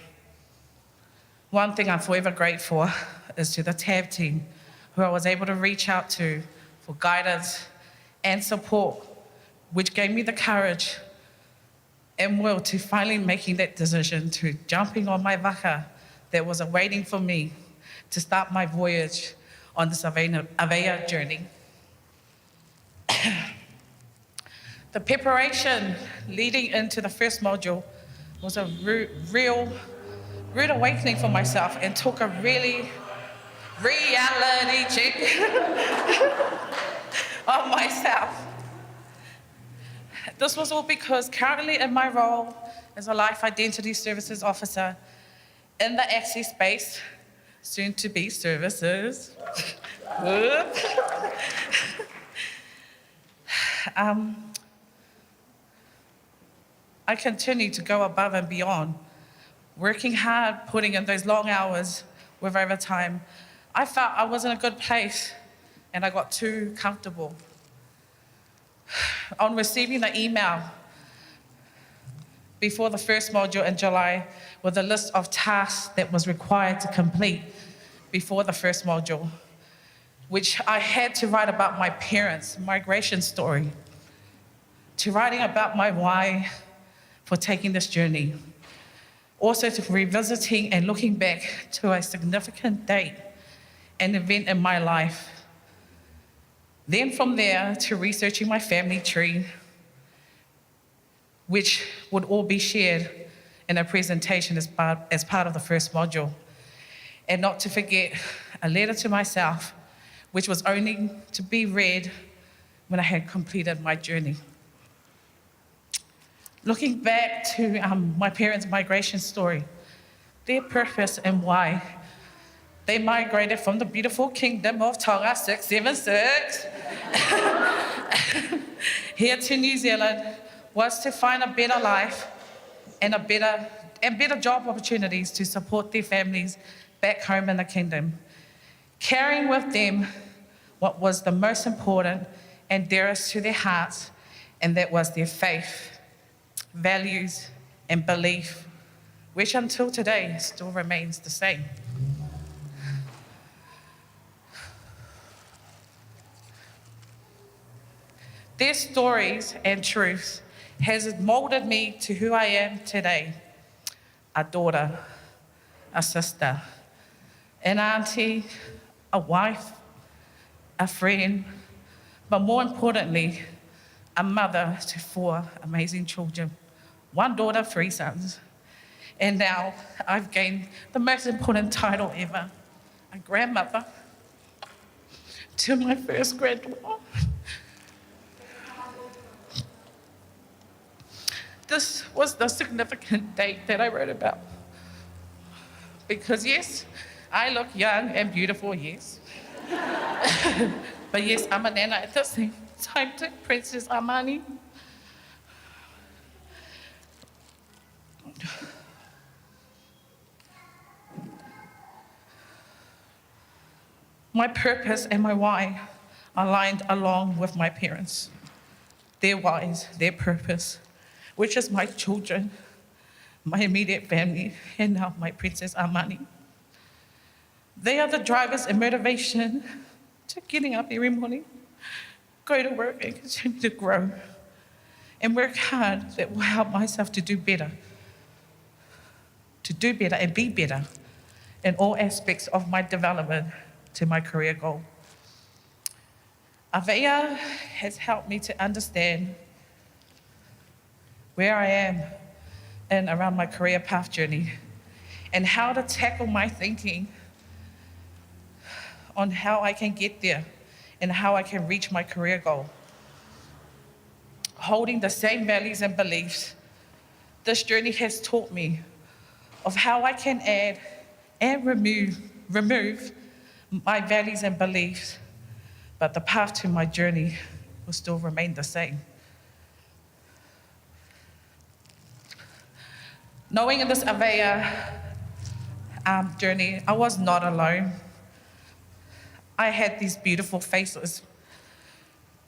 One thing I'm forever grateful is to the TAB team, who I was able to reach out to for guidance and support, which gave me the courage and will to finally making that decision to jumping on my waka that was awaiting for me to start my voyage on this Aveya journey. The preparation leading into the first module was a real rude awakening for myself and took a really reality check of myself. This was all because currently in my role as a Life Identity Services Officer in the Access space, soon to be services, I continue to go above and beyond, working hard, putting in those long hours with overtime. I felt I was in a good place and I got too comfortable. On receiving the email before the first module in July with a list of tasks that was required to complete before the first module, which I had to write about my parents' migration story, to writing about my why for taking this journey, also to revisiting and looking back to a significant date and event in my life. Then from there to researching my family tree, which would all be shared in a presentation as part of the first module. And not to forget a letter to myself, which was only to be read when I had completed my journey. Looking back to my parents' migration story, their purpose and why they migrated from the beautiful kingdom of Tonga 676 here to New Zealand was to find a better life and better job opportunities to support their families back home in the kingdom, carrying with them what was the most important and dearest to their hearts, and that was their faith, values, and belief, which until today still remains the same. Their stories and truths has molded me to who I am today, a daughter, a sister, an auntie, a wife, a friend, but more importantly, a mother to 4 amazing children, 1 daughter, 3 sons. And now I've gained the most important title ever, a grandmother to my first granddaughter. was the significant date that I wrote about. Because yes, I look young and beautiful, yes. But yes, I'm a nana at the same time to Princess Amani. My purpose and my why aligned along with my parents. Their whys, their purpose, which is my children, my immediate family, and now my Princess Amani. They are the drivers and motivation to getting up every morning, go to work and continue to grow, and work hard that will help myself to do better and be better in all aspects of my development to my career goal. Avea has helped me to understand where I am and around my career path journey and how to tackle my thinking on how I can get there and how I can reach my career goal. Holding the same values and beliefs, this journey has taught me of how I can add and remove my values and beliefs, but the path to my journey will still remain the same. Knowing in this Avea journey, I was not alone. I had these beautiful faces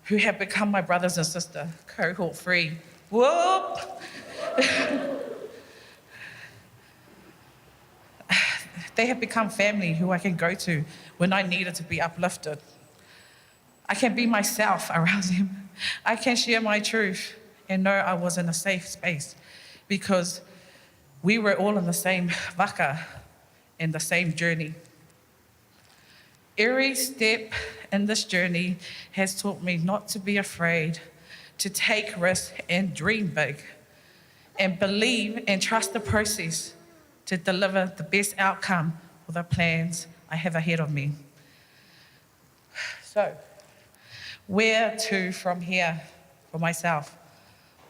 who have become my brothers and sisters, cohort 3. Whoop! They have become family who I can go to when I needed to be uplifted. I can be myself around them. I can share my truth and know I was in a safe space because we were all in the same waka and the same journey. Every step in this journey has taught me not to be afraid, to take risks and dream big, and believe and trust the process to deliver the best outcome for the plans I have ahead of me. So, where to from here for myself?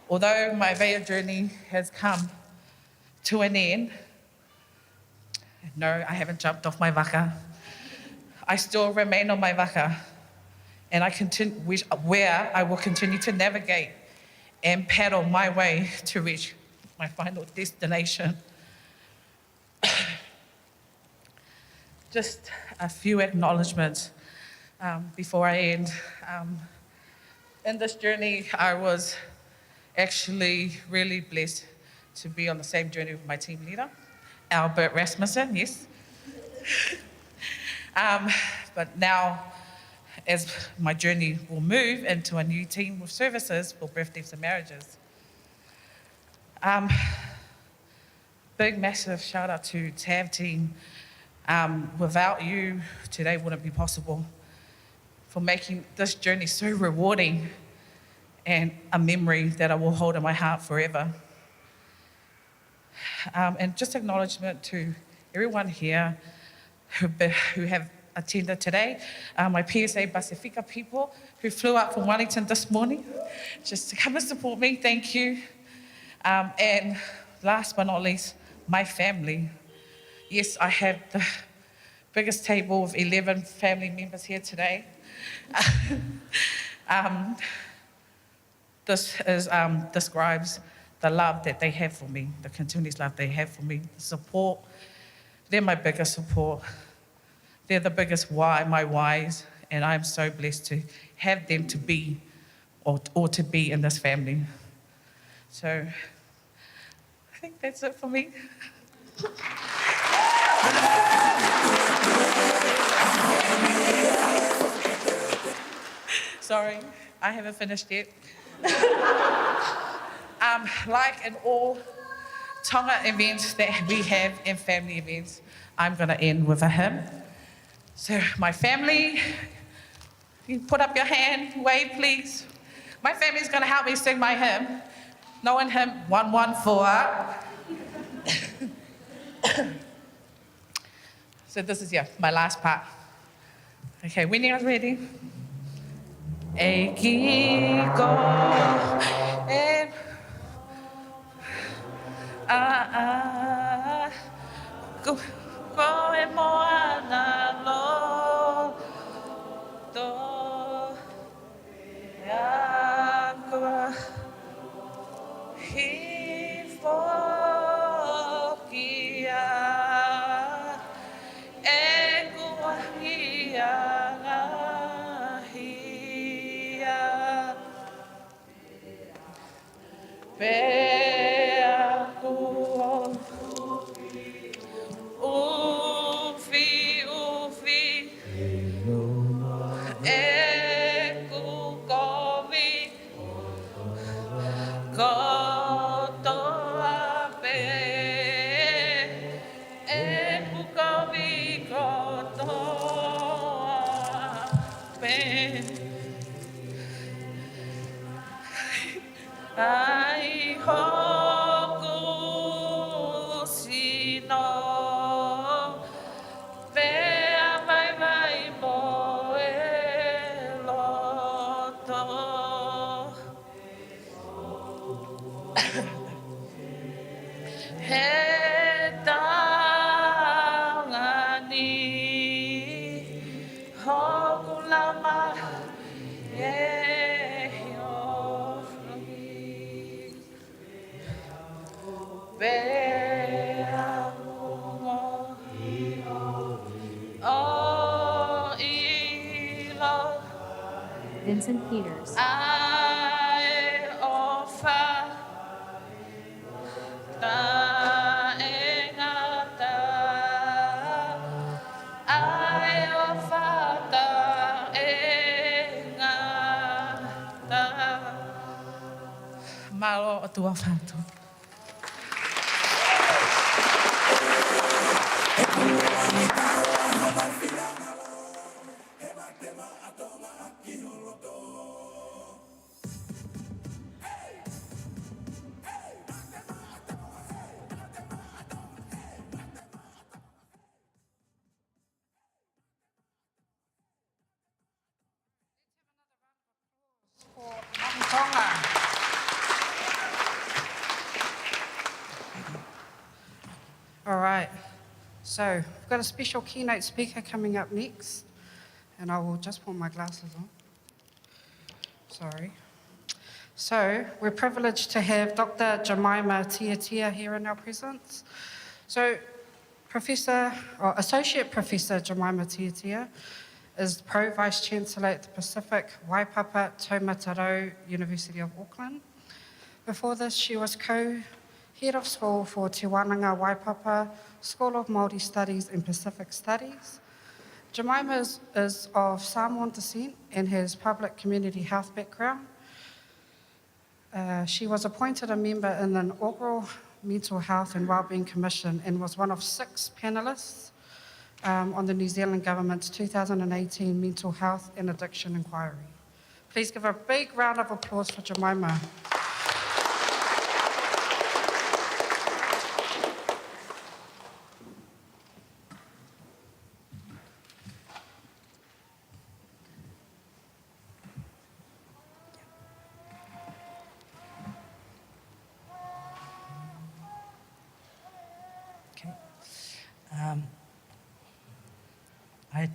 Although my Avea journey has come to an end, no, I haven't jumped off my waka. I still remain on my waka, and where I will continue to navigate and paddle my way to reach my final destination. Just a few acknowledgements before I end. In this journey, I was actually really blessed to be on the same journey with my team leader, Albert Rasmussen, yes. But now, as my journey will move into a new team with services for birth, deaths, and marriages. Big, massive shout out to TAV team. Without you, today wouldn't be possible, for making this journey so rewarding and a memory that I will hold in my heart forever. And just acknowledgement to everyone here who have attended today, my PSA Pacifica people who flew out from Wellington this morning just to come and support me, thank you. And last but not least, my family. Yes, I have the biggest table of 11 family members here today. This describes the love that they have for me, the continuous love they have for me, the support. They're my biggest support. They're the biggest why, my whys, and I'm so blessed to have them to be or to be in this family. So I think that's it for me. Sorry, I haven't finished yet. Like in all Tonga events that we have and family events, I'm going to end with a hymn. So my family, you put up your hand, wave please. My family's going to help me sing my hymn. Knowing hymn 114. So this is, my last part. Okay, when you guys ready? E kiko Ko e moana lo to ya ko hi fokia e ko hia hia pe aku Ufi, ufi, eku kovi, kotoa pe, eku kovi, kotoa pe. Ai hoku sino. Vea vai vai moe loto He tangani Hoku lama e hiofi Vea Oh, ilo. Vincent Peters. I offer ta engata. I offer ta engata. Malo o tua whantu. All right, so we've got a special keynote speaker coming up next, and I will just put my glasses on. Sorry. So we're privileged to have Dr. Jemima Tiatia here in our presence. So Associate Professor Jemima Tiatia is Pro Vice Chancellor at the Pacific Waipapa Taumatarau University of Auckland. Before this, she was co-head of school for Te Wānanga Waipapa School of Māori Studies and Pacific Studies. Jemima is of Samoan descent and has public community health background. She was appointed a member in the inaugural Mental Health and Wellbeing Commission and was one of 6 panellists on the New Zealand Government's 2018 Mental Health and Addiction Inquiry. Please give a big round of applause for Jemima.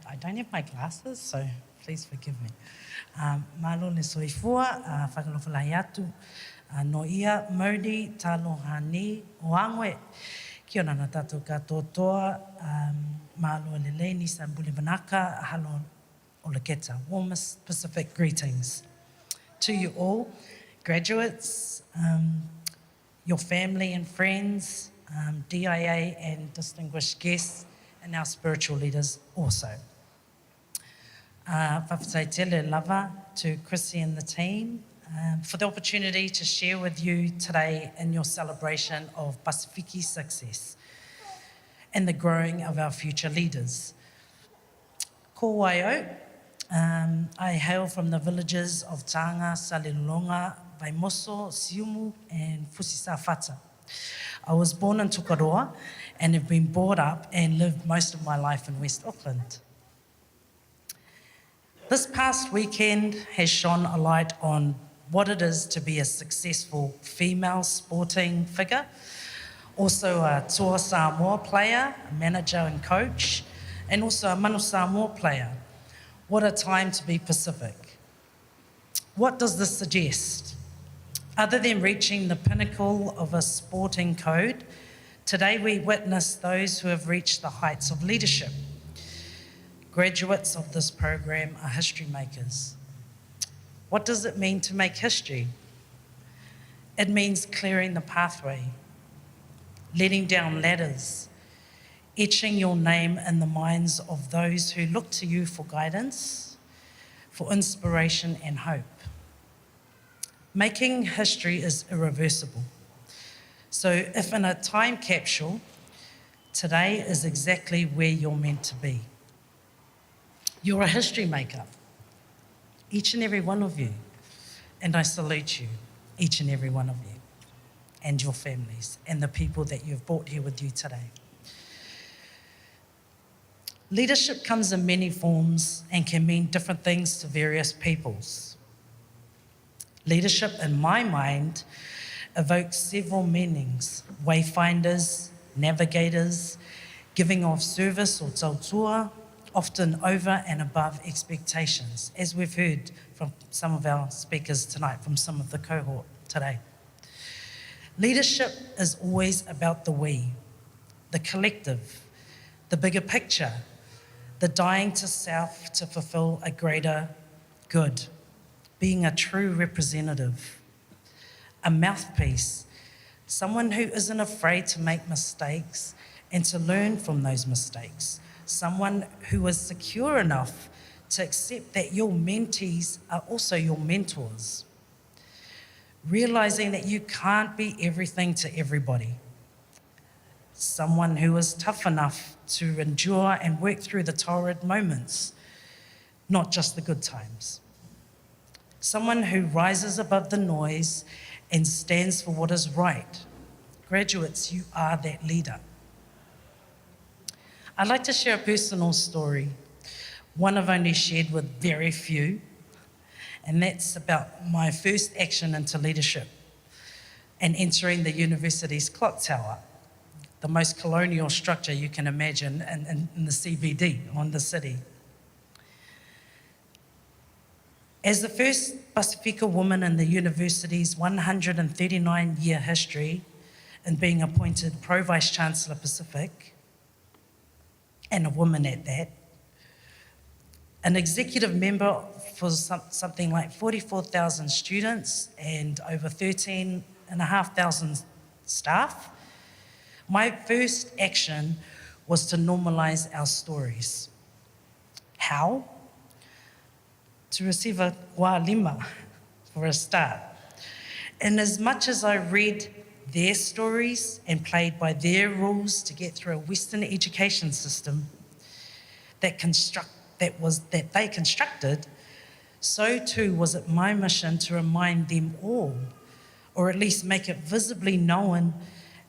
I don't have my glasses, so please forgive me. Malo le soifua, whakalofalai atu, no ia mauri taloha ni o angwe, ki ona na tātou katotoa, malo le leini Sambuli Vanaka, halo o le keta. Warmest Pacific greetings to you all, graduates, your family and friends, DIA and distinguished guests, and our spiritual leaders also. Whawhatai tele lava to Chrissy and the team for the opportunity to share with you today in your celebration of Pasifiki success and the growing of our future leaders. Ko waio, I hail from the villages of Tanga, Salilonga, Vaimoso, Siumu, and Fusisawhata. I was born in Tukaroa and have been brought up and lived most of my life in West Auckland. This past weekend has shone a light on what it is to be a successful female sporting figure, Also a Toa Samoa player, a manager and coach, and also a Manu Samoa player. What a time to be Pacific. What does this suggest? Other than reaching the pinnacle of a sporting code, today we witness those who have reached the heights of leadership. Graduates of this program are history makers. What does it mean to make history? It means clearing the pathway, letting down ladders, etching your name in the minds of those who look to you for guidance, for inspiration and hope. Making history is irreversible. So if in a time capsule, today is exactly where you're meant to be. You're a history maker, each and every one of you, and I salute you, each and every one of you, and your families, and the people that you've brought here with you today. Leadership comes in many forms and can mean different things to various peoples. Leadership, in my mind, evokes several meanings: wayfinders, navigators, giving of service or tautua, often over and above expectations, as we've heard from some of our speakers tonight, from some of the cohort today. Leadership is always about the we, the collective, the bigger picture, the dying to self to fulfill a greater good, being a true representative, a mouthpiece, someone who isn't afraid to make mistakes and to learn from those mistakes, someone who is secure enough to accept that your mentees are also your mentors, realizing that you can't be everything to everybody, someone who is tough enough to endure and work through the torrid moments, not just the good times, someone who rises above the noise and stands for what is right. Graduates, you are that leader. I'd like to share a personal story, one I've only shared with very few, and that's about my first action into leadership and entering the university's clock tower, the most colonial structure you can imagine in the CBD on the city. As the first Pasifika woman in the university's 139-year history in being appointed Pro Vice Chancellor Pacific, and a woman at that, an executive member for something like 44,000 students and over 13,500 staff, my first action was to normalize our stories. How? To receive a wālima for a start. And as much as I read their stories and played by their rules to get through a Western education system that they constructed, so too was it my mission to remind them all, or at least make it visibly known,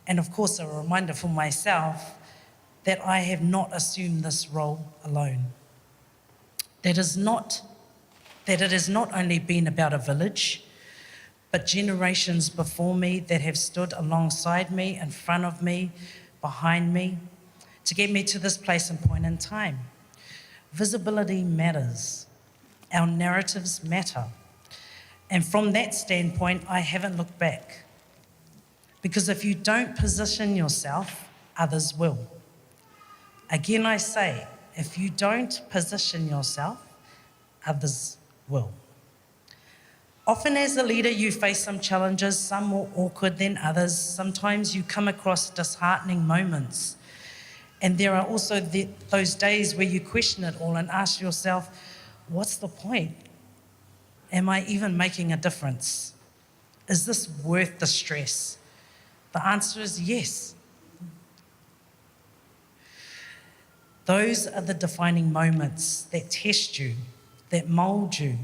and of course a reminder for myself, that I have not assumed this role alone. That it has not only been about a village, but generations before me that have stood alongside me, in front of me, behind me, to get me to this place and point in time. Visibility matters. Our narratives matter. And from that standpoint, I haven't looked back. Because if you don't position yourself, others will. Again, I say, if you don't position yourself, others will. Often as a leader, you face some challenges, some more awkward than others. Sometimes you come across disheartening moments. And there are also those days where you question it all and ask yourself, what's the point? Am I even making a difference? Is this worth the stress? The answer is yes. Those are the defining moments that test you, that mold you.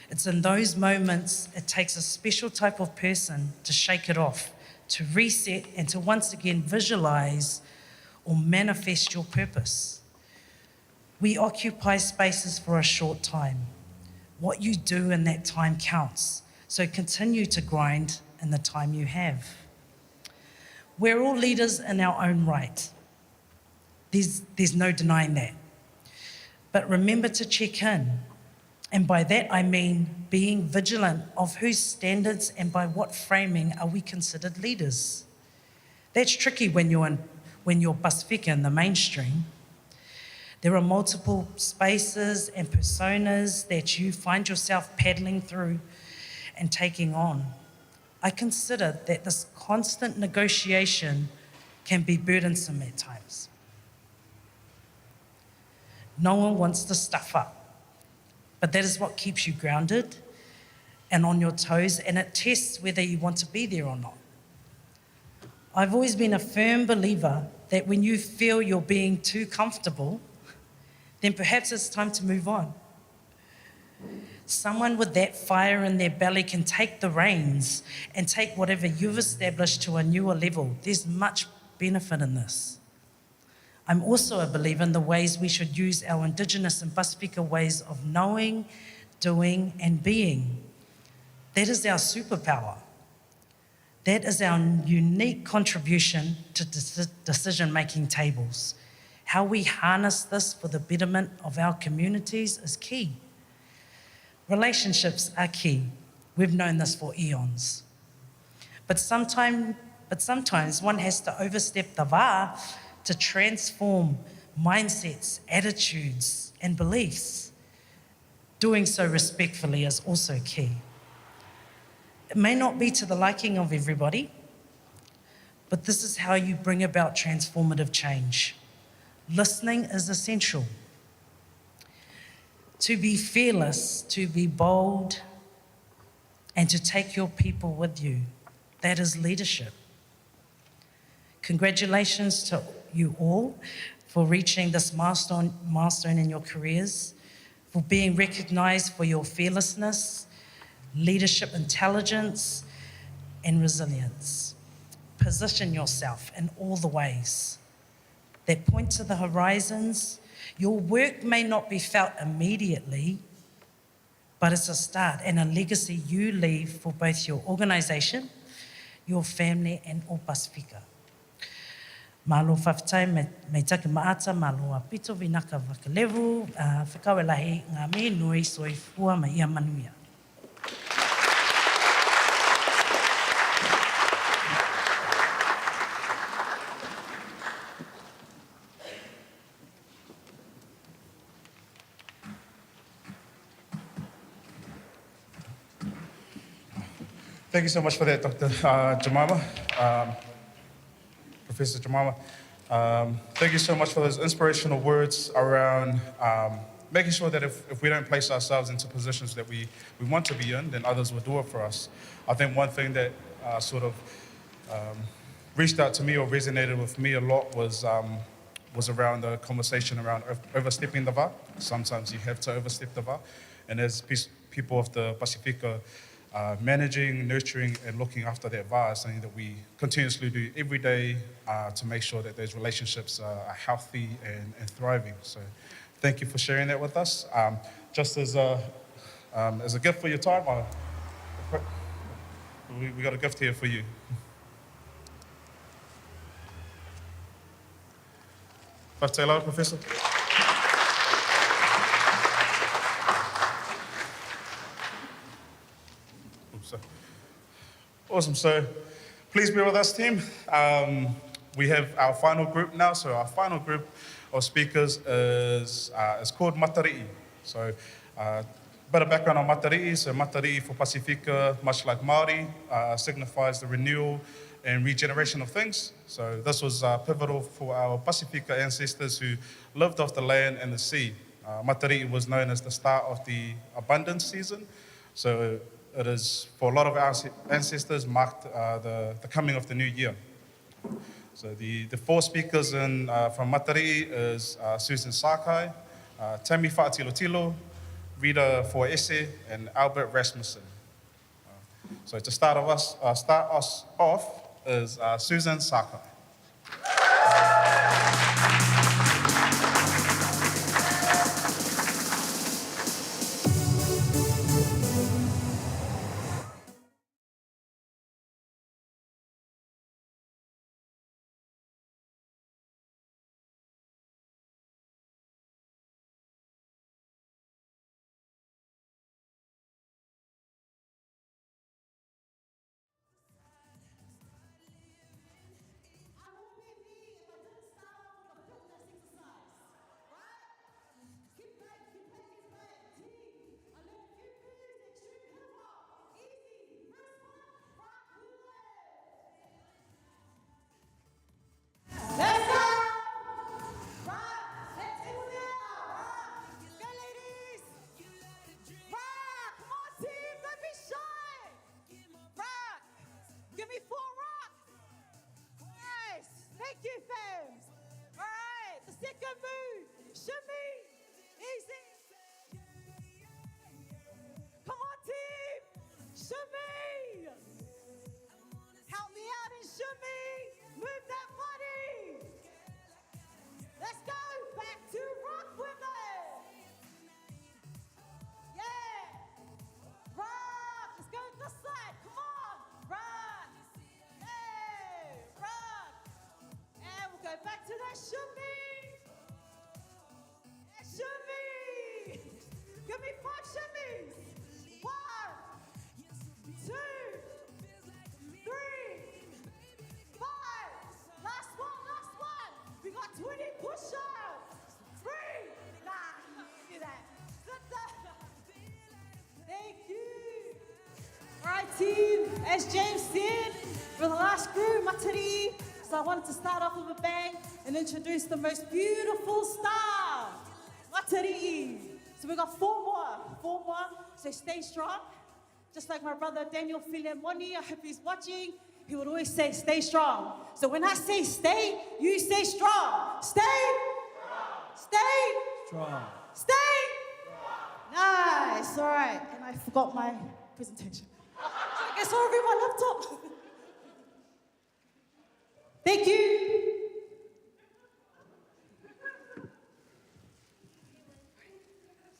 It's in those moments it takes a special type of person to shake it off, to reset and to once again visualize or manifest your purpose. We occupy spaces for a short time. What you do in that time counts, so continue to grind in the time you have. We're all leaders in our own right. There's no denying that. But remember to check in. And by that I mean being vigilant of whose standards and by what framing are we considered leaders. That's tricky when you're Pasifika in the mainstream. There are multiple spaces and personas that you find yourself paddling through and taking on. I consider that this constant negotiation can be burdensome at times. No one wants to stuff up, but that is what keeps you grounded and on your toes, and it tests whether you want to be there or not. I've always been a firm believer that when you feel you're being too comfortable, then perhaps it's time to move on. Someone with that fire in their belly can take the reins and take whatever you've established to a newer level. There's much benefit in this. I'm also a believer in the ways we should use our Indigenous and Pasifika ways of knowing, doing, and being. That is our superpower. That is our unique contribution to decision-making tables. How we harness this for the betterment of our communities is key. Relationships are key. We've known this for eons. But sometimes one has to overstep the va to transform mindsets, attitudes, and beliefs. Doing so respectfully is also key. It may not be to the liking of everybody, but this is how you bring about transformative change. Listening is essential. To be fearless, to be bold, and to take your people with you. That is leadership. Congratulations to you all for reaching this milestone in your careers, for being recognized for your fearlessness, leadership intelligence, and resilience. Position yourself in all the ways that point to the horizons. Your work may not be felt immediately, but it's a start and a legacy you leave for both your organisation, your family, and all Pasifika. Malo whawhitai me take maata, malo a pito vinaka wakalevu, whikawelahi ngā me nui soifua ma ia manuia. Thank you so much for that, Dr. Jemima, Professor Jemima. Thank you so much for those inspirational words around making sure that if we don't place ourselves into positions that we want to be in, then others will do it for us. I think one thing that reached out to me or resonated with me a lot was around the conversation around overstepping the va. Sometimes you have to overstep the va. And as people of the Pasifika, managing, nurturing, and looking after that va is something that we continuously do every day to make sure that those relationships are healthy and thriving. So thank you for sharing that with us. Just as a gift for your time, we got a gift here for you. Whakatela, Professor. Awesome. So please bear with us, team. We have our final group now. So our final group of speakers is called Matari'i. So a bit of background on Matari'i. So Matari'i for Pasifika, much like Māori, signifies the renewal and regeneration of things. So this was pivotal for our Pasifika ancestors who lived off the land and the sea. Matari'i was known as the start of the abundance season. So it is, for a lot of our ancestors, marked the coming of the new year. So the four speakers from Matari'i is Susan Sakai, Tammy Fa'atilotilo, Rita Foese, and Albert Rasmussen. So to start us off is Susan Sakai. Hi team, as James said, we're the last crew, Matari. So I wanted to start off with a bang and introduce the most beautiful star, Matari. So we got four more, so stay strong. Just like my brother Daniel Filemoni, I hope he's watching, he would always say, stay strong. So when I say stay, you say strong. Stay. Stay. Strong. Stay. Nice, all right. And I forgot my presentation. So I guess I'll read my laptop. Thank you.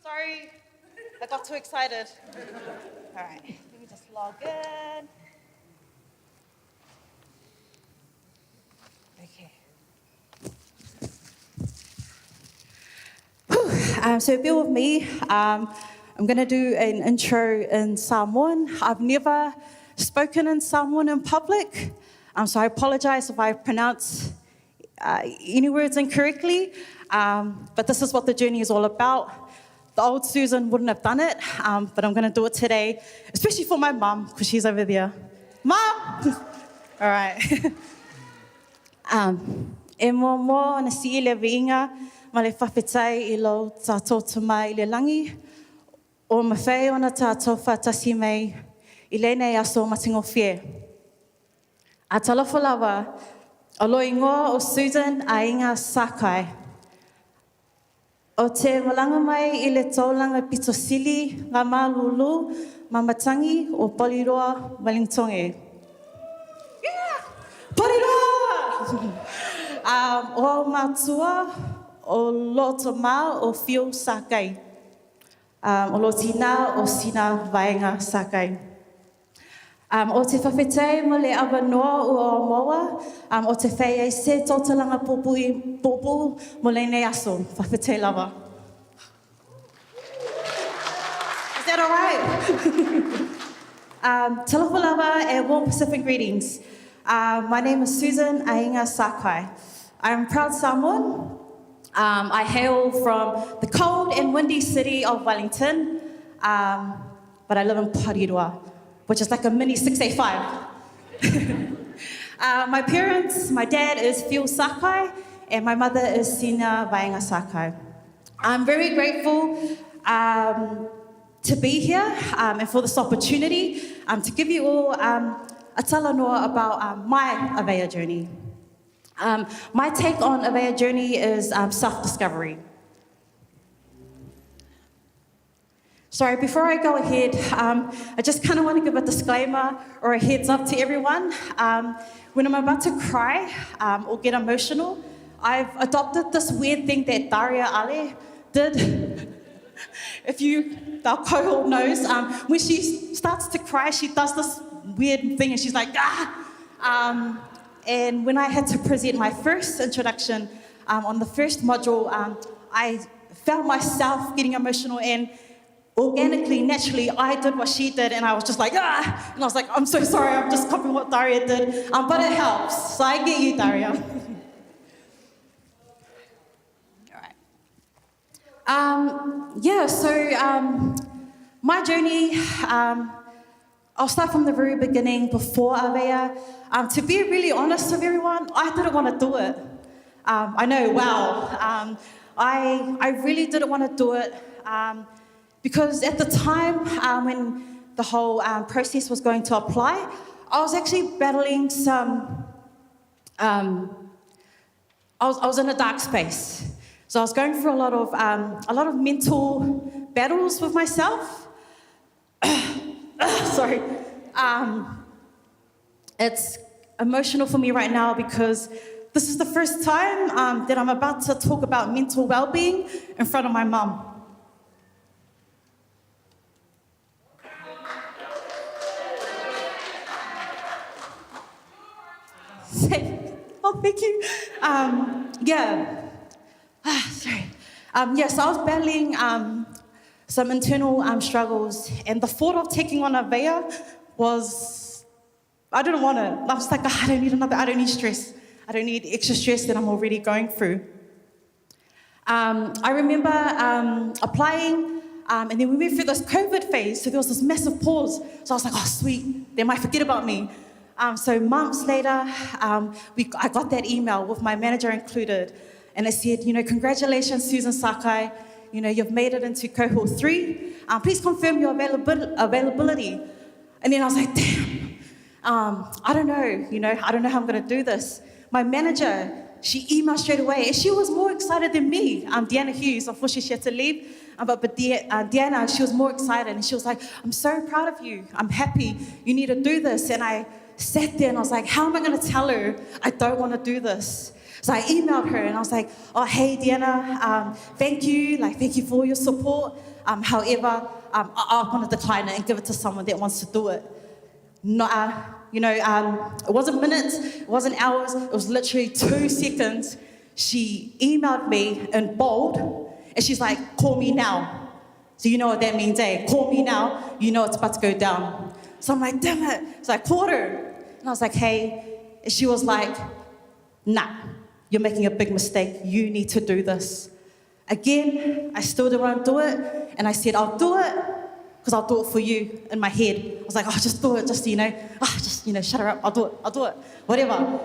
Sorry, I got too excited. All right, let me just log in. Okay. So bear with me. I'm going to do an intro in Samoan. I've never spoken in Samoan in public, so I apologize if I pronounce any words incorrectly, but this is what the journey is all about. The old Susan wouldn't have done it, but I'm going to do it today, especially for my mum, because she's over there. Mum! All right. E mo na si le vinga, ma le whawhetai I lo tātou tama I le langi, o mawhai o na tātou whatasi mei, I le nei aso matingo whie. A talofo lawa, o lo ingoa o Susan a Inga Sakai. O te malanga mai I le taulanga Pitosili, ngā mālulu, mamatangi o Poliroa, Wellingtonge. Yeah! Poliroa! O mātua, o Lotoma, o Fio Sakai. O Lotina, o Sina Vaenga Sakai. O te whawhetei mo le awa noa o Moa, o te whai ei se tōtalanga pōpū mo le nei aso, whawhetei lava. Is that all right? Talofa lava e warm Pacific greetings. My name is Susan Ainga Sakai. I'm a proud Samoan. I hail from the cold and windy city of Wellington, but I live in Parirua, which is like a mini 685. My parents, my dad is Phil Sakai, and my mother is Sina Vaenga Sakai. I'm very grateful to be here and for this opportunity to give you all a talanoa about my Avea journey. My take on Avea journey is self-discovery. Sorry, before I go ahead, I just kind of want to give a disclaimer or a heads up to everyone. When I'm about to cry or get emotional, I've adopted this weird thing that Daria Ale did. If our cohort knows, when she starts to cry, she does this weird thing and she's like, ah! And when I had to present my first introduction on the first module, I found myself getting emotional and organically, naturally, I did what she did and I was just like, ah! And I was like, I'm so sorry, I'm just copying what Daria did, but it helps. So I get you, Daria. All right. My journey, I'll start from the very beginning before Avea. To be really honest with everyone, I didn't want to do it. I know, wow. I really didn't want to do it because at the time when the whole process was going to apply, I was actually battling some, I was in a dark space. So I was going through a lot of mental battles with myself. Sorry. It's emotional for me right now because this is the first time that I'm about to talk about mental well-being in front of my mum. Oh, thank you. Sorry. So I was battling some internal struggles, and the thought of taking on Avea was, I didn't want it. I was like, I don't need stress. I don't need extra stress that I'm already going through. I remember applying And then we went through this COVID phase, so there was this massive pause. So I was like, oh, sweet, they might forget about me. So months later, I got that email with my manager included, and it said, congratulations, Susan Sakai. You've made it into cohort 3. Please confirm your availability. And then I was like, damn, I don't know, I don't know how I'm gonna do this. My manager, she emailed straight away, and she was more excited than me. Deanna Hughes, unfortunately she had to leave. But Deanna, she was more excited, and she was like, I'm so proud of you. I'm happy. You need to do this. And I sat there and I was like, how am I going to tell her I don't want to do this? So I emailed her and I was like, oh, hey, Deanna, thank you. Thank you for all your support. However, I want to decline it and give it to someone that wants to do it. No, it wasn't minutes, it wasn't hours, it was literally 2 seconds. She emailed me in bold, and she's like, call me now. So you know what that means, eh? Call me now, you know it's about to go down. So I'm like, damn it. So I called her, and I was like, hey. And she was like, nah, you're making a big mistake. You need to do this. Again, I still didn't want to do it, and I said, I'll do it, because I'll do it for you in my head. I was like, oh, just do it, just shut her up, I'll do it, whatever.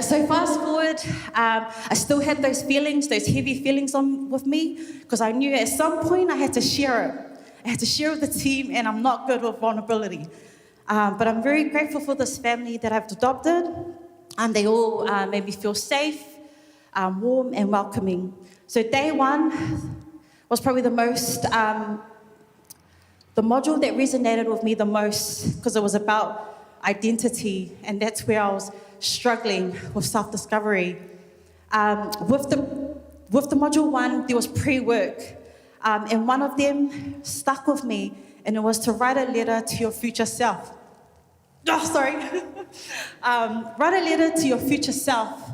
So fast forward, I still had those feelings, those heavy feelings with me, because I knew at some point I had to share it. I had to share with the team, and I'm not good with vulnerability. But I'm very grateful for this family that I've adopted, and they all made me feel safe, warm and welcoming. So day 1 was probably the module that resonated with me the most, because it was about identity, and that's where I was struggling with self-discovery. With the module 1, there was pre-work, and one of them stuck with me, and it was to write a letter to your future self. Write a letter to your future self.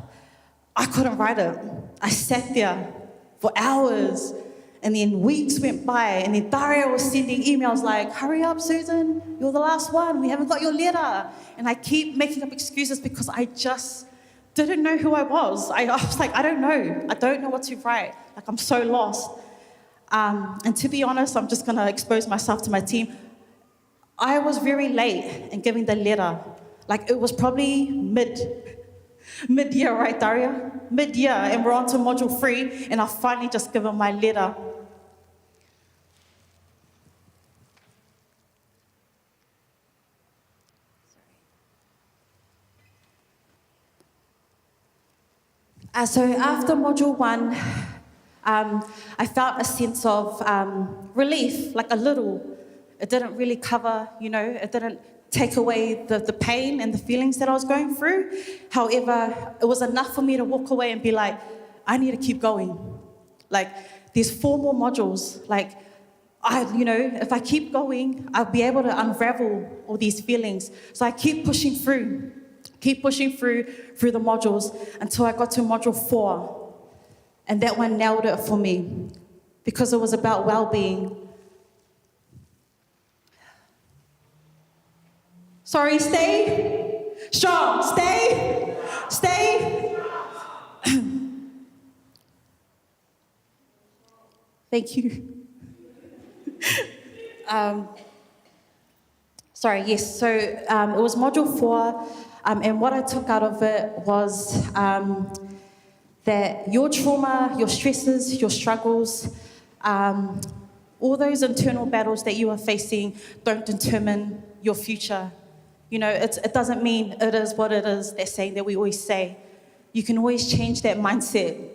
I couldn't write it. I sat there for hours, and then weeks went by, and then Daria was sending emails like, hurry up, Susan, you're the last one, we haven't got your letter. And I keep making up excuses because I just didn't know who I was. I was like, I don't know what to write. I'm so lost. And to be honest, I'm just gonna expose myself to my team. I was very late in giving the letter. It was probably mid-year, right, Daria? Mid-year, and we're on to module 3, and I finally just given my letter. So after module 1, I felt a sense of relief, a little. It didn't really cover, it didn't take away the pain and the feelings that I was going through. However, it was enough for me to walk away and be like, I need to keep going. There's 4 more modules. If I keep going, I'll be able to unravel all these feelings. So I keep pushing through the modules until I got to module 4. And that one nailed it for me because it was about well-being. Sorry, stay. Strong, stay. Thank you. Yes, so it was module 4, and what I took out of it was that your trauma, your stresses, your struggles, all those internal battles that you are facing don't determine your future. It doesn't mean it is what it is, that saying that we always say. You can always change that mindset.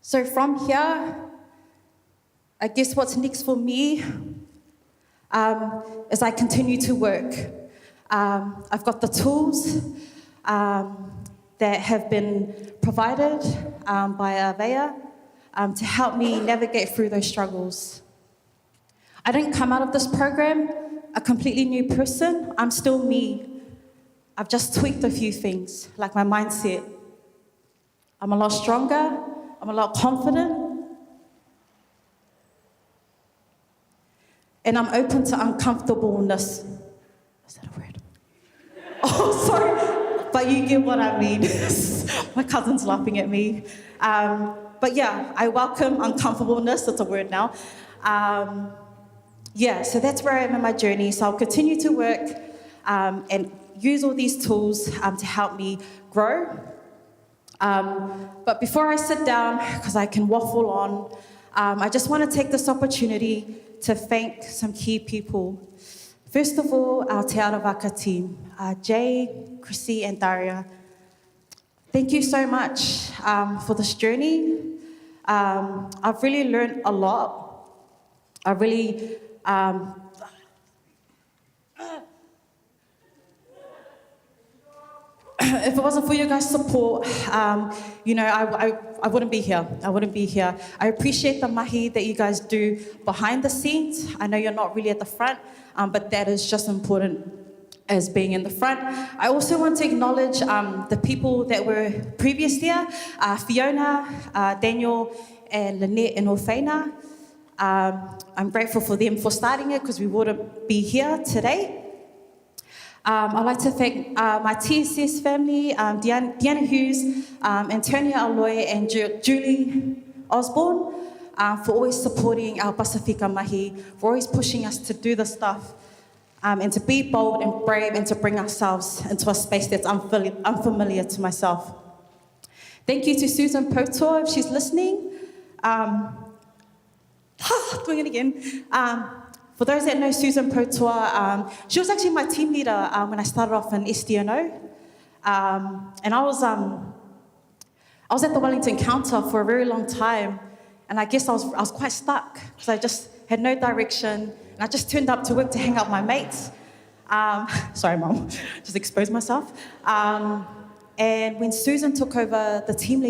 So from here, I guess what's next for me as I continue to work. I've got the tools that have been provided by Avea to help me navigate through those struggles. I didn't come out of this program a completely new person. I'm still me. I've just tweaked a few things, like my mindset. I'm a lot stronger. I'm a lot confident. And I'm open to uncomfortableness. Is that a word? Oh, sorry, but you get what I mean. My cousin's laughing at me. But yeah, I welcome uncomfortableness, that's a word now. Yeah, so that's where I am in my journey. So I'll continue to work and use all these tools to help me grow. But before I sit down, because I can waffle on, I just want to take this opportunity to thank some key people. First of all, our Te Arawaka team, Jay, Chrissy, and Daria. Thank you so much for this journey. I've really learned a lot. I really, if it wasn't for your guys' support, you know, I wouldn't be here. I wouldn't be here. I appreciate the mahi that you guys do behind the scenes. I know you're not really at the front, but that is just important as being in the front. I also want to acknowledge the people that were previous here, Fiona, Daniel, and Lynette and Orfeina. I'm grateful for them for starting it because we wouldn't be here today. I'd like to thank my TSS family, Deanna Hughes, Antonia Aloy, and Julie Osborne for always supporting our Pasifika mahi, for always pushing us to do the stuff and to be bold and brave and to bring ourselves into a space that's unfamiliar to myself. Thank you to Susan Potor, if she's listening. Doing it again. For those that know Susan Potor, she was actually my team leader when I started off in SDNO. And I was at the Wellington counter for a very long time, and I guess I was quite stuck because I just had no direction, and I just turned up to work to hang out with my mates. Sorry, Mom, just exposed myself. And when Susan took over the team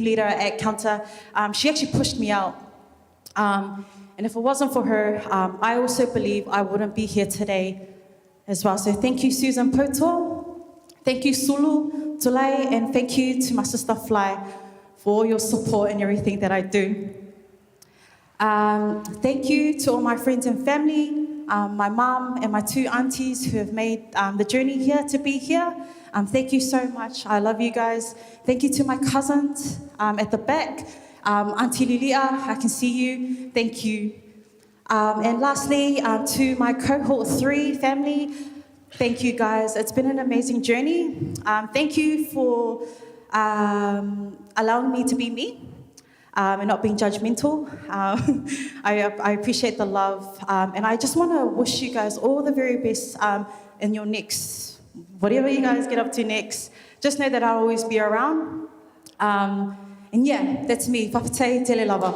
leader at Counter, she actually pushed me out. And if it wasn't for her, I also believe I wouldn't be here today as well. So thank you, Susan Potor. Thank you, Sulu, Tulay, and thank you to my sister Fly for all your support and everything that I do. Thank you to all my friends and family, my mum and my two aunties who have made the journey here to be here. Thank you so much. I love you guys. Thank you to my cousins at the back. Auntie Lilia, I can see you. Thank you. And lastly, to my cohort 3 family, thank you guys. It's been an amazing journey. Thank you for allowing me to be me and not being judgmental. I appreciate the love. And I just want to wish you guys all the very best in your next, whatever you guys get up to next. Just know that I'll always be around. And yeah, that's me. Whapatei tele lava.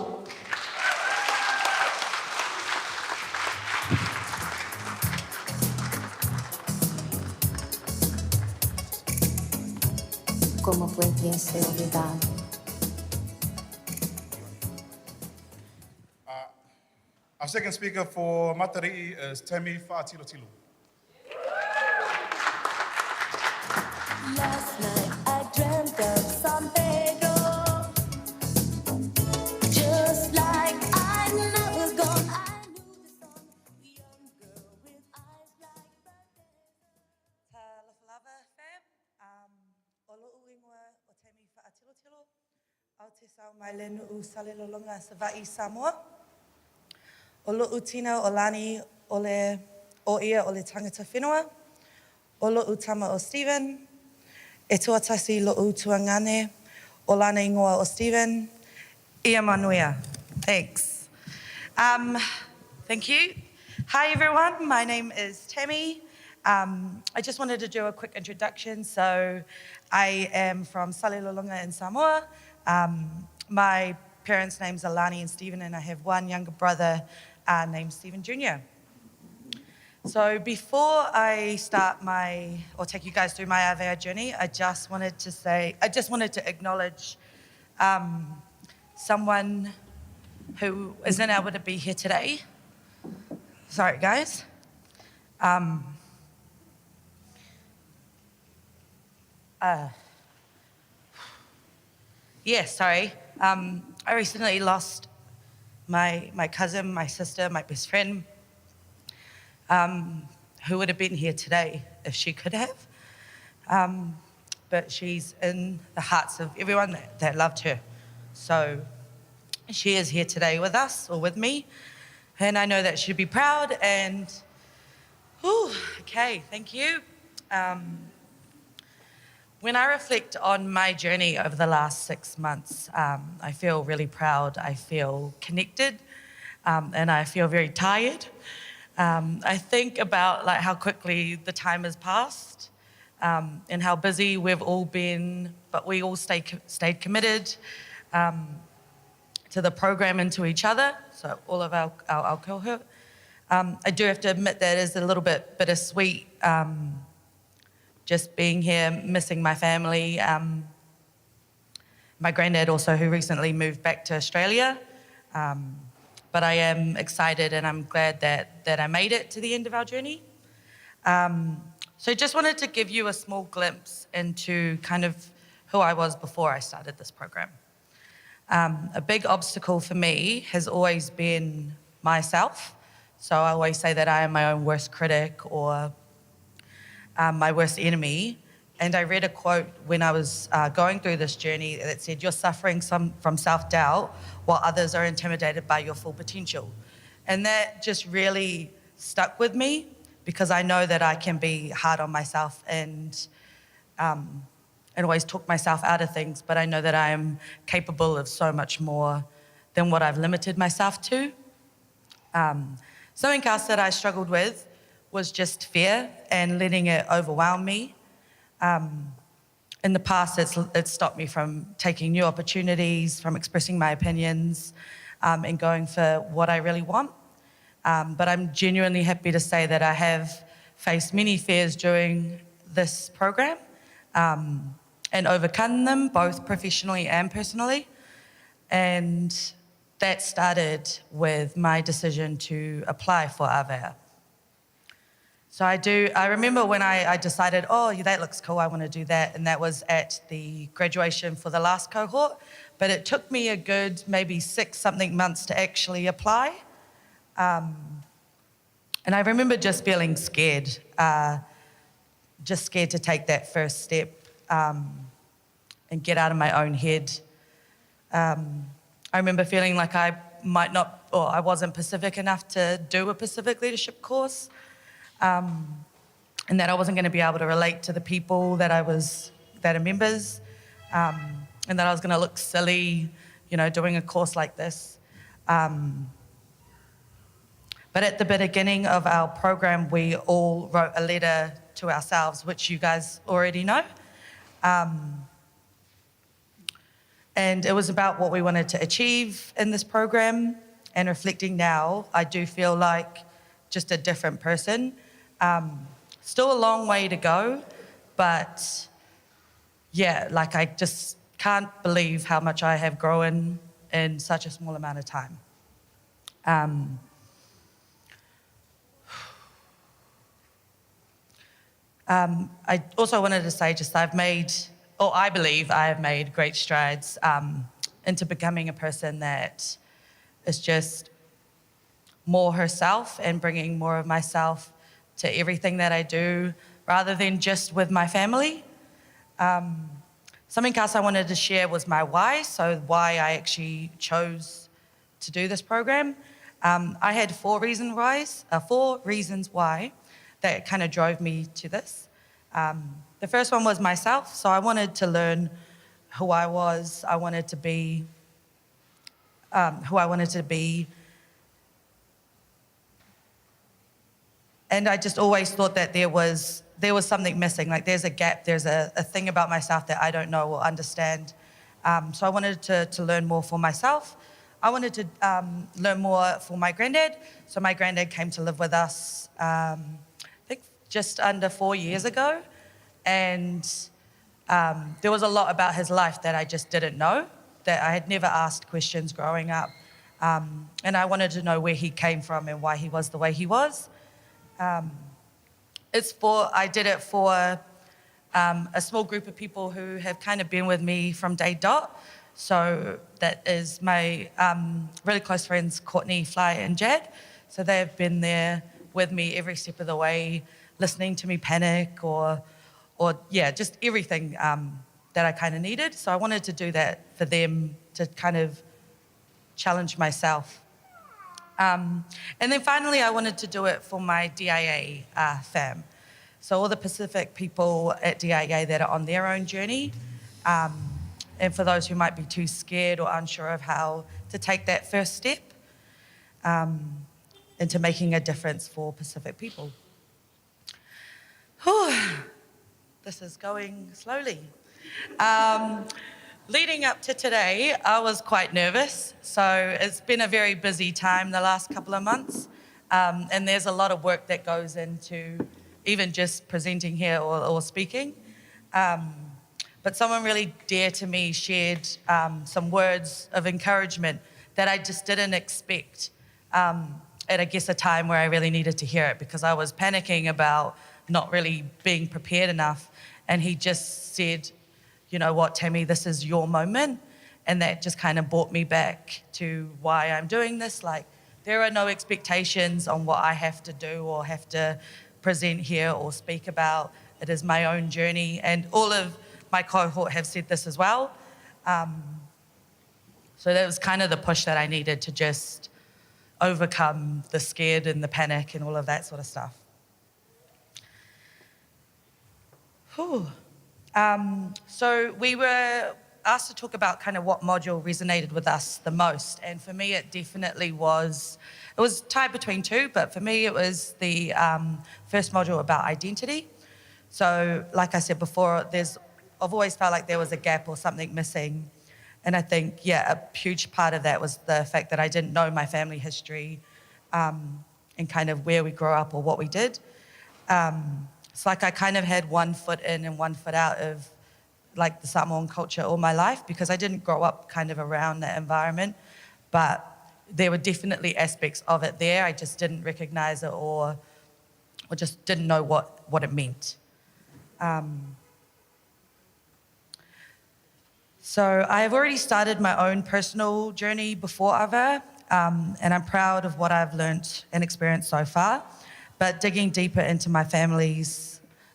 Como puede ser olvidado. Our second speaker for Matari'i is Temi Fa'atilotilu. Last night I dreamt of San Pedro, just like I never gone. I knew the song, the young girl with eyes like birthdays. Ta Lafalava fam, olo'u ingoa o Temi Fa'atilotilu, au te sau mai lenu u Salilolonga Sava'i Samoa. Olo'u tina o lani ole o ia ole tangata whenua, olo'u tama o Stephen, e tuatasi lo'u tuangane, o lana ingoa o Stephen, ia manuia. Thanks. Thank you. Hi everyone, my name is Tammy. I just wanted to do a quick introduction. So I am from Salilolonga in Samoa. My parents' names are Lani and Stephen, and I have one younger brother named Stephen Jr. So before I start or take you guys through my Avea journey, I just wanted to acknowledge someone who isn't able to be here today. Sorry, guys. Sorry. I recently lost my cousin, my sister, my best friend who would have been here today if she could have. But she's in the hearts of everyone that loved her. So she is here today with us, or with me, and I know that she'd be proud. And, okay, thank you. When I reflect on my journey over the last 6 months, I feel really proud, I feel connected, and I feel very tired. I think about like how quickly the time has passed, and how busy we've all been, but we all stayed committed to the program and to each other, so all of our cohort. I do have to admit that it is a little bit bittersweet, just being here, missing my family. My granddad also, who recently moved back to Australia. But I am excited and I'm glad that I made it to the end of our journey. So just wanted to give you a small glimpse into kind of who I was before I started this program. A big obstacle for me has always been myself. So I always say that I am my own worst critic or my worst enemy. And I read a quote when I was going through this journey that said, "You're suffering from self-doubt while others are intimidated by your full potential." And that just really stuck with me, because I know that I can be hard on myself and always talk myself out of things, but I know that I am capable of so much more than what I've limited myself to. Something else that I struggled with was just fear and letting it overwhelm me. In the past, it's stopped me from taking new opportunities, from expressing my opinions, and going for what I really want. But I'm genuinely happy to say that I have faced many fears during this program, and overcome them, both professionally and personally. And that started with my decision to apply for Avea. So I remember when I decided, oh, yeah, that looks cool, I want to do that. And that was at the graduation for the last cohort. But it took me a good maybe 6-something months to actually apply. And I remember just feeling scared, just scared to take that first step and get out of my own head. I remember feeling like I might not, or I wasn't Pacific enough to do a Pacific leadership course. And that I wasn't going to be able to relate to the people that are members, and that I was going to look silly, doing a course like this. But at the beginning of our program, we all wrote a letter to ourselves, which you guys already know. And it was about what we wanted to achieve in this program. And reflecting now, I do feel like just a different person. Still a long way to go, but yeah, like I just can't believe how much I have grown in such a small amount of time. I also wanted to say just I believe I have made great strides into becoming a person that is just more herself and bringing more of myself to everything that I do, rather than just with my family. Something else I wanted to share was my why, so why I actually chose to do this program. I had 4 reasons why that kind of drove me to this. The first one was myself, so I wanted to learn who I was. I wanted to be who I wanted to be. And I just always thought that there was something missing, like there's a gap, there's a thing about myself that I don't know or understand. So I wanted to learn more for myself. I wanted to learn more for my granddad. So my granddad came to live with us, I think just under 4 years ago. And there was a lot about his life that I just didn't know, that I had never asked questions growing up. And I wanted to know where he came from and why he was the way he was. I did it for a small group of people who have kind of been with me from day dot. So that is my really close friends, Courtney, Fly, and Jad. So they have been there with me every step of the way, listening to me panic or yeah, just everything that I kind of needed. So I wanted to do that for them to kind of challenge myself. And then finally, I wanted to do it for my DIA fam. So all the Pacific people at DIA that are on their own journey, and for those who might be too scared or unsure of how to take that first step into making a difference for Pacific people. Whew. This is going slowly. Leading up to today, I was quite nervous. So it's been a very busy time the last couple of months. And there's a lot of work that goes into even just presenting here or speaking. But someone really dear to me shared some words of encouragement that I just didn't expect at, I guess, a time where I really needed to hear it, because I was panicking about not really being prepared enough. And he just said, you know what, Tammy, this is your moment. And that just kind of brought me back to why I'm doing this. Like, there are no expectations on what I have to do or have to present here or speak about. It is my own journey. And all of my cohort have said this as well. So that was kind of the push that I needed to just overcome the scared and the panic and all of that sort of stuff. Whew. So we were asked to talk about kind of what module resonated with us the most. And for me, it definitely was, it was tied between two, but for me, it was the first module about identity. So like I said before, I've always felt like there was a gap or something missing. And I think, yeah, a huge part of that was the fact that I didn't know my family history and kind of where we grew up or what we did. It's like I kind of had one foot in and one foot out of like the Samoan culture all my life, because I didn't grow up kind of around that environment, but there were definitely aspects of it there. I just didn't recognize it or just didn't know what it meant. So I have already started my own personal journey before Ava, and I'm proud of what I've learnt and experienced so far. But digging deeper into my family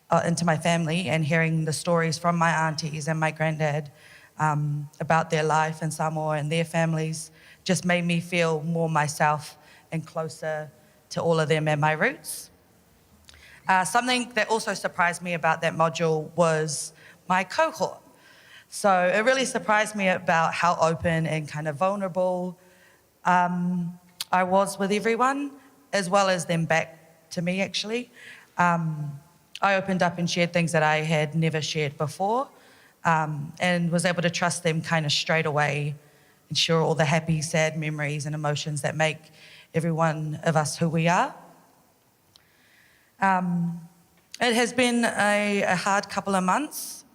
and hearing the stories from my aunties and my granddad about their life in Samoa and their families just made me feel more myself and closer to all of them and my roots. Something that also surprised me about that module was my cohort. So it really surprised me about how open and kind of vulnerable I was with everyone, as well as them back to me, actually. I opened up and shared things that I had never shared before, and was able to trust them kind of straight away and share all the happy, sad memories and emotions that make every one of us who we are. It has been a hard couple of months,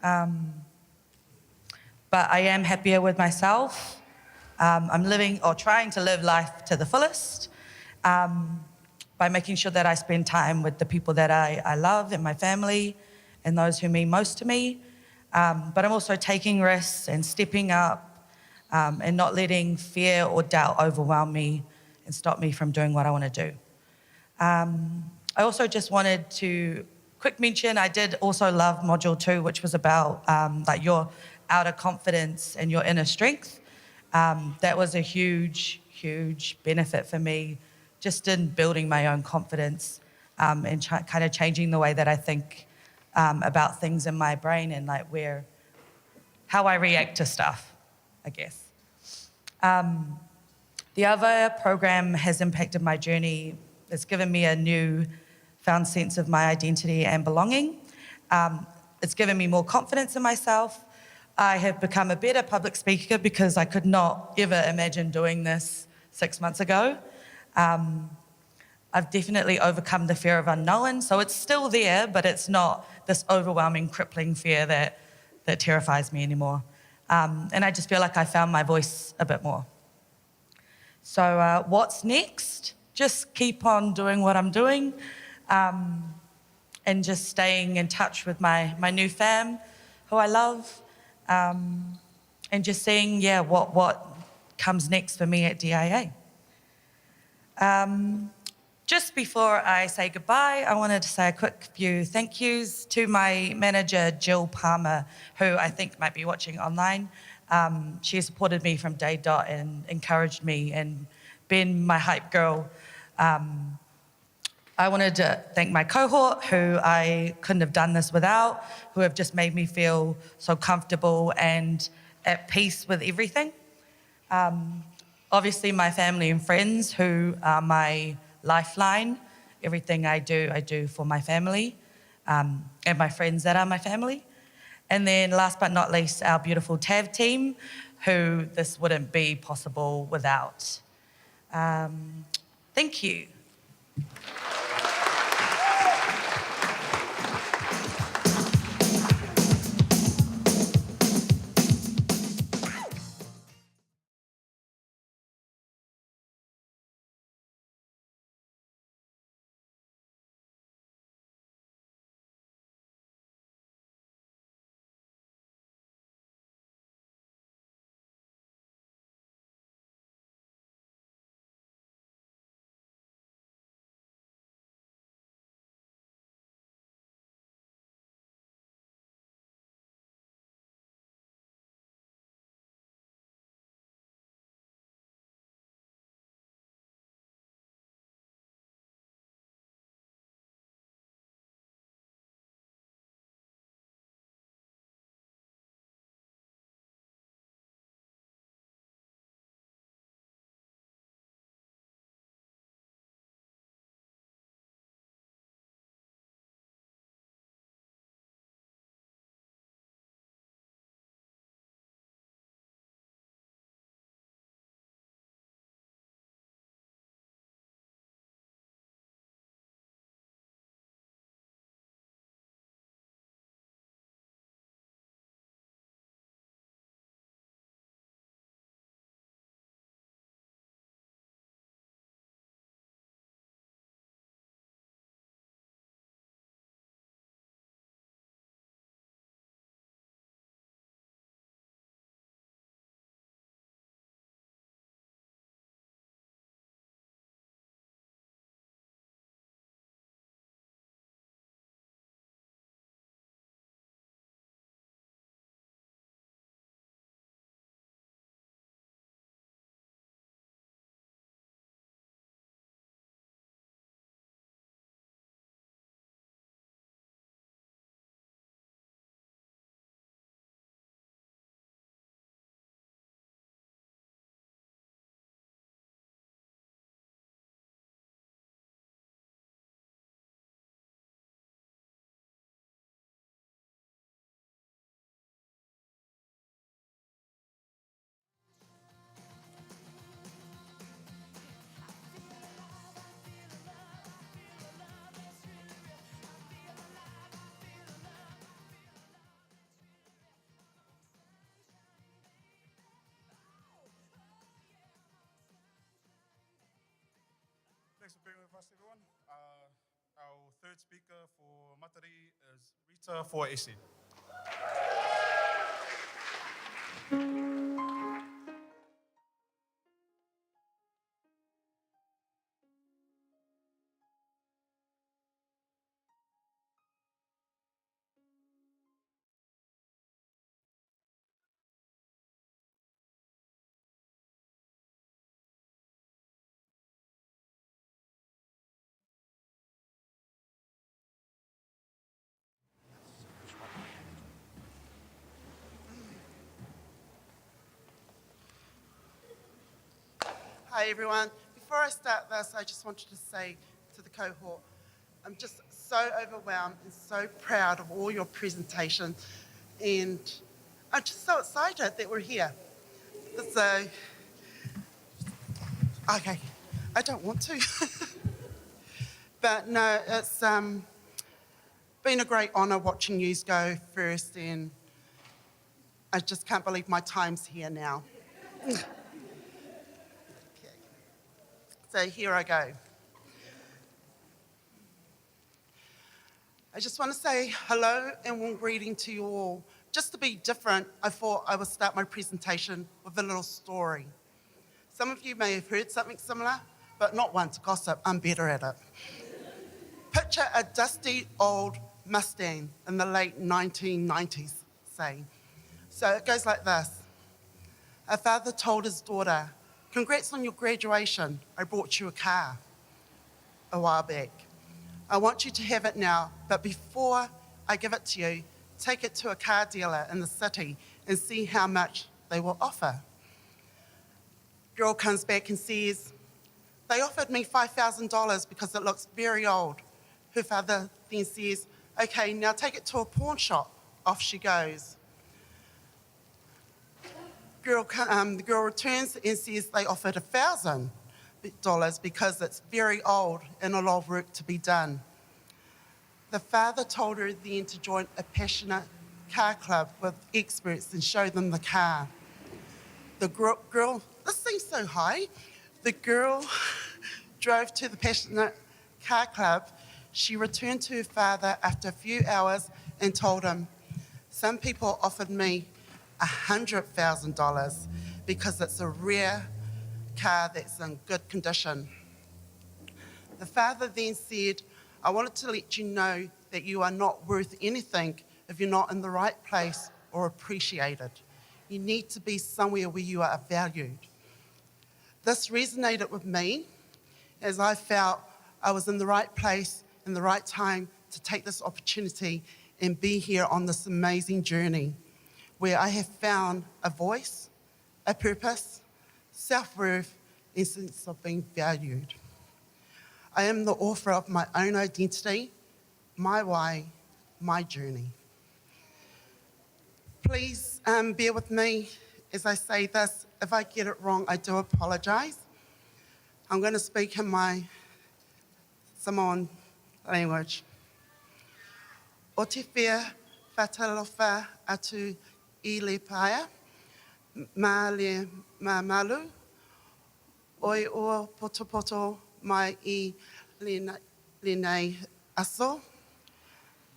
but I am happier with myself. I'm living or trying to live life to the fullest by making sure that I spend time with the people that I love and my family and those who mean most to me. But I'm also taking risks and stepping up and not letting fear or doubt overwhelm me and stop me from doing what I want to do. I also just wanted to quick mention, I did also love Module 2, which was about like your outer confidence and your inner strength. That was a huge, huge benefit for me, just in building my own confidence and kind of changing the way that I think about things in my brain and like how I react to stuff, I guess. The other program has impacted my journey. It's given me a new found sense of my identity and belonging. It's given me more confidence in myself. I have become a better public speaker because I could not ever imagine doing this 6 months ago. I've definitely overcome the fear of unknown, so it's still there, but it's not this overwhelming, crippling fear that terrifies me anymore. And I just feel like I found my voice a bit more. So what's next? Just keep on doing what I'm doing and just staying in touch with my new fam, who I love, and just seeing, what comes next for me at DIA. Just before I say goodbye, I wanted to say a quick few thank yous to my manager, Jill Palmer, who I think might be watching online. She supported me from day dot and encouraged me and been my hype girl. I wanted to thank my cohort, who I couldn't have done this without, who have just made me feel so comfortable and at peace with everything. Obviously, my family and friends, who are my lifeline. Everything I do for my family and my friends that are my family. And then last but not least, our beautiful TAV team, who this wouldn't be possible without. Thank you. Thanks for being with us, everyone. Our third speaker for Matari is Rita Foaesi. Hi everyone. Before I start this, I just wanted to say to the cohort, I'm just so overwhelmed and so proud of all your presentations, and I'm just so excited that we're here. So, okay, I don't want to. But no, it's been a great honour watching you go first, and I just can't believe my time's here now. So here I go. I just want to say hello and warm greeting to you all. Just to be different, I thought I would start my presentation with a little story. Some of you may have heard something similar, but not one to gossip. I'm better at it. Picture a dusty old Mustang in the late 1990s, say. So it goes like this. A father told his daughter, "Congrats on your graduation. I brought you a car a while back. I want you to have it now, but before I give it to you, take it to a car dealer in the city and see how much they will offer." Girl comes back and says, "They offered me $5,000 because it looks very old." Her father then says, "Okay, now take it to a pawn shop." Off she goes. The girl returns and says they offered $1,000 because it's very old and a lot of work to be done. The father told her then to join a passionate car club with experts and show them the car. The girl, this seems so high. The girl drove to the passionate car club. She returned to her father after a few hours and told him, "Some people offered me $100,000 because it's a rare car that's in good condition." The father then said, "I wanted to let you know that you are not worth anything if you're not in the right place or appreciated. You need to be somewhere where you are valued." This resonated with me as I felt I was in the right place in the right time to take this opportunity and be here on this amazing journey where I have found a voice, a purpose, self-worth, and sense of being valued. I am the author of my own identity, my way, my journey. Please bear with me as I say this. If I get it wrong, I do apologise. I'm going to speak in my Samoan language. O te whea whatalofa atu I le paia, ma le malu, oi o poto mai I le nei aso,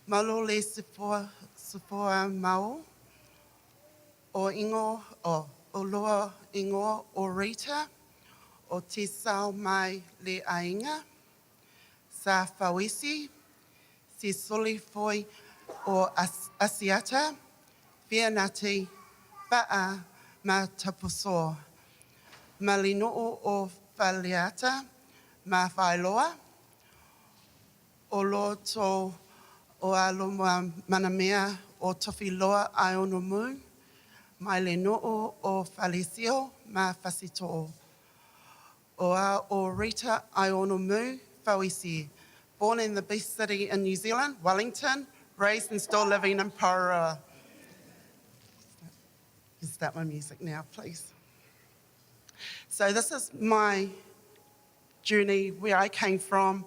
malo le sefoa mau, o ingo, o loa ingo o Rita, o te sao mai le ainga, sa fawisi, se soli foi o asiata, Fianati pa'a ma tapuso, malinoo o faliata ma whailoa, o loto o aloa manamea o tofi loa ai ono mu, mai le noo o falisio ma fasito, o a o Rita ai ono mu, Fawisi, born in the best city in New Zealand, Wellington, raised and still living in Parua. You can start my music now, please. So this is my journey, where I came from.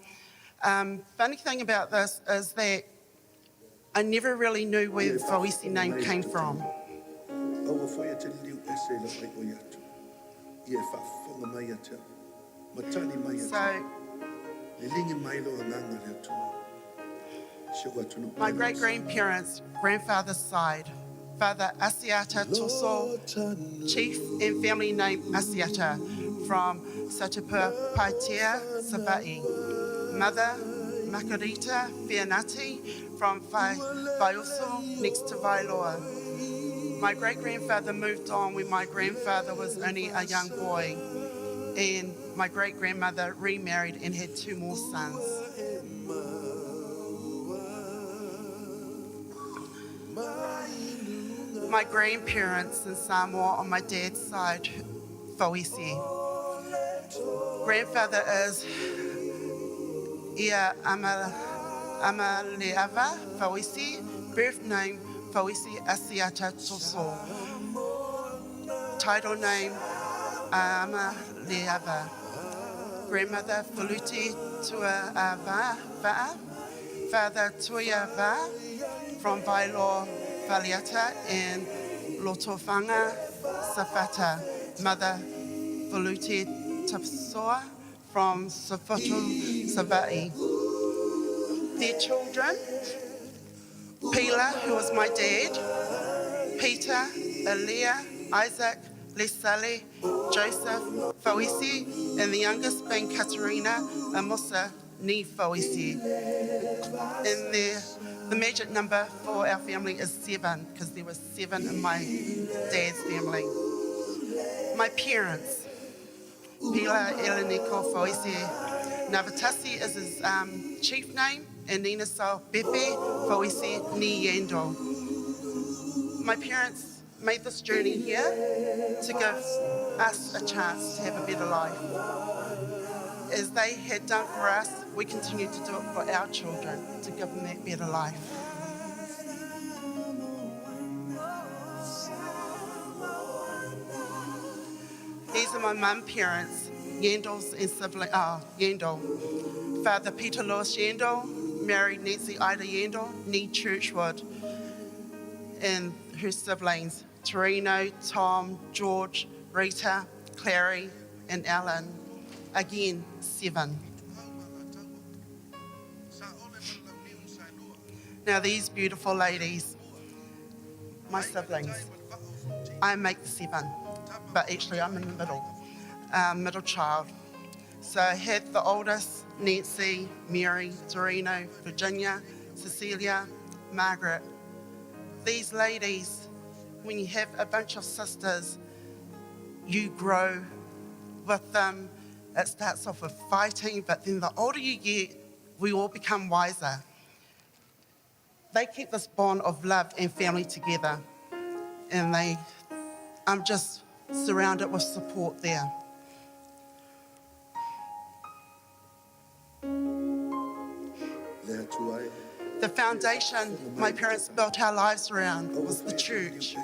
Funny thing about this is that I never really knew where the Fawisi name came from. So, my great-grandparents, grandfather's side, Father Asiata Toso, chief and family name Asiata, from Satapa Paitea, Sabai. Mother Makarita Fianati, from Vaiuso, next to Vailoa. My great-grandfather moved on when my grandfather was only a young boy, and my great-grandmother remarried and had 2 more sons. My grandparents in Samoa on my dad's side, Fawisi. Grandfather is Ia Amaleava Fawisi, birth name Fawisi Asiata Toso. Title name Amaleava. Grandmother Faluti Tua Va'a, Father Tuia Va, from Vailo Valiata and Lotofanga Safata, Mother Faluti Tapsoa, from Safotu Savai. Their children, Pila, who was my dad, Peter, Elia, Isaac, Lesale, Joseph, Fawisi, and the youngest being Katerina Amusa Ni Fawisi. And the magic number for our family is 7, because there were 7 in my dad's family. My parents, Pila Eleniko Fawisi, Navatasi is his chief name, and Nina Sao Pepe Fawisi Ni Yendo. My parents made this journey here to give us a chance to have a better life. As they had done for us, we continue to do it for our children, to give them that better life. These are my mum parents, Yendel's and sibling, Yendel. Father Peter Lewis Yendel married Nancy Ida Yendel, nee Churchwood, and her siblings, Torino, Tom, George, Rita, Clary, and Alan. Again, 7. Now these beautiful ladies, my siblings, I make the 7, but actually I'm in the middle child. So I had the oldest, Nancy, Mary, Dorino, Virginia, Cecilia, Margaret. These ladies, when you have a bunch of sisters, you grow with them. It starts off with fighting, but then the older you get, we all become wiser. They keep this bond of love and family together, and I'm just surrounded with support there. The foundation my parents built our lives around was the church.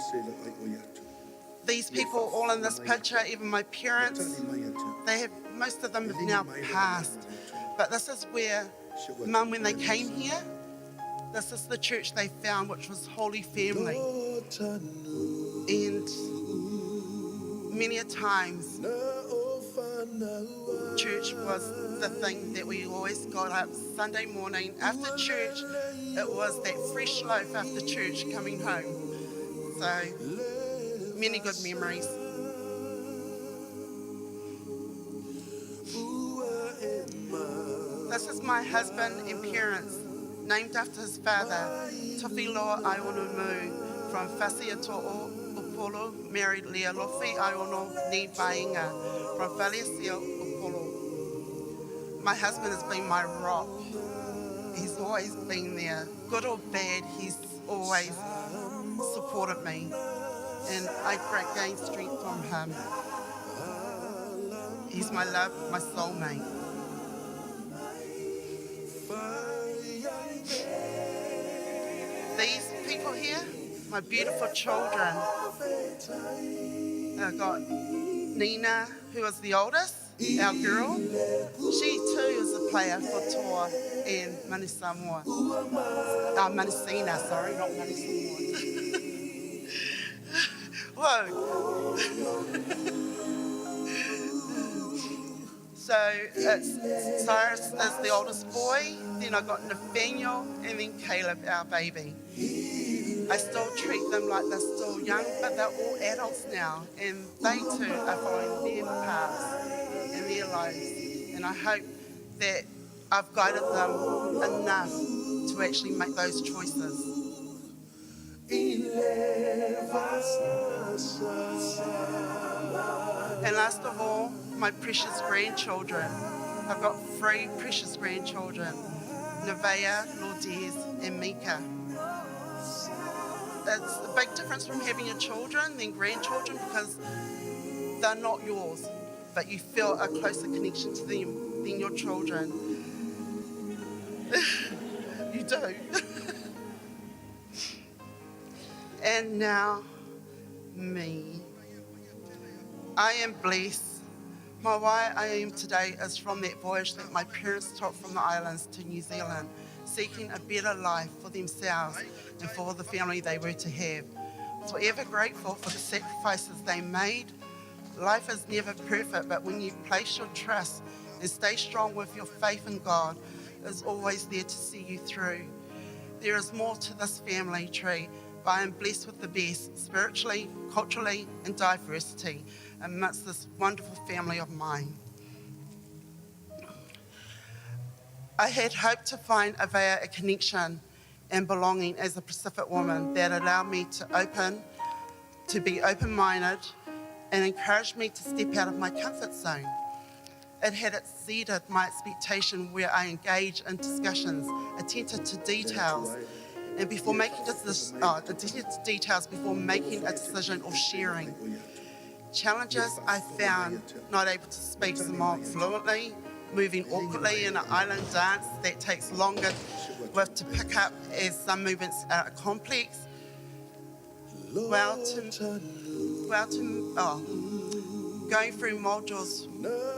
These people all in this picture, even my parents, most of them have now passed. But this is where Mum, when they came here, this is the church they found, which was Holy Family. And many a times, church was the thing that we always got up Sunday morning after church. It was that fresh loaf after church coming home. So many good memories. This is my husband and parents, named after his father, Tofiloa Aionumu, from Whasiato'o Upolo, married Lea Lofi Aiono Ni Painga, from Whalesia Upolo. My husband has been my rock. He's always been there. Good or bad, he's always supported me. And I gain strength from him. He's my love, my soulmate. These people here, my beautiful children. I've got Nina, who is the oldest, our girl. She too is a player for Toa and Manisamoa. Manisina, sorry, not Manisamoa. Whoa. So Cyrus is the oldest boy, then I got Nathaniel, and then Caleb, our baby. I still treat them like they're still young, but they're all adults now, and they too are following their paths in their lives. And I hope that I've guided them enough to actually make those choices. And last of all, my precious grandchildren. I've got 3 precious grandchildren, Nevaeh, Lourdes, and Mika. It's a big difference from having your children than grandchildren, because they're not yours, but you feel a closer connection to them than your children. You do. And now, me. I am blessed. My why I am today is from that voyage that my parents took from the islands to New Zealand, seeking a better life for themselves and for the family they were to have. Forever grateful for the sacrifices they made. Life is never perfect, but when you place your trust and stay strong with your faith in God, is always there to see you through. There is more to this family tree but I am blessed with the best spiritually, culturally, and diversity amidst this wonderful family of mine. I had hoped to find Avea a connection and belonging as a Pacific woman that allowed me to be open-minded and encouraged me to step out of my comfort zone. It had exceeded my expectation where I engaged in discussions, attentive to details, and before making before making a decision or sharing. Challenges I found: not able to speak Samoan fluently, moving awkwardly in an island dance that takes longer to pick up as some movements are complex. Going through modules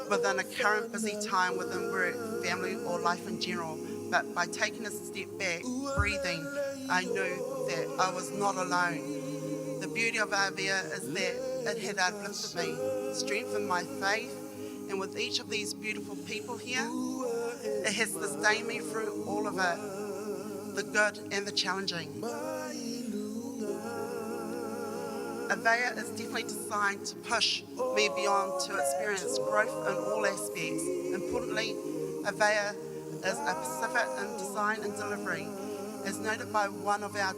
within a current busy time within work, family, or life in general. But by taking a step back, breathing, I knew that I was not alone. The beauty of Avea is that it had uplifted me, strengthened my faith, and with each of these beautiful people here, it has sustained me through all of it, the good and the challenging. Avea is definitely designed to push me beyond to experience growth in all aspects. Importantly, Avea is a Pacific in design and delivery. As noted by one of our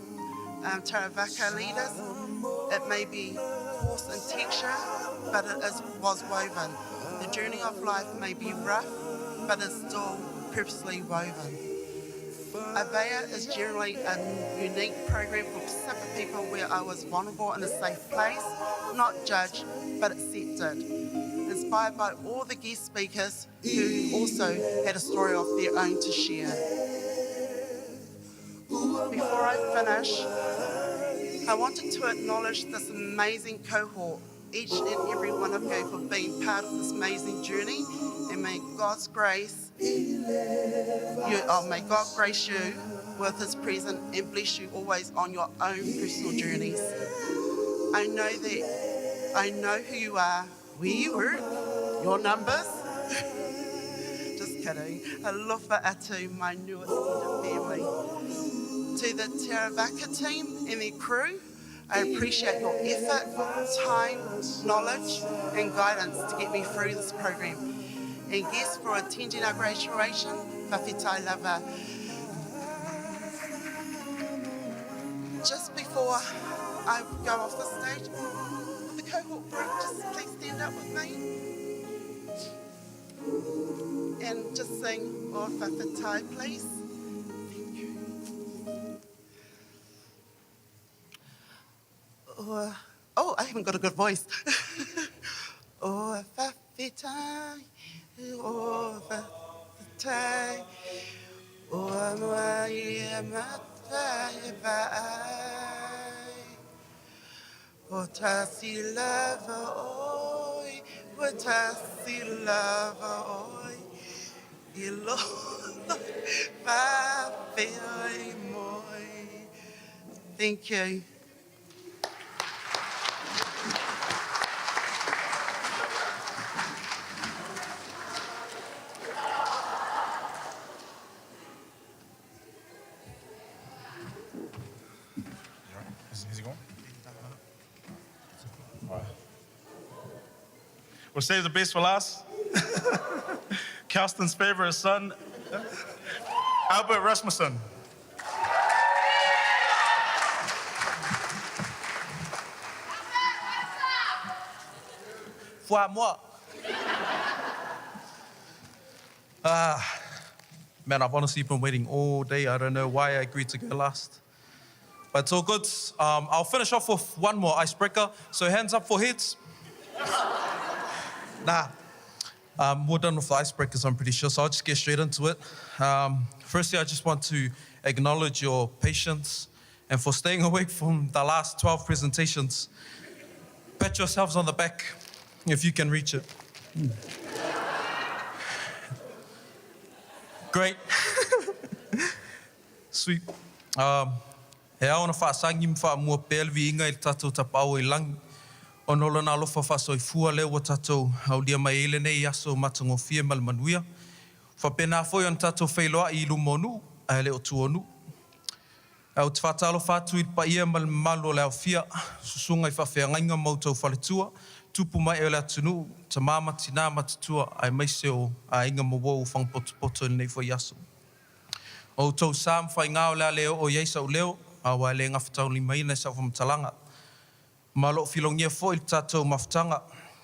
Tarawaka leaders, it may be coarse in texture, but it was woven. The journey of life may be rough, but it's still purposely woven. Avea is generally a unique program for Pacific people where I was vulnerable in a safe place, not judged, but accepted. Inspired by all the guest speakers who also had a story of their own to share. Before I finish, I wanted to acknowledge this amazing cohort, each and every one of you, for being part of this amazing journey, and may God grace you with His presence and bless you always on your own personal journeys. I know who you are, where you work, your numbers. Just kidding. Alofa atu, my new extended family. To the Tarawaka team and their crew, I appreciate your effort, time, knowledge, and guidance to get me through this program. And guests for attending our graduation, whawhitai lava. Just before I go off the stage, will the cohort group just please stand up with me? And just sing O Whawhitai, please. Oh, I haven't got a good voice. Oh, whawhitai, oh, whawhitai, oh, mai matai vai. Oh, tasi lava oi, oh, tasi lava oi, ilo whawhitai moi. Thank you. Is he going? All right. We'll save the best for last. Kelston's favorite son, Albert Rasmussen. Man, I've honestly been waiting all day. I don't know why I agreed to go last. But it's all good. I'll finish off with one more icebreaker. So hands up for heads. We're done with the icebreakers, I'm pretty sure. So I'll just get straight into it. Firstly, I just want to acknowledge your patience and for staying awake from the last 12 presentations. Pat yourselves on the back if you can reach it. Great. Sweet. He aona whaasangi mwha pēl vi inga I tātou tapau I langi. Ono lona alofa whasoifua leo wa tātou haulia mai ele nei aso matangofia malmanuia. Whapena foi on tātou whailoa I lumonu, a leo tuonu. Au te whātalo whātu i pa ia malo leo fia, susunga i whawhea ngainga mautou whaletua, tupu mai e lea tunu, ta māma tina matatua ai meise o a inga mawau whangpotopoto nei fo yaso. O tau Sam whai ngāo lea leo o yeisa o leo, a wai le ngawhatau li mai nei sa whamtalanga. Malo filongia fo i tātou mawhatanga,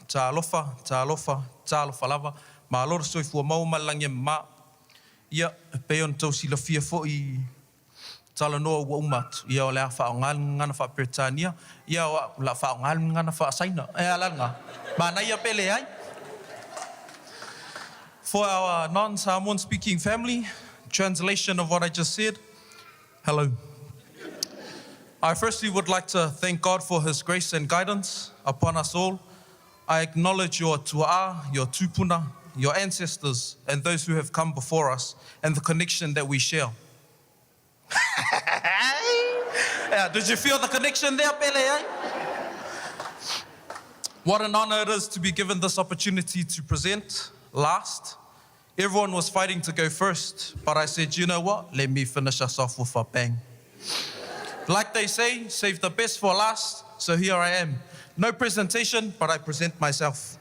tā alofa lava, ma alora soifua mau malangia ma. Ia, peon tau sila fia fo i tala noa ua umatu. Ia o lea whao ngana wha Britania, ia o la whao ngana wha Saina. E alanga, ma naia pele ai. For our non-Samoan speaking family, translation of what I just said, hello. I firstly would like to thank God for His grace and guidance upon us all. I acknowledge your tua'a, your tupuna, your ancestors, and those who have come before us, and the connection that we share. Yeah, did you feel the connection there, Pele? Eh? What an honor it is to be given this opportunity to present last. Everyone was fighting to go first, but I said, you know what? Let me finish us off with a bang. Like they say, save the best for last, so here I am. No presentation, but I present myself.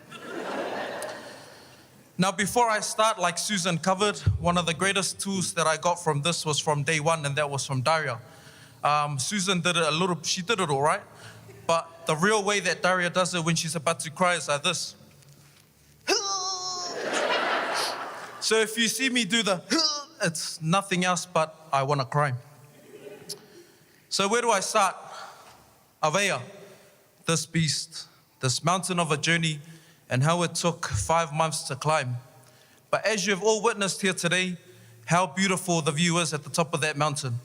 Now, before I start, like Susan covered, one of the greatest tools that I got from this was from day one, and that was from Daria. Susan did it she did it all right, but the real way that Daria does it when she's about to cry is like this. So if you see me do the, it's nothing else but I want to cry. So where do I start? Aveia, this beast, this mountain of a journey, and how it took 5 months to climb. But as you have all witnessed here today, how beautiful the view is at the top of that mountain.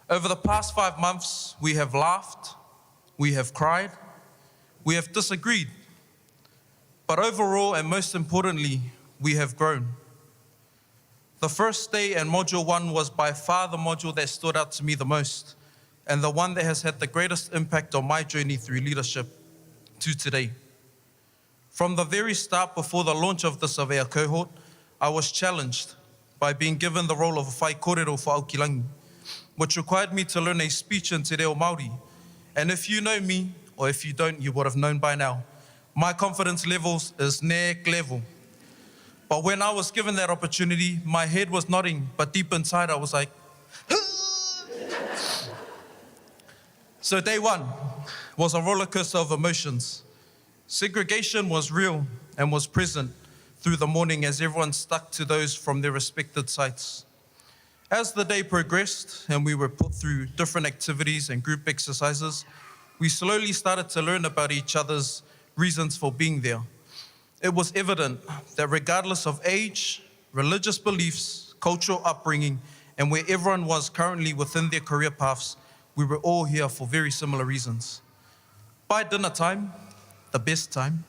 Over the past 5 months, we have laughed, we have cried, we have disagreed. But overall, and most importantly, we have grown. The first day and module 1 was by far the module that stood out to me the most, and the one that has had the greatest impact on my journey through leadership to today. From the very start, before the launch of this Aveia cohort, I was challenged by being given the role of a whai kōrero for Aokilangi, which required me to learn a speech in Te Reo Māori. And if you know me, or if you don't, you would have known by now, my confidence levels is neck level. But when I was given that opportunity, my head was nodding, but deep inside I was like, So day 1 was a roller coaster of emotions. Segregation was real and was present through the morning as everyone stuck to those from their respected sites. As the day progressed and we were put through different activities and group exercises, we slowly started to learn about each other's reasons for being there. It was evident that regardless of age, religious beliefs, cultural upbringing, and where everyone was currently within their career paths, we were all here for very similar reasons. By dinner time, the best time,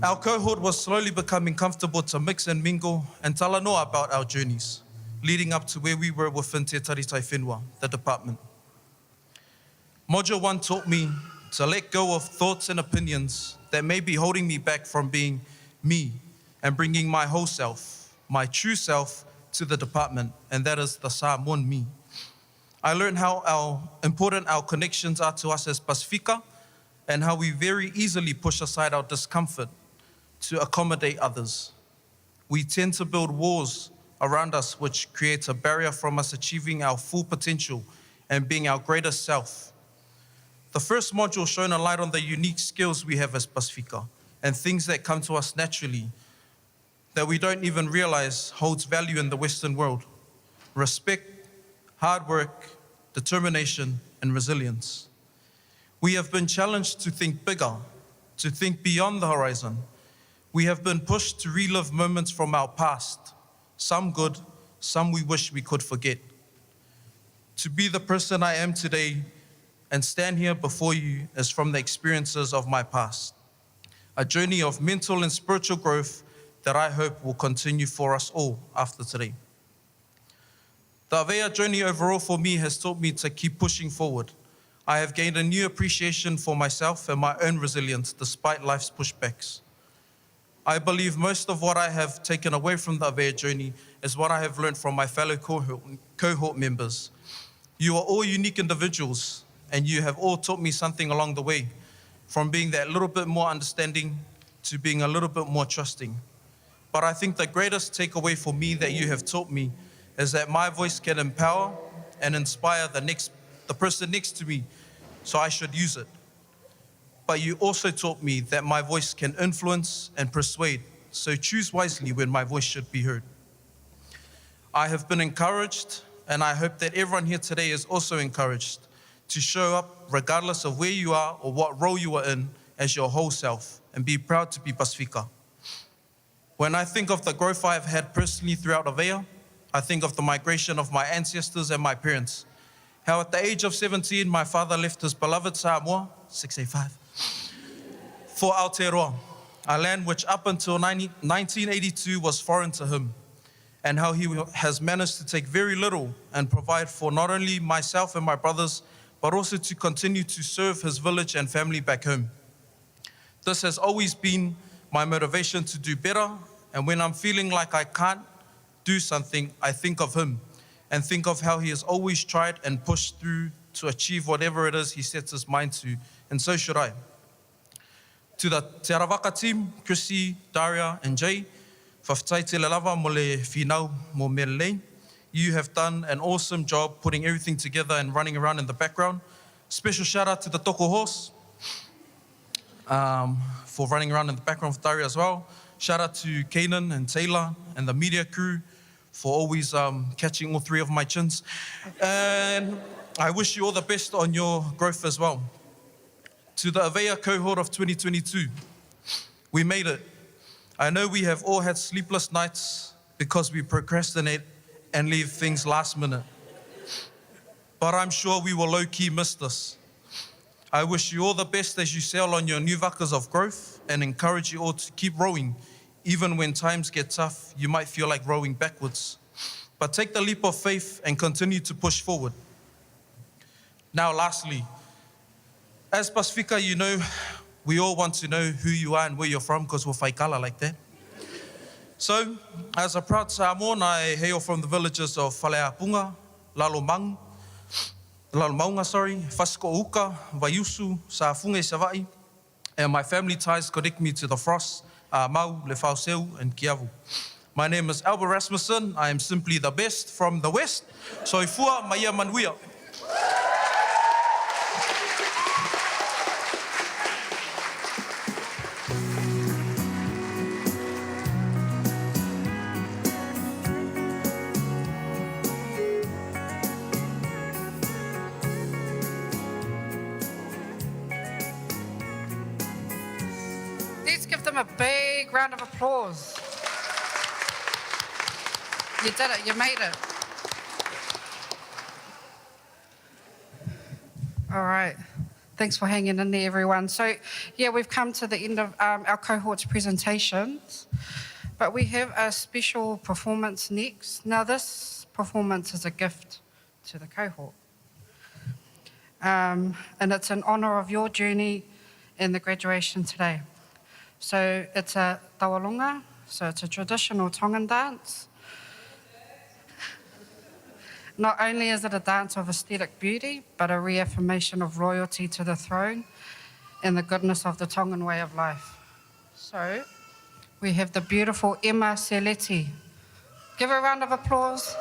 our cohort was slowly becoming comfortable to mix and mingle and talanoa about our journeys, leading up to where we were within Te Taritai Whenua, the department. Module 1 taught me to let go of thoughts and opinions that may be holding me back from being me and bringing my whole self, my true self, to the department, and that is the Samoan me. I learned how important our connections are to us as Pasifika and how we very easily push aside our discomfort to accommodate others. We tend to build walls around us which creates a barrier from us achieving our full potential and being our greatest self. The first module shone a light on the unique skills we have as Pasifika and things that come to us naturally that we don't even realize holds value in the Western world. Respect, hard work, determination, and resilience. We have been challenged to think bigger, to think beyond the horizon. We have been pushed to relive moments from our past, some good, some we wish we could forget. To be the person I am today and stand here before you is from the experiences of my past, a journey of mental and spiritual growth that I hope will continue for us all after today. The Aveia journey overall for me has taught me to keep pushing forward. I have gained a new appreciation for myself and my own resilience despite life's pushbacks. I believe most of what I have taken away from the Aveia journey is what I have learned from my fellow cohort members. You are all unique individuals, and you have all taught me something along the way, from being that little bit more understanding to being a little bit more trusting. But I think the greatest takeaway for me that you have taught me is that my voice can empower and inspire the person next to me, so I should use it. But you also taught me that my voice can influence and persuade, so choose wisely when my voice should be heard. I have been encouraged, and I hope that everyone here today is also encouraged to show up regardless of where you are or what role you are in as your whole self, and be proud to be Pasifika. When I think of the growth I have had personally throughout Avea, I think of the migration of my ancestors and my parents. How at the age of 17, my father left his beloved Samoa, 685, for Aotearoa, a land which up until 1982 was foreign to him, and how he has managed to take very little and provide for not only myself and my brothers, but also to continue to serve his village and family back home. This has always been my motivation to do better, and when I'm feeling like I can't do something, I think of him and think of how he has always tried and pushed through to achieve whatever it is he sets his mind to, and so should I. To the Te Arawaka team, Chrissy, Daria, and Jay, whawhtai te le lava mo le whinau mo Merelei. You have done an awesome job putting everything together and running around in the background. Special shout out to the Toko Horse for running around in the background with Daria as well. Shout out to Kanan and Taylor and the media crew for always catching all three of my chins. And I wish you all the best on your growth as well. To the Avea cohort of 2022, we made it. I know we have all had sleepless nights because we procrastinate and leave things last minute. But I'm sure we will low-key miss this. I wish you all the best as you sail on your new vakas of growth, and encourage you all to keep rowing. Even when times get tough, you might feel like rowing backwards. But take the leap of faith and continue to push forward. Now, lastly, as Pasifika, you know, we all want to know who you are and where you're from, because we're whaikala like that. So, as a proud Samoan, I hail from the villages of Whaleapunga, Lalomaunga, Whasikouka, Vaiusu, Saafunga, Savai, and my family ties connect me to the Frost, Mau, Le Fauseu, and Kiavu. My name is Albert Rasmussen. I am simply the best from the West. Soifua Maia Manuia. Let's give them a big round of applause. You did it, you made it. All right. Thanks for hanging in there, everyone. So, yeah, we've come to the end of our cohort's presentations, but we have a special performance next. Now, this performance is a gift to the cohort. And it's in honour of your journey in the graduation today. So it's a tawalonga, so it's a traditional Tongan dance. Not only is it a dance of aesthetic beauty, but a reaffirmation of royalty to the throne and the goodness of the Tongan way of life. So we have the beautiful Emma Seletti. Give her a round of applause.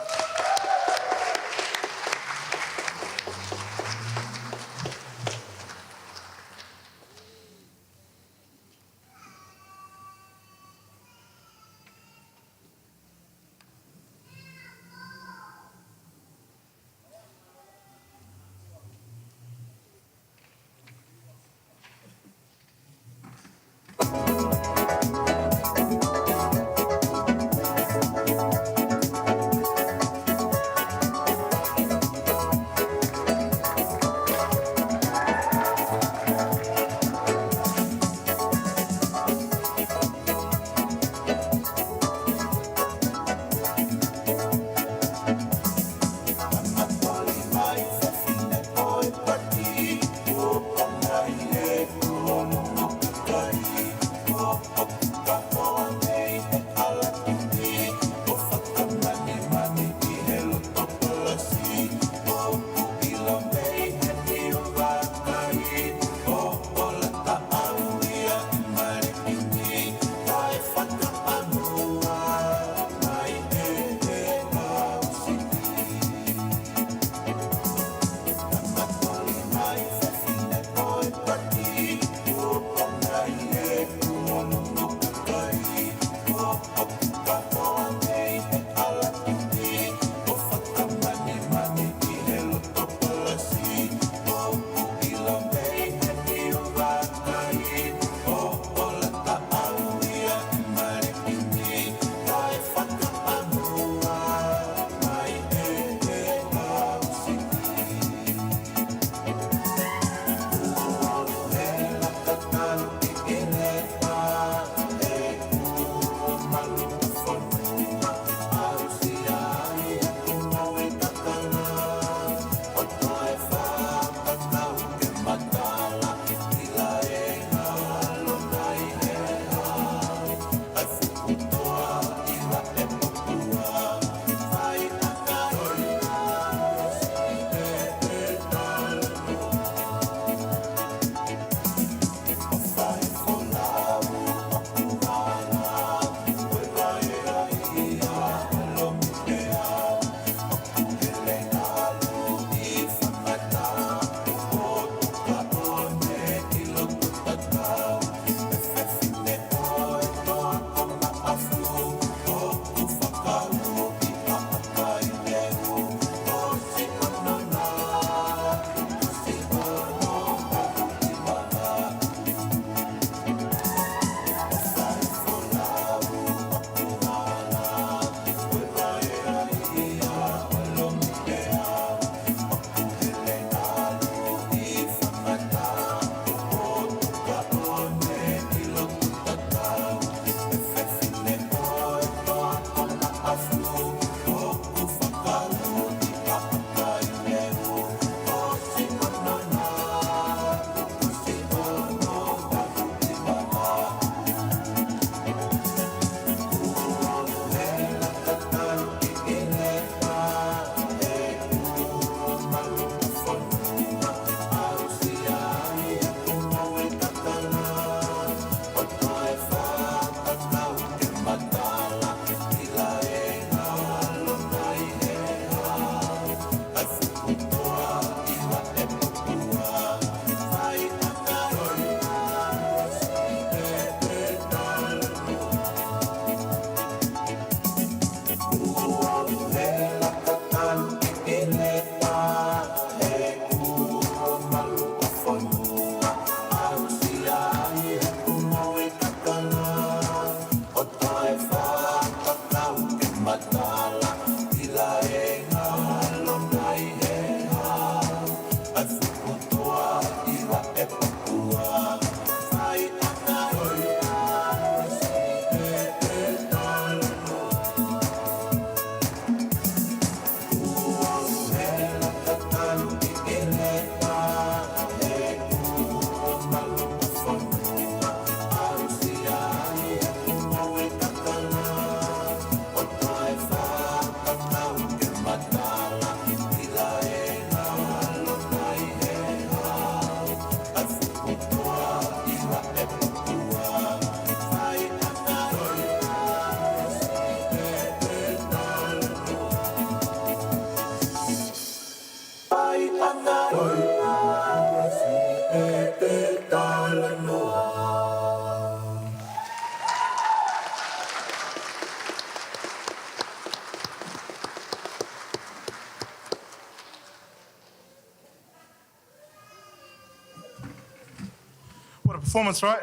What a performance, right?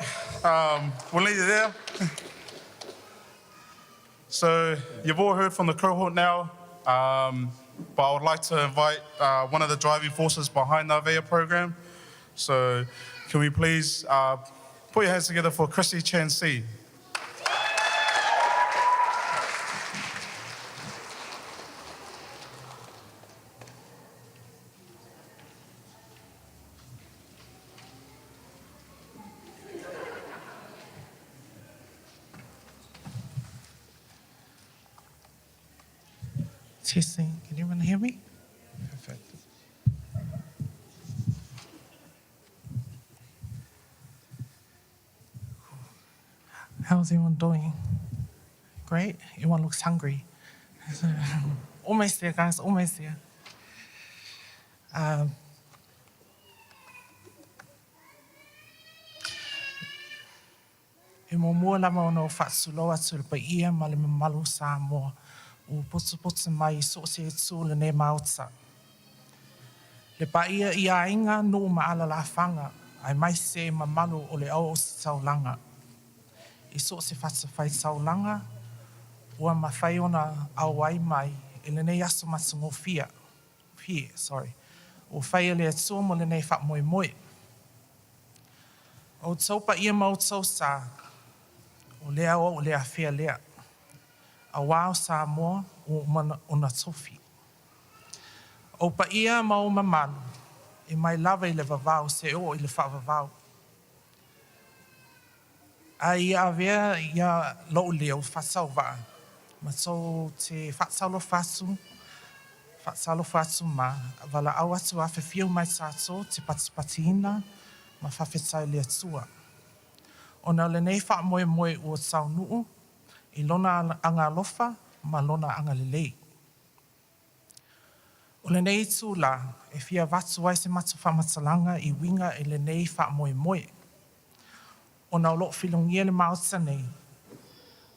We'll leave it there. So you've all heard from the cohort now, but I would like to invite one of the driving forces behind the Avea program. So can we please put your hands together for Chrissy Chan C. Testing. Can everyone hear me? Perfect. How's everyone doing? Great? Everyone looks hungry. Almost there, guys, almost there. E mo mua lama ono whatsulo atu le pa ia ma le mamalu sa moa. O potu mai so se tū le ne mautsa. Le pa ia inga no maala la whanga, ai mai se mamalu o le au o si taulanga. I so se whai taulanga, ua ma whai ona au ai mai, e le ne aso matungo fia, sorry. O whai le atua mo le ne wha moe moe. O tau pa ia mau tau sa, o lea o lea fia lea. A wao sa moa o na tofi. O pa ia mau mamalu, e mai lava i le vavau se o i le wha vavau. A ia avea ia loo leo whasau waa. Ma tau te whatsalo whatu ma, wala au atu a whiwhiu mai tātou te patipatina ma whawhetai lea tua. O na le nei wha moe moe ua tau nuu, i lona anga lofa, ma lona anga lelei. O le nei tū la, e fia watu ai se matu whamatalanga i winga e le nei wha moe moe. O na lo filongia le maota nei,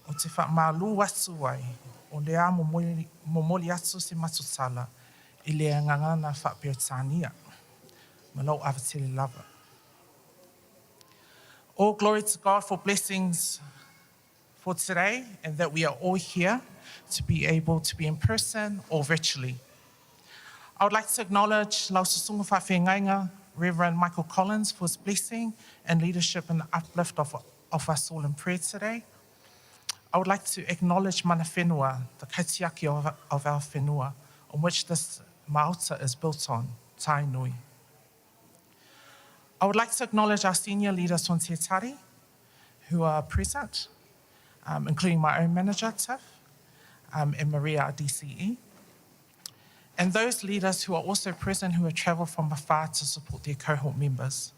o te wha malu watu ai, o le a momoli atu se matutala, i le angangana wha peotania. Ma lau awatele lava. All glory to God for blessings for today, and that we are all here to be able to be in person or virtually. I would like to acknowledge Laususunga Whawhengainga, Reverend Michael Collins, for his blessing and leadership and uplift of us all in prayer today. I would like to acknowledge Mana Whenua, the kaitiaki of our whenua, on which this maota is built on, Tai Nui. I would like to acknowledge our senior leaders from Te Tari, who are present, including my own manager, Tiff, and Maria, our DCE, and those leaders who are also present who have travelled from afar to support their cohort members.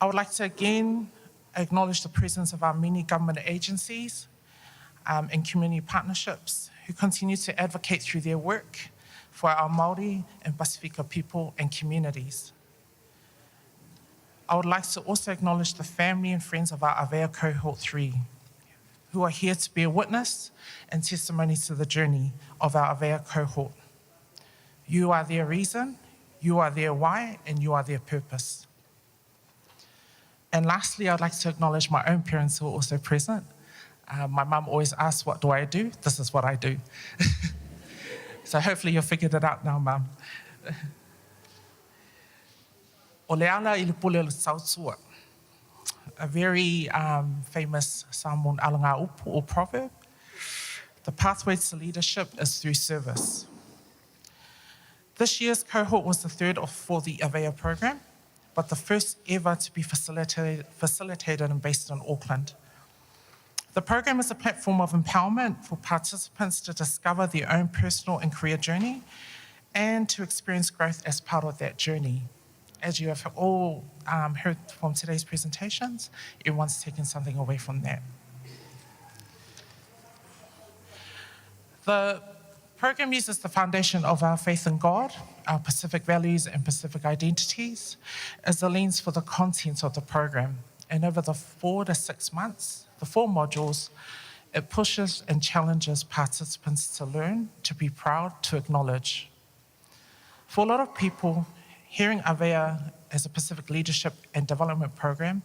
I would like to again acknowledge the presence of our many government agencies and community partnerships who continue to advocate through their work for our Māori and Pasifika people and communities. I would like to also acknowledge the family and friends of our Avea Cohort 3, who are here to bear witness and testimony to the journey of our Avea cohort. You are their reason, you are their why, and you are their purpose. And lastly, I'd like to acknowledge my own parents who are also present. My mum always asks, what do I do? This is what I do. So hopefully you've figured it out now, Mum. O le ala i le pule o le sautua. A very famous Samoan alanga upu or proverb. The pathway to leadership is through service. This year's cohort was the third for the Avea program, but the first ever to be facilitated and based in Auckland. The program is a platform of empowerment for participants to discover their own personal and career journey and to experience growth as part of that journey. As you have all heard from today's presentations, everyone's taken something away from that. The program uses the foundation of our faith in God, our Pacific values and Pacific identities as the lens for the content of the program. And over the 4 to 6 months, the 4 modules, it pushes and challenges participants to learn, to be proud, to acknowledge. For a lot of people, hearing Avea as a Pacific leadership and development program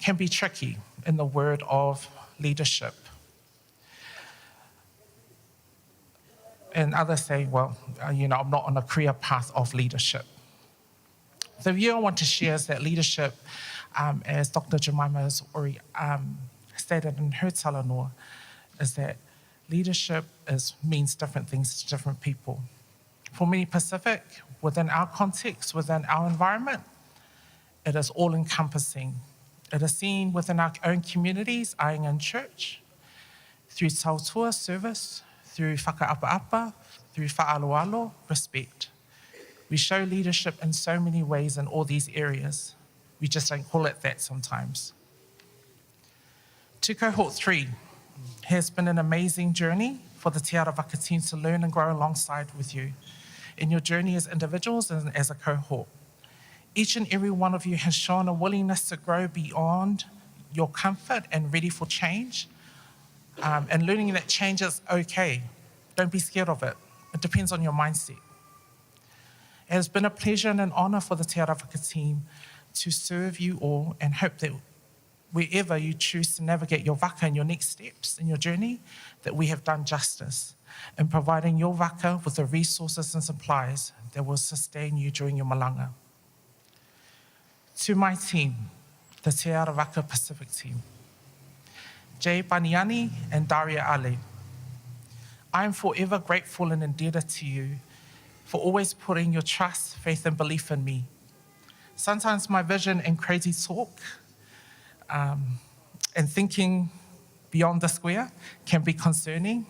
can be tricky in the word of leadership. And others say, well, I'm not on a career path of leadership. The view I want to share is that leadership, as Dr. Jemima has already stated in her talanoa, is that leadership means different things to different people. For many Pacific, within our context, within our environment, it is all-encompassing. It is seen within our own communities, Ainga Church, through tautua service, through whakaapa-apa, through whaaaloalo, respect. We show leadership in so many ways in all these areas. We just don't call it that sometimes. To Cohort 3 has been an amazing journey for the Te Arawaka team to learn and grow alongside with you in your journey as individuals and as a cohort. Each and every one of you has shown a willingness to grow beyond your comfort and ready for change. And learning that change is okay. Don't be scared of it. It depends on your mindset. It has been a pleasure and an honor for the Te Arawaka team to serve you all and hope that wherever you choose to navigate your waka and your next steps in your journey, that we have done justice in providing your waka with the resources and supplies that will sustain you during your malanga. To my team, the Te Arawaka Pacific team, Jay Baniani and Daria Ale, I am forever grateful and indebted to you for always putting your trust, faith, and belief in me. Sometimes my vision and crazy talk and thinking beyond the square can be concerning.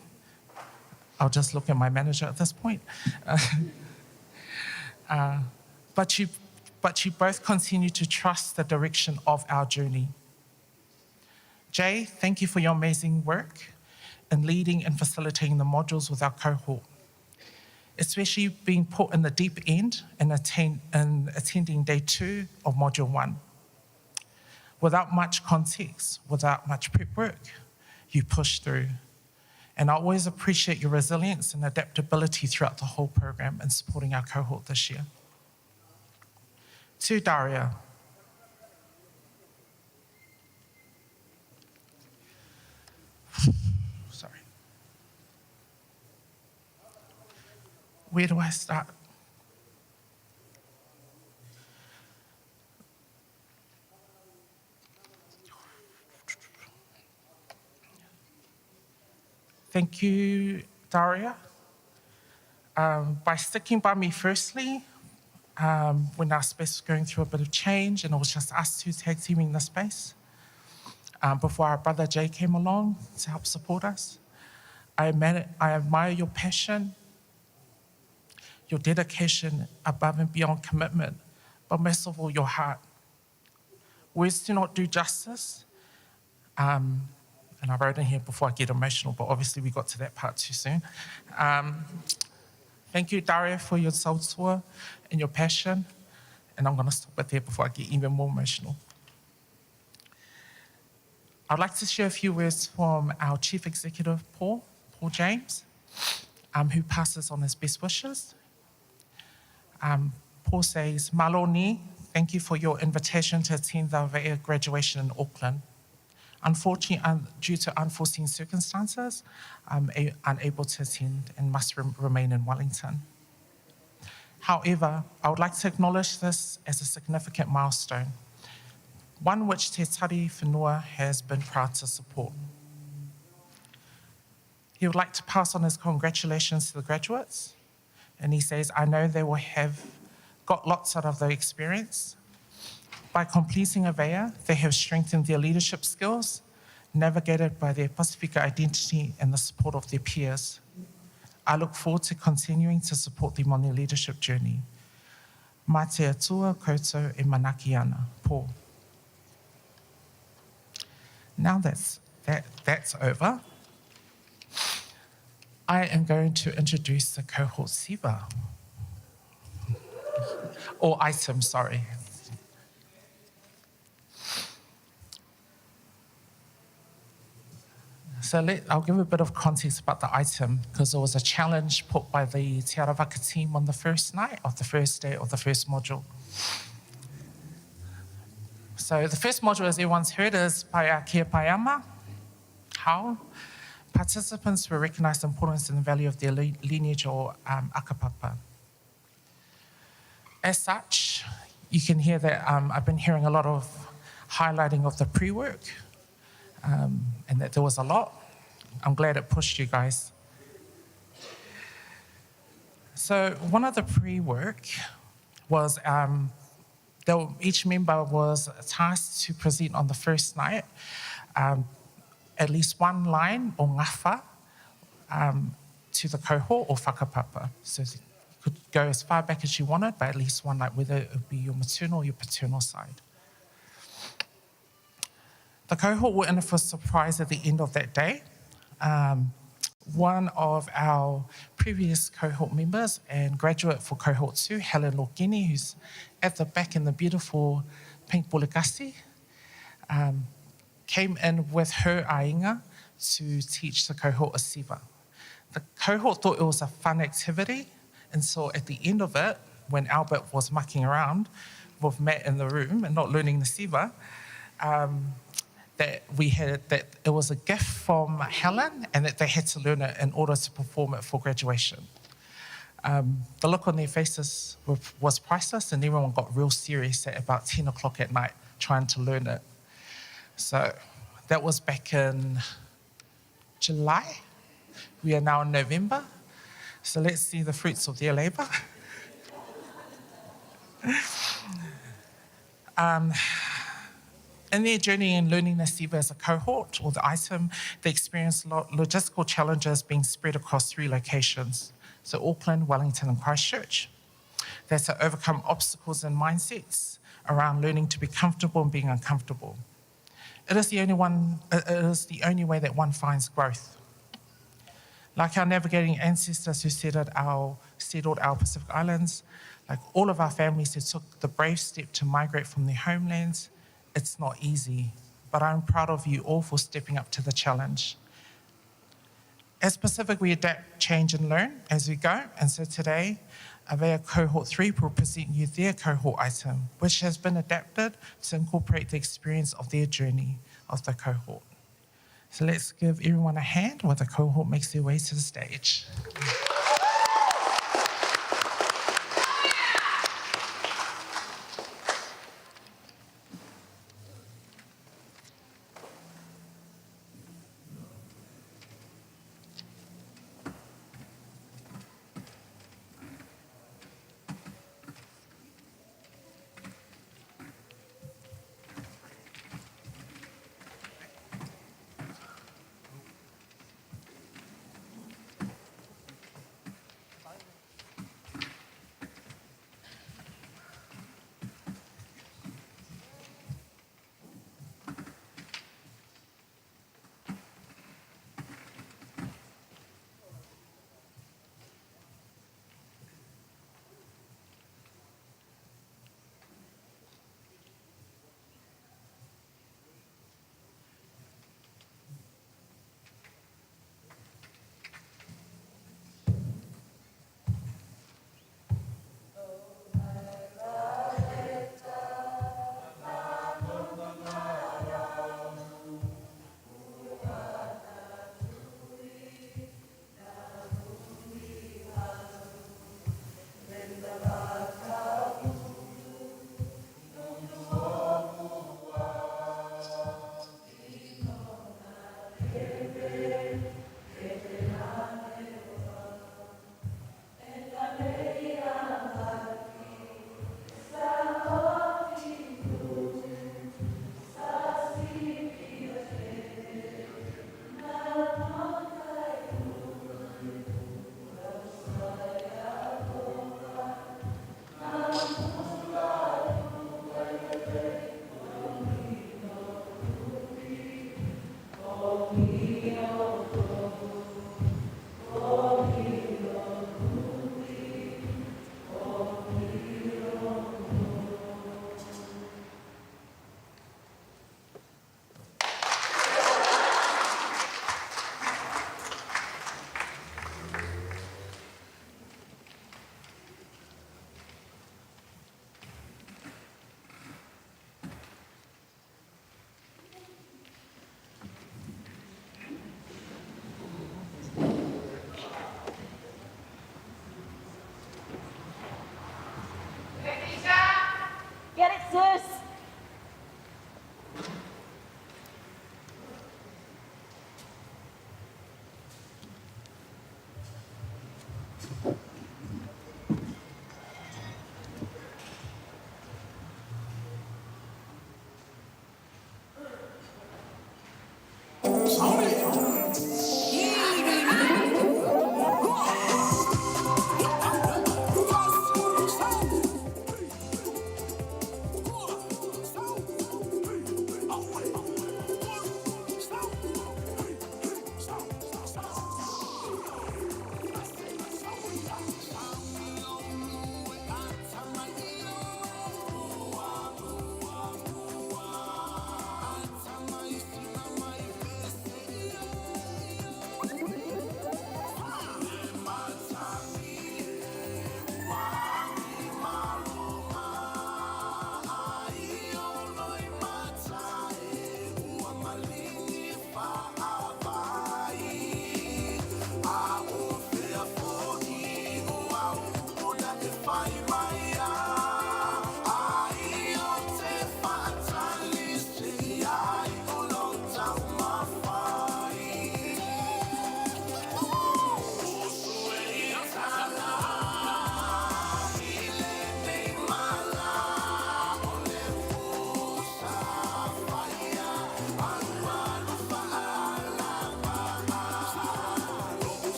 I'll just look at my manager at this point. But you both continue to trust the direction of our journey. Jay, thank you for your amazing work in leading and facilitating the modules with our cohort, especially being put in the deep end and attending day 2 of module 1. Without much context, without much prep work, you push through. And I always appreciate your resilience and adaptability throughout the whole program and supporting our cohort this year. To Daria, sorry. Where do I start? Thank you, Daria. By sticking by me firstly, when our space was going through a bit of change and it was just us 2 tag teaming the space, before our brother Jay came along to help support us. I admire your passion, your dedication above and beyond commitment, but most of all, your heart. Words do not do justice. And I wrote in here before I get emotional, but obviously we got to that part too soon. Thank you, Daria, for your sautua and your passion. And I'm going to stop it there before I get even more emotional. I'd like to share a few words from our Chief Executive, Paul James, who passes on his best wishes. Paul says, Maloni, thank you for your invitation to attend the Avea graduation in Auckland. Unfortunately, due to unforeseen circumstances, I'm unable to attend and must remain in Wellington. However, I would like to acknowledge this as a significant milestone, one which Te Tari Whenua has been proud to support. He would like to pass on his congratulations to the graduates, and he says, I know they will have got lots out of the experience. By completing Avea, they have strengthened their leadership skills, navigated by their Pasifika identity and the support of their peers. I look forward to continuing to support them on their leadership journey. Mā te atua koutou e manaki ana, Paul. Now that's over, I am going to introduce the cohort SIVA, or item, sorry. So I'll give a bit of context about the item, because there was a challenge put by the Te Arawaka team on the first night of the first day of the first module. So the first module, as everyone's heard, is Paia Kia Paiama. How? Participants were recognized the importance and the value of their lineage or akapapa. As such, you can hear that I've been hearing a lot of highlighting of the pre-work, and that there was a lot. I'm glad it pushed you guys. So one of the pre-work was each member was tasked to present on the first night at least one line or ngafa to the cohort or whakapapa. So you could go as far back as you wanted, but at least one, like whether it would be your maternal or your paternal side. The cohort were in for a surprise at the end of that day. One of our previous cohort members and graduate for cohort 2, Helen Lokini, who's at the back in the beautiful pink bulagasi, came in with her ainga to teach the cohort a siva. The cohort thought it was a fun activity, and so at the end of it, when Albert was mucking around with Matt in the room and not learning the siva, that it was a gift from Helen and that they had to learn it in order to perform it for graduation. The look on their faces was priceless, and everyone got real serious at about 10 o'clock at night trying to learn it. So that was back in July. We are now in November. So let's see the fruits of their labor. In their journey in learning the SIVA as a cohort, or the item, they experienced logistical challenges being spread across 3 locations. So Auckland, Wellington, and Christchurch. They had to overcome obstacles and mindsets around learning to be comfortable and being uncomfortable. It is the only way that one finds growth. Like our navigating ancestors who settled our Pacific Islands, like all of our families who took the brave step to migrate from their homelands, it's not easy, but I'm proud of you all for stepping up to the challenge. As Pacific, we adapt, change, and learn as we go, and so today, Avea Cohort 3 will present you their cohort item, which has been adapted to incorporate the experience of their journey of the cohort. So let's give everyone a hand while the cohort makes their way to the stage.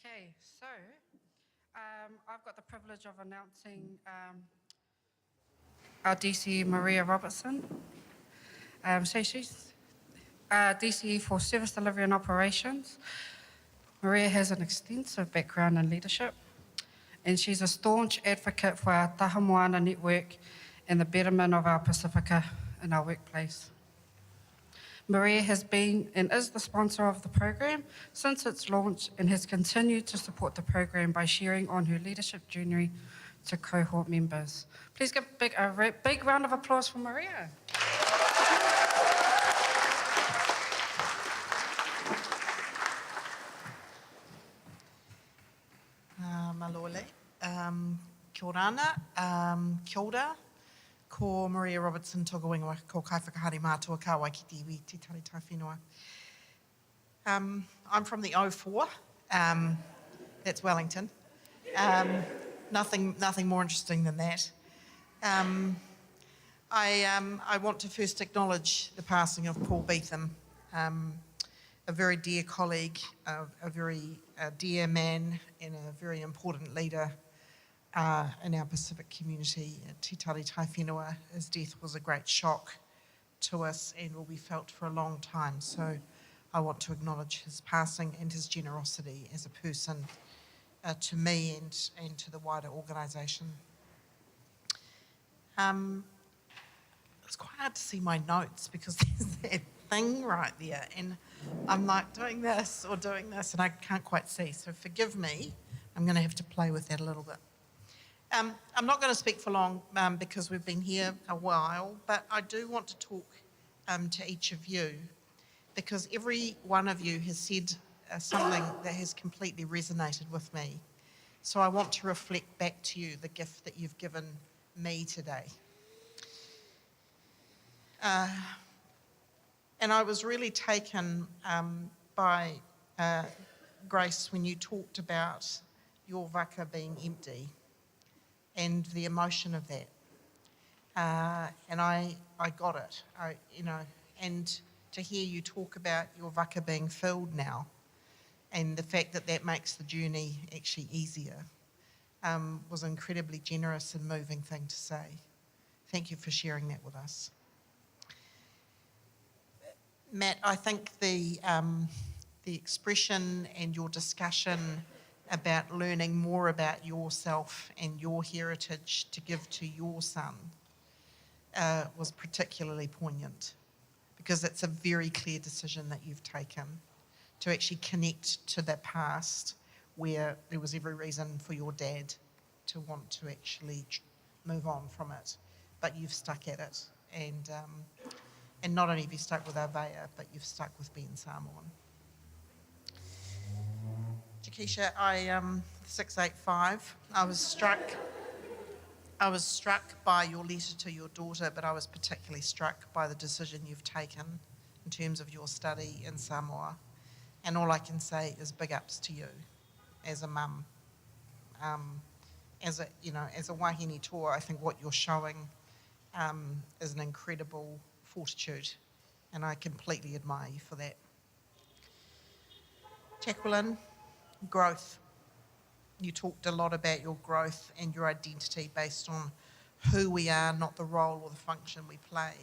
Okay, so I've got the privilege of announcing our DCE, Maria Robertson. So she's DCE for Service Delivery and Operations. Maria has an extensive background in leadership, and she's a staunch advocate for our Taha Moana network and the betterment of our Pacifica in our workplace. Maria has been and is the sponsor of the program since its launch and has continued to support the program by sharing on her leadership journey to cohort members. Please give a big round of applause for Maria. Malole. Kia orana, kia ora. Ko Maria Robertson toga wingoa, ko kai whakahari mātua ka Waikiki iwi te tari tai whenua. I'm from the 04, that's Wellington. Nothing more interesting than that. I want to first acknowledge the passing of Paul Beetham, a very dear colleague, a very dear man, and a very important leader in our Pacific community. Te Tari Tai Whenua, his death was a great shock to us and will be felt for a long time. So I want to acknowledge his passing and his generosity as a person to me and to the wider organisation. It's quite hard to see my notes because there's that thing right there and I'm like doing this and I can't quite see. So forgive me, I'm going to have to play with that a little bit. I'm not going to speak for long because we've been here a while, but I do want to talk to each of you because every one of you has said something that has completely resonated with me. So I want to reflect back to you the gift that you've given me today. And I was really taken by Grace when you talked about your waka being empty and the emotion of that. And I got it, and to hear you talk about your waka being filled now and the fact that that makes the journey actually easier was an incredibly generous and moving thing to say. Thank you for sharing that with us. Matt, I think the expression and your discussion about learning more about yourself and your heritage to give to your son was particularly poignant because it's a very clear decision that you've taken to actually connect to that past where there was every reason for your dad to want to actually move on from it, but you've stuck at it. And not only have you stuck with Avea, but you've stuck with being Samoan. Jakisha, 685, I was struck by your letter to your daughter, but I was particularly struck by the decision you've taken in terms of your study in Samoa. And all I can say is big ups to you as a mum. As a wahine toa, I think what you're showing is an incredible fortitude, and I completely admire you for that. Jacqueline, growth. You talked a lot about your growth and your identity based on who we are, not the role or the function we play.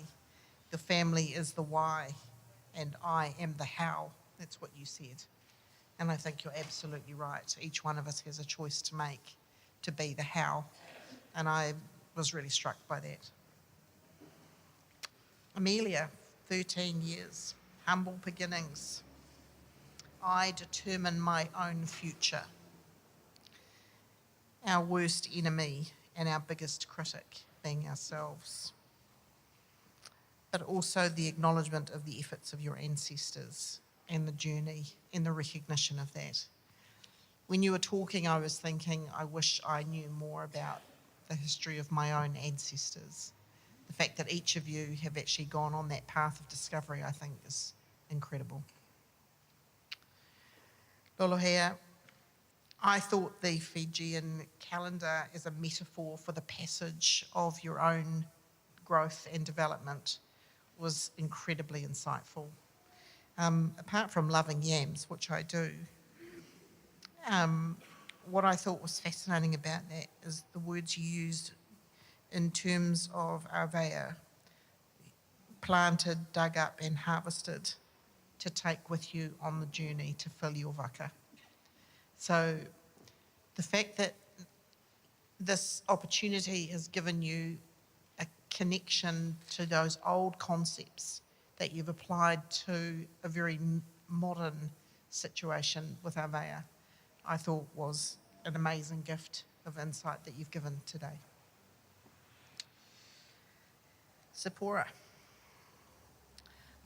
The family is the why, and I am the how. That's what you said. And I think you're absolutely right. Each one of us has a choice to make to be the how, and I was really struck by that. Amelia, 13 years, humble beginnings. I determine my own future. Our worst enemy and our biggest critic being ourselves. But also the acknowledgement of the efforts of your ancestors and the journey and the recognition of that. When you were talking, I was thinking, I wish I knew more about the history of my own ancestors. The fact that each of you have actually gone on that path of discovery, I think, is incredible. Lolohea, I thought the Fijian calendar is a metaphor for the passage of your own growth and development was incredibly insightful. Apart from loving yams, which I do, What I thought was fascinating about that is the words you used in terms of Avea, planted, dug up and harvested to take with you on the journey to fill your waka. So the fact that this opportunity has given you a connection to those old concepts that you've applied to a very modern situation with Avea, I thought was an amazing gift of insight that you've given today. Sephora,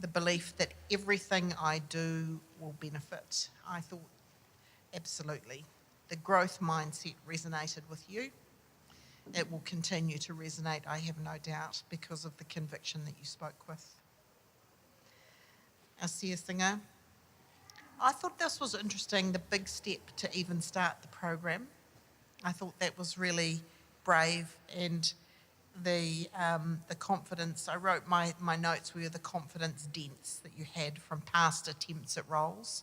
the belief that everything I do will benefit. I thought absolutely. The growth mindset resonated with you. It will continue to resonate, I have no doubt, because of the conviction that you spoke with. Asia Singer, I thought this was interesting, the big step to even start the program. I thought that was really brave, and the confidence, I wrote my notes were the confidence dents that you had from past attempts at roles.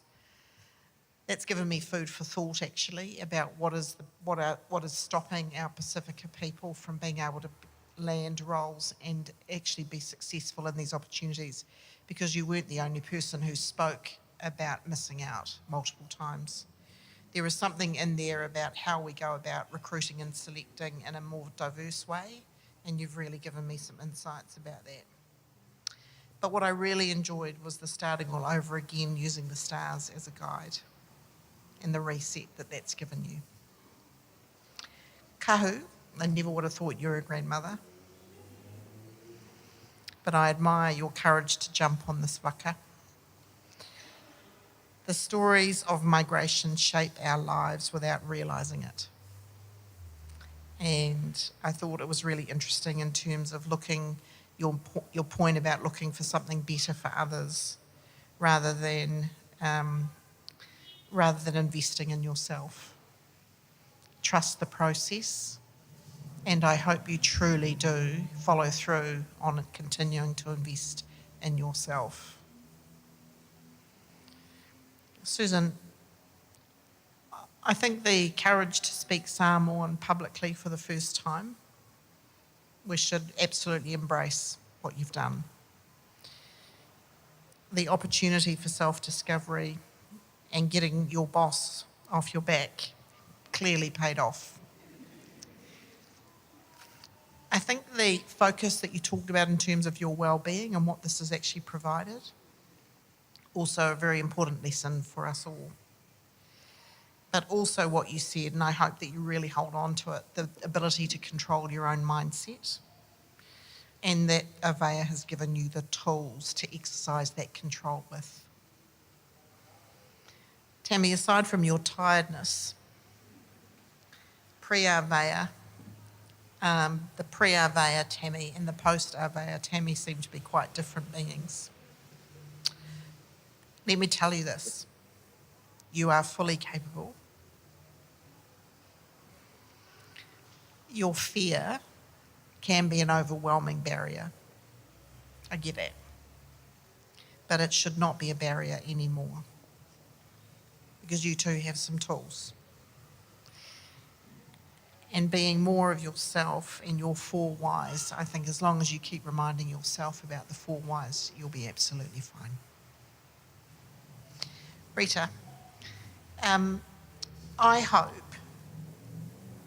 That's given me food for thought, actually, about what is stopping our Pacifica people from being able to land roles and actually be successful in these opportunities, because you weren't the only person who spoke about missing out multiple times. There is something in there about how we go about recruiting and selecting in a more diverse way, and you've really given me some insights about that. But what I really enjoyed was the starting all over again, using the stars as a guide, and the reset that that's given you. Kahu, I never would have thought you were a grandmother, but I admire your courage to jump on this waka. The stories of migration shape our lives without realising it. And I thought it was really interesting in terms of looking, your point about looking for something better for others rather than investing in yourself. Trust the process, and I hope you truly do follow through on continuing to invest in yourself. Susan, I think the courage to speak Samoan publicly for the first time, we should absolutely embrace what you've done. The opportunity for self-discovery and getting your boss off your back clearly paid off. I think the focus that you talked about in terms of your well-being and what this has actually provided, also a very important lesson for us all. But also what you said, and I hope that you really hold on to it, the ability to control your own mindset, and that Avea has given you the tools to exercise that control with. Tammy, aside from your tiredness, pre-Avea, the pre-Avea Tammy and the post-Avea Tammy seem to be quite different beings. Let me tell you this, you are fully capable. Your fear can be an overwhelming barrier. I get it. But it should not be a barrier anymore, because you too have some tools. And being more of yourself and your 4 whys, I think as long as you keep reminding yourself about the 4 whys, you'll be absolutely fine. Rita, I hope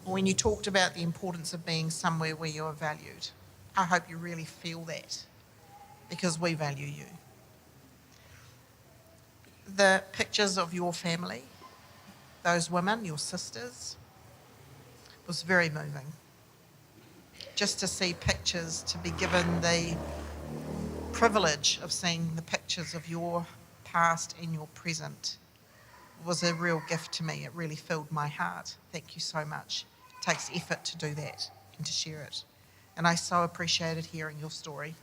when you talked about the importance of being somewhere where you are valued, I hope you really feel that, because we value you. The pictures of your family, those women, your sisters, was very moving. Just to see pictures, to be given the privilege of seeing the pictures of your past and your present was a real gift to me. It really filled my heart. Thank you so much. It takes effort to do that and to share it. And I so appreciated hearing your story.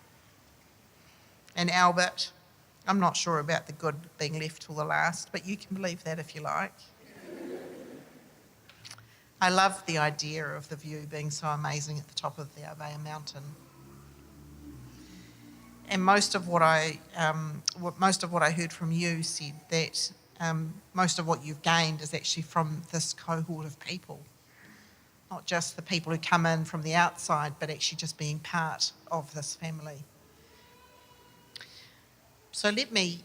And Albert, I'm not sure about the good being left till the last, but you can believe that if you like. I love the idea of the view being so amazing at the top of the Avea Mountain. And most of what I heard from you said that most of what you've gained is actually from this cohort of people. Not just the people who come in from the outside, but actually just being part of this family. So let me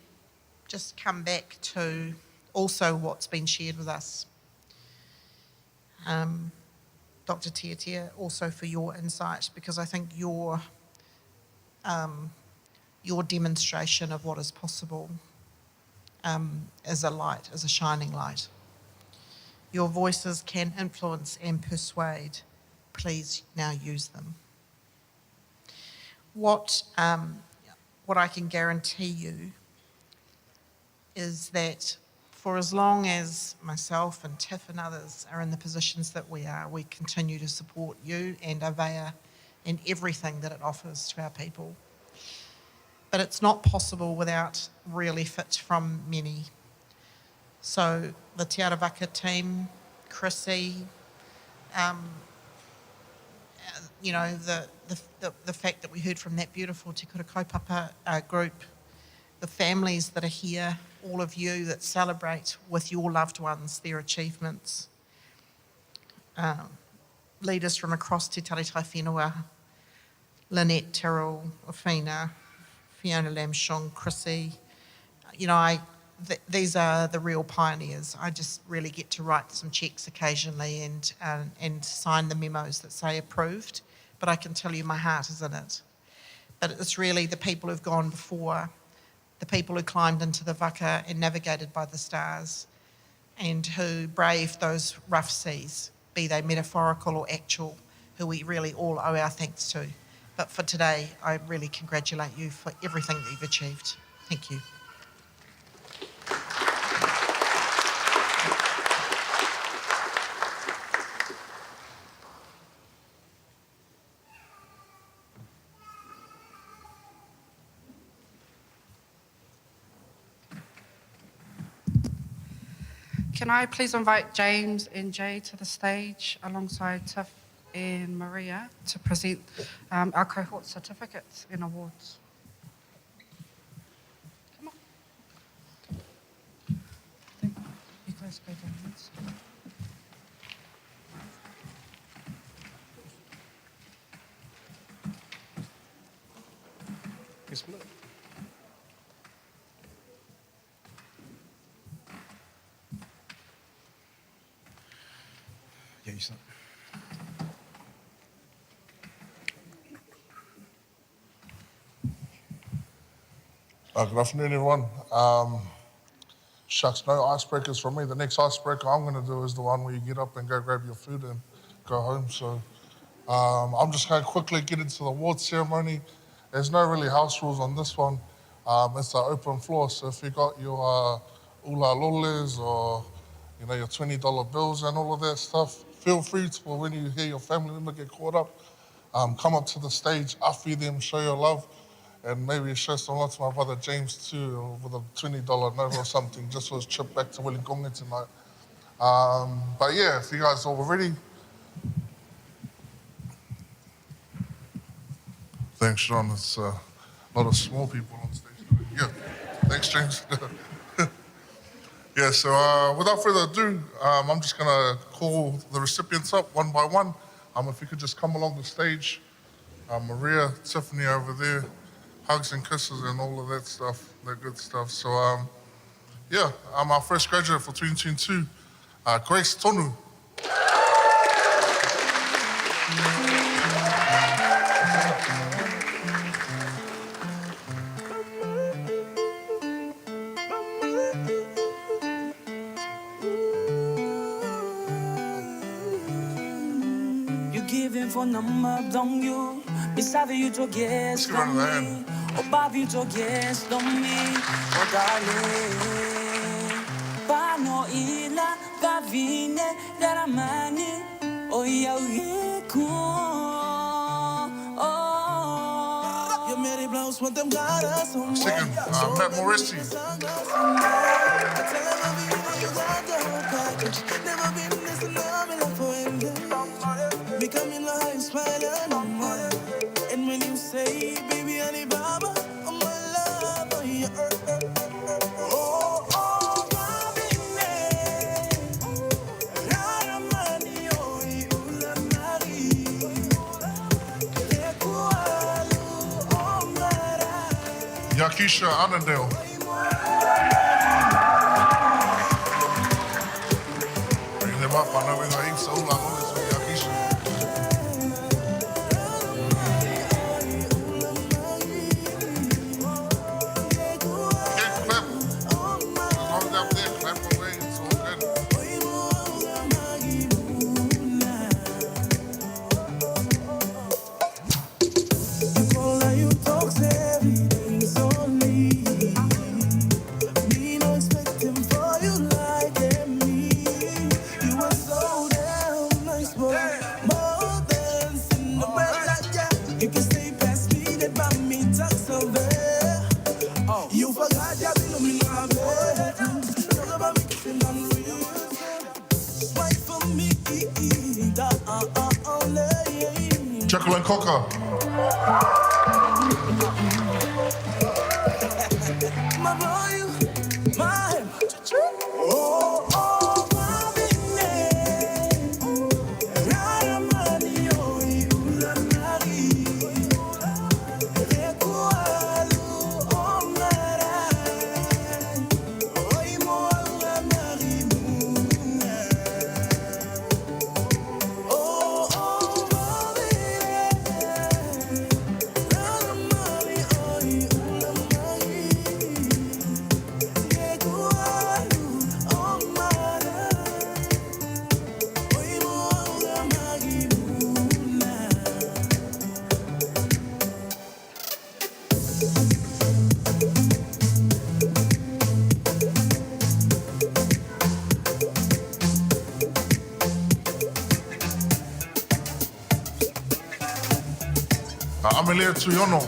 just come back to also what's been shared with us. Dr. Tiatia, also for your insight, because I think your demonstration of what is possible is a light, is a shining light. Your voices can influence and persuade. Please now use them. What I can guarantee you is that for as long as myself and Tiff and others are in the positions that we are, we continue to support you and Avea in everything that it offers to our people. But it's not possible without real effort from many. So the Te Arawaka team, Chrissy, you know, the fact that we heard from that beautiful Te Kura Kaupapa group, the families that are here, all of you that celebrate with your loved ones their achievements, leaders from across Te Taritai Whenua, Lynette Tyrrell, Afina, Fiona Lamshong, Chrissy, you know, these are the real pioneers. I just really get to write some cheques occasionally and sign the memos that say approved, but I can tell you my heart is in it. But it's really the people who've gone before, the people who climbed into the waka and navigated by the stars, and who braved those rough seas, be they metaphorical or actual, who we really all owe our thanks to. But for today, I really congratulate you for everything that you've achieved. Thank you. Can I please invite James and Jay to the stage alongside Tiff and Maria to present our cohort certificates and awards. Come on. You guys go down this. Yeah, you start. Good afternoon, everyone. Shucks, no icebreakers from me. The next icebreaker I'm going to do is the one where you get up and go grab your food and go home. So I'm just going to quickly get into the award ceremony. There's no really house rules on this one. It's an open floor. So if you got your ula loles or your $20 bills and all of that stuff, feel free to, when you hear your family member get caught up, come up to the stage, afi them, show your love. And maybe show some love to my brother James too, with a $20 note or something, just for his trip back to Wellington tonight. But yeah, if you guys are all ready. Thanks, Sean. It's a lot of small people on stage today. Yeah, thanks, James. Yeah, so without further ado, I'm just gonna call the recipients up one by one. If you could just come along the stage. Maria, Tiffany over there. Hugs and kisses and all of that stuff, that good stuff. So, yeah, I'm our first graduate for 2022, Grace Tonu. You giving for number don't you? Beside you to guess on me. Above you to guess on me. Oh darling. Pano ila gavine daramani. Oh ya wiku. Oh. You made it blouse with them goddess. Second, Matt Morrissey. Never been this love in a forever. Becoming like spider no more. And when you say, baby, Alibaba, I'm my love, oh, yeah. Oh, oh, God, Keisha Annandale. Bring them up, I know we got heaps of Ulang on this one, Keisha. Yeah, clap. As long as they're up there, clap away, it's all good. You talk everything's on me. Me no expecting for you like me. You are so damn nice, boy. More than Cinderella, yeah. You can stay past me, that by me, talks over. You forgot your bill, me my bed. Talk about me kissing on real. Swipe for me, Jekyll and Cocker. my boy, my oh, oh, my baby. Rara mani, oh, ulanari. Rekualu, oh, marai. Oi, mo, ulanari, muna. Oh, oh, my baby. Rara mani, oh, ulanari. Amelia Tuyono.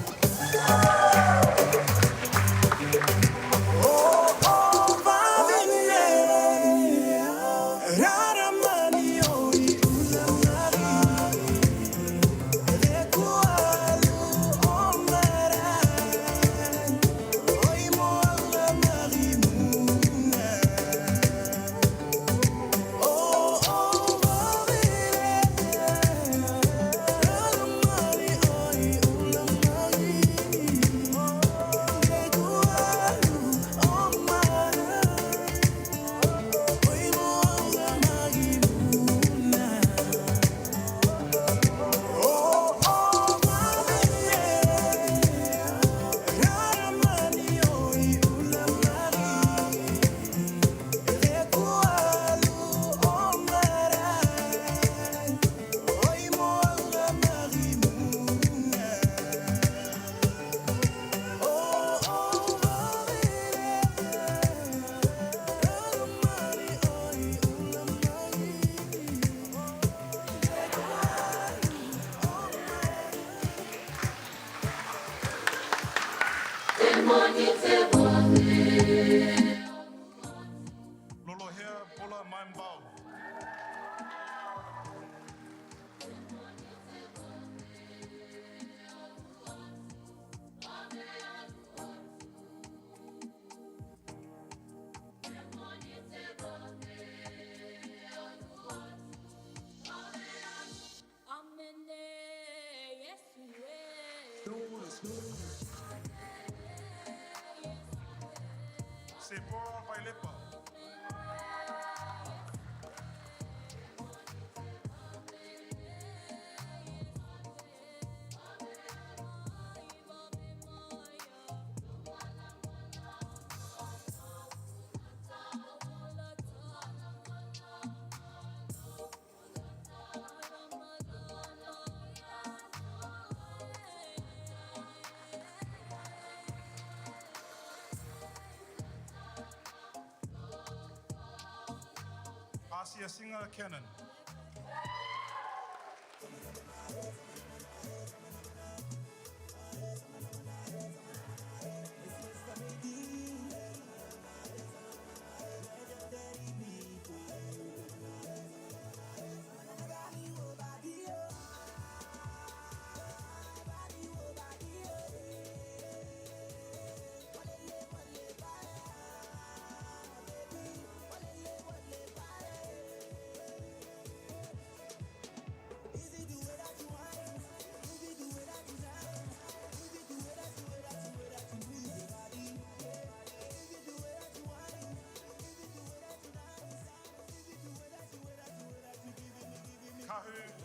Asia Singer Cannon.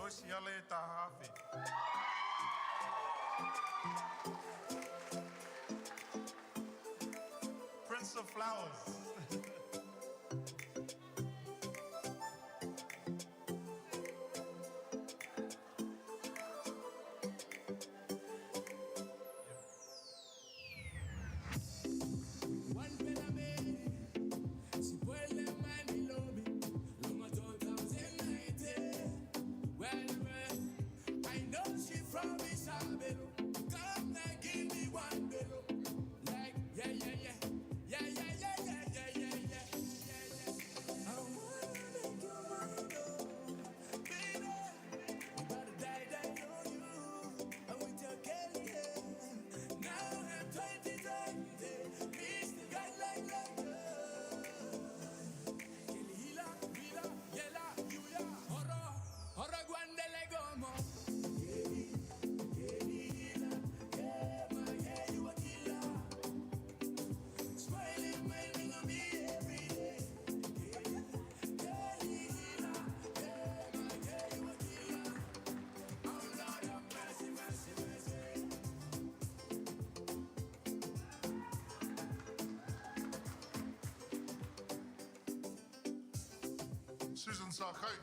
Joyce Yale Tahafe. Prince of Flowers. Susan Sarkay.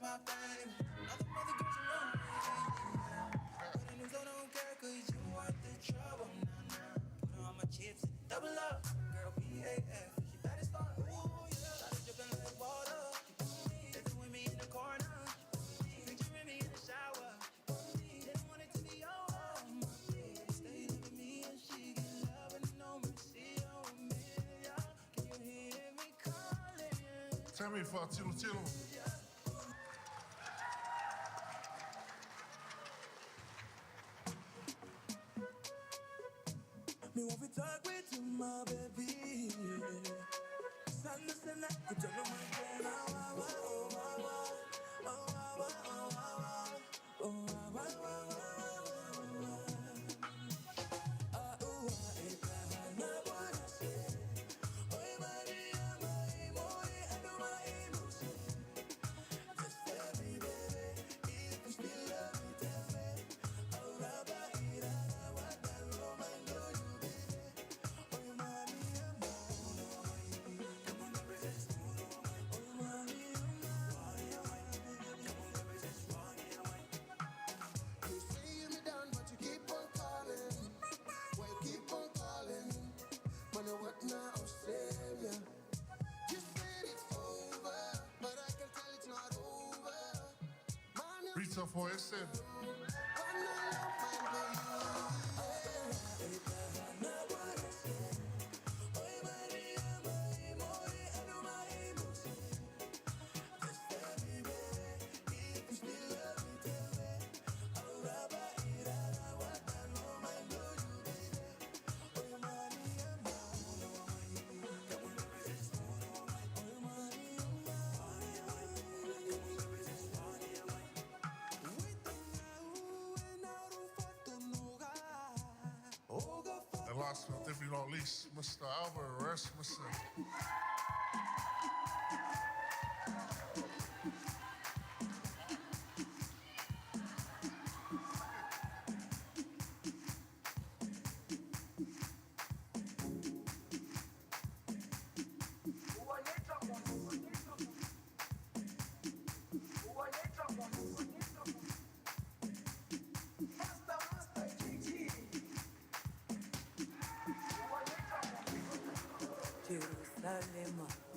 My baby, other mother girls around me. But the news I don't care, cause you want the trouble, nah. Put her on my chips and double up. Girl, BAF, she better start. Ooh, yeah. Started dripping like water. Dancing with me in the corner. Picturing me in the shower. Didn't want it to be over. Stay loving me and she get love and no mercy on me. Can you hear me calling? Tammy for Tilo. Me want to talk with you, my baby. Sana sana, kutana mapena, wa wa, oh wa wa, oh wa wa, oh wa wa, oh wa wa, wa wa, ah oh wa, eka na buena se. Oye Maria, my moi, ando my emotion. Just tell me, baby, if you still love me, tell me. Oh Rabba, ira, wa da lo mango you. Rita for SM. And last but definitely not least, Mr. Albert Rasmussen.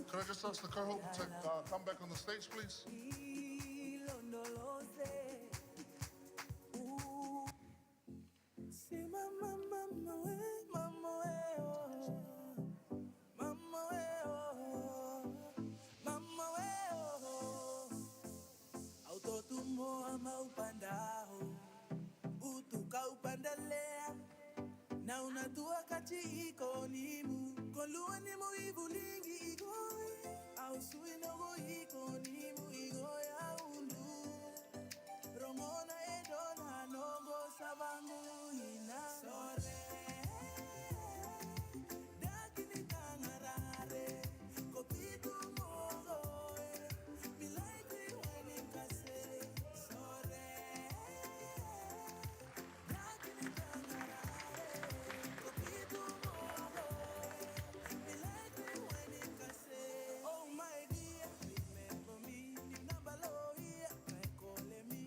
Can I just ask the cohort to come back on the stage, please? chi iko nimu, kolua nimu ivulingi igoi, au sui nogo iko nimu igoi aundu. Romona edona nogo sabangu ina sore. Dakini tangarare, kopitu mogoe, milaiti weni kase sore. Dakini tangarare, kopitu mogoe, milaiti weni kase. Oh my dear, remember me, nabaloia, call me.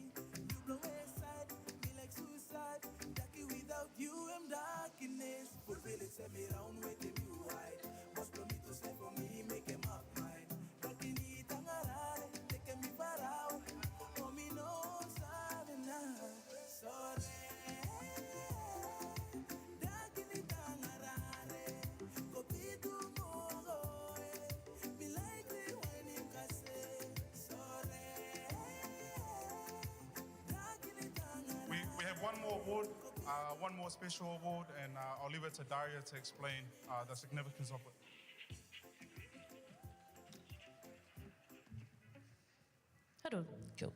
You blow aside, me like suicide. Ducky without you, I'm darkness. Fulfill it, send me round with him, you hide. Must for me to stay for me, make him up mine. Ducky ni tangarare, take me parao. Oh, me no sabina. Sorry. Ducky ni tangarare, kopitu mogoe. Me like the when you can say sorry. We have one more award, one more special award, and I'll leave it to Daria to explain the significance of it. Hello. Cool.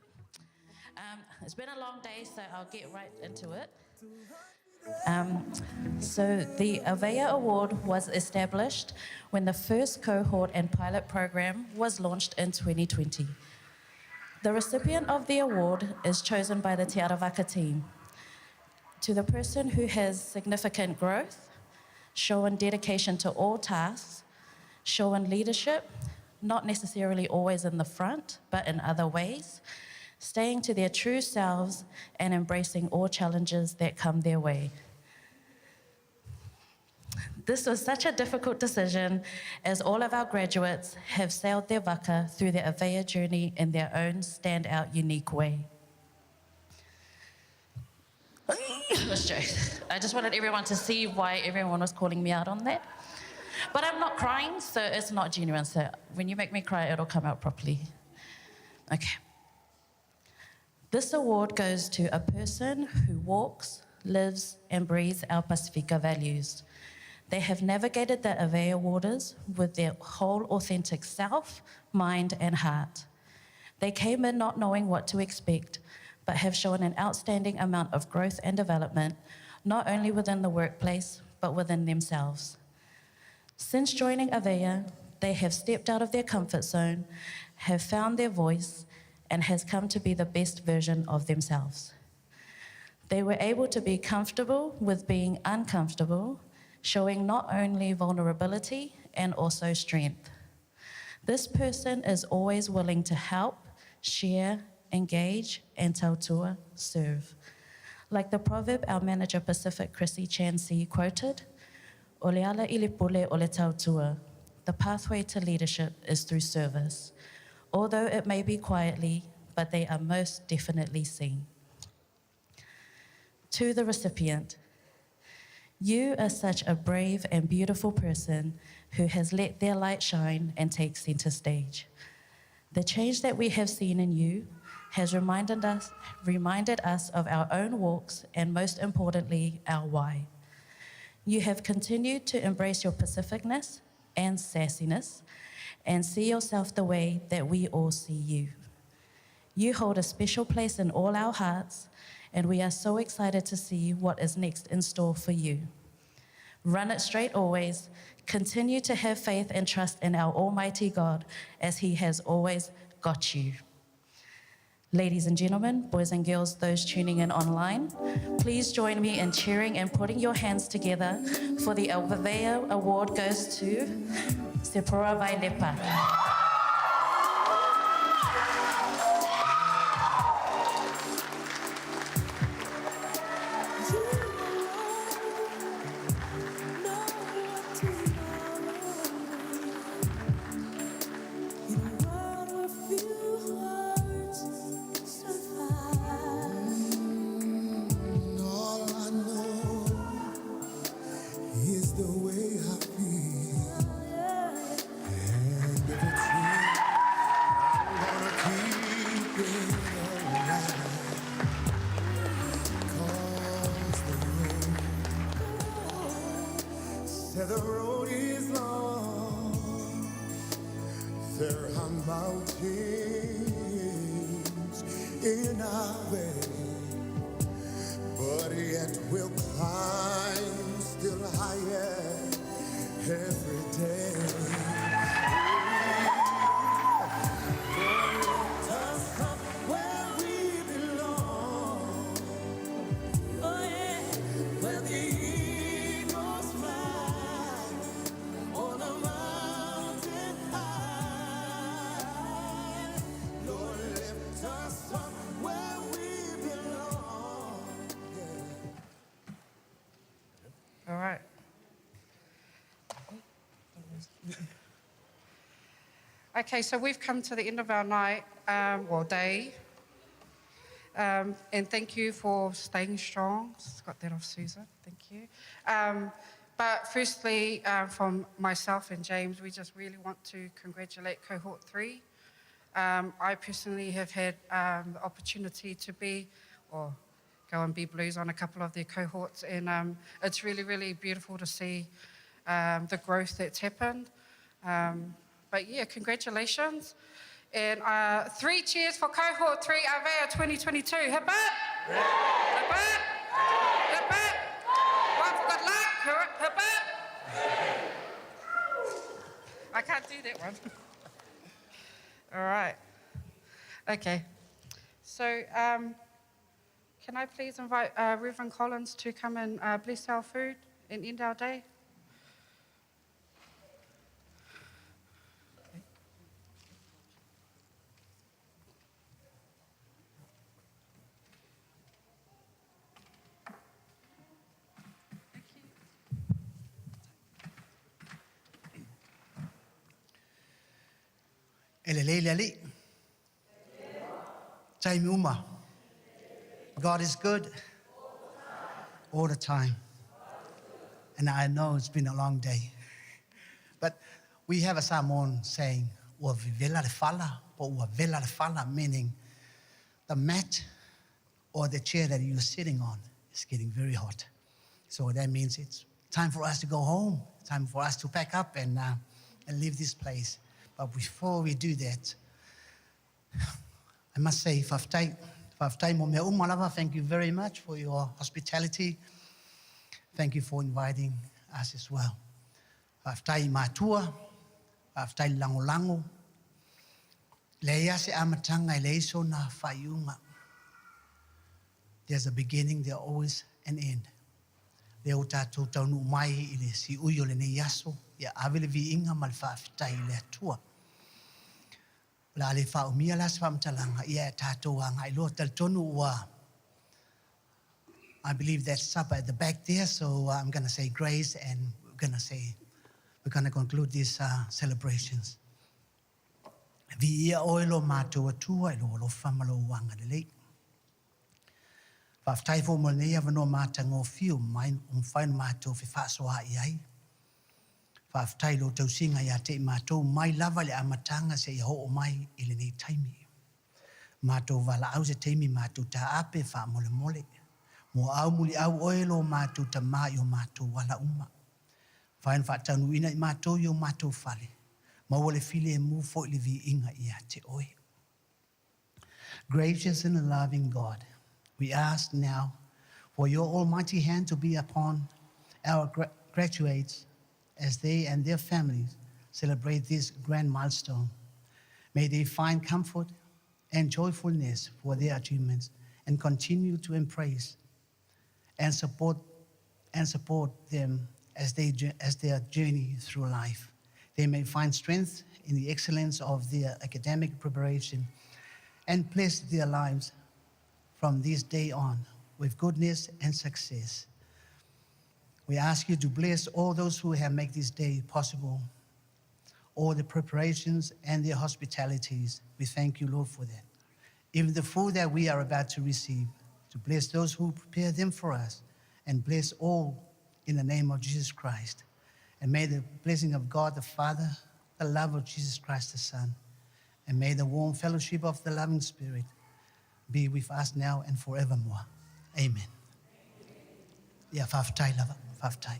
It's been a long day, so I'll get right into it. So the Avea Award was established when the first cohort and pilot program was launched in 2020. The recipient of the award is chosen by the Te Arawaka team. To the person who has significant growth, shown dedication to all tasks, shown leadership, not necessarily always in the front, but in other ways, staying to their true selves and embracing all challenges that come their way. This was such a difficult decision as all of our graduates have sailed their waka through their Avea journey in their own standout, unique way. Let's joke. I just wanted everyone to see why everyone was calling me out on that. But I'm not crying, so it's not genuine. So when you make me cry, it'll come out properly. Okay. This award goes to a person who walks, lives, and breathes our Pacifica values. They have navigated the Avea waters with their whole authentic self, mind, and heart. They came in not knowing what to expect, but have shown an outstanding amount of growth and development, not only within the workplace, but within themselves. Since joining Avea, they have stepped out of their comfort zone, have found their voice, and has come to be the best version of themselves. They were able to be comfortable with being uncomfortable, showing not only vulnerability and also strength. This person is always willing to help, share, engage, and tautua, serve. Like the proverb our manager Pacific Chrissy Chan C quoted, "O le ala i le pule o le tautua," the pathway to leadership is through service. Although it may be quietly, but they are most definitely seen. To the recipient, you are such a brave and beautiful person who has let their light shine and take center stage. The change that we have seen in you has reminded us of our own walks and most importantly, our why. You have continued to embrace your Pacificness and sassiness and see yourself the way that we all see you. You hold a special place in all our hearts, and we are so excited to see what is next in store for you. Run it straight always. Continue to have faith and trust in our Almighty God as He has always got you. Ladies and gentlemen, boys and girls, those tuning in online, please join me in cheering and putting your hands together for the Avea Award goes to Sepora Vailepa. All I know is the way I feel. And if it's Said the road is long, there are mountains in our way, but yet we'll climb still higher every day. Let us come where we belong. Oh yeah, where the eagles fly on a mountain high. Lord, lift us up where we belong. All right. Okay, so we've come to the end of our night, day. And thank you for staying strong. Got that off Susan, thank you. But firstly, from myself and James, we just really want to congratulate Cohort 3. I personally have had the opportunity to be, or go and be blues on a couple of their cohorts, and it's really, really beautiful to see the growth that's happened. But yeah, congratulations. And 3 cheers for Cohort 3 Avea 2022. Hip hip! Hip hip! Hip hip! One for good luck. Hip hip! I can't do that one. All right. Okay. So can I please invite Reverend Collins to come and bless our food and end our day? Elelelele. Time uma. God is good all the time. And I know it's been a long day. But we have a Samoan saying, "Ua vivela le fala," or "Ua vela le fala," meaning the mat or the chair that you're sitting on is getting very hot. So that means it's time for us to go home, time for us to pack up and leave this place. But before we do that, I must say, Faftai mo mea umalava, thank you very much for your hospitality. Thank you for inviting us as well. Faftai matua, Faftai lango-lango. Leia se amatanga leiso na fayunga. There's a beginning, there's always an end. Leo tātou taunu mai I le si uyo le nei aso, ia awele vi inga mal whaafitai le atua. La le whaumia las whamtalanga, ia tātou anga I loa tal tonu ua. I believe that's supper at the back there, so I'm going to say grace and we're going to conclude these celebrations. Vi ia oilo mātou atua, I loa lo whamalo wanga le lei. Whaftai fo mo nei avano mātango whiu mai whain mātou whi whaasoa I ai. Whaftai lo tausinga ia te mātou mai lava le amatanga se I ho o mai I le nei taimi. Mātou wala au se taimi mātou ta ape wha mole mole. Mo au muli au oelo mātou ta mai o mātou wala uma. Whain whaatanu ina I mātou I o mātou whale. Mawale file e mu fo I le vi inga ia te oe. Gracious and loving God, we ask now for your almighty hand to be upon our graduates as they and their families celebrate this grand milestone. May they find comfort and joyfulness for their achievements and continue to embrace and support them as their journey through life. They may find strength in the excellence of their academic preparation and bless their lives from this day on with goodness and success. We ask you to bless all those who have made this day possible, all the preparations and their hospitalities. We thank you, Lord, for that. Even the food that we are about to receive, to bless those who prepare them for us, and bless all in the name of Jesus Christ. And may the blessing of God the Father, the love of Jesus Christ the Son, and may the warm fellowship of the loving Spirit be with us now and forevermore. Amen. Yeah, whaftai lava, whaftai.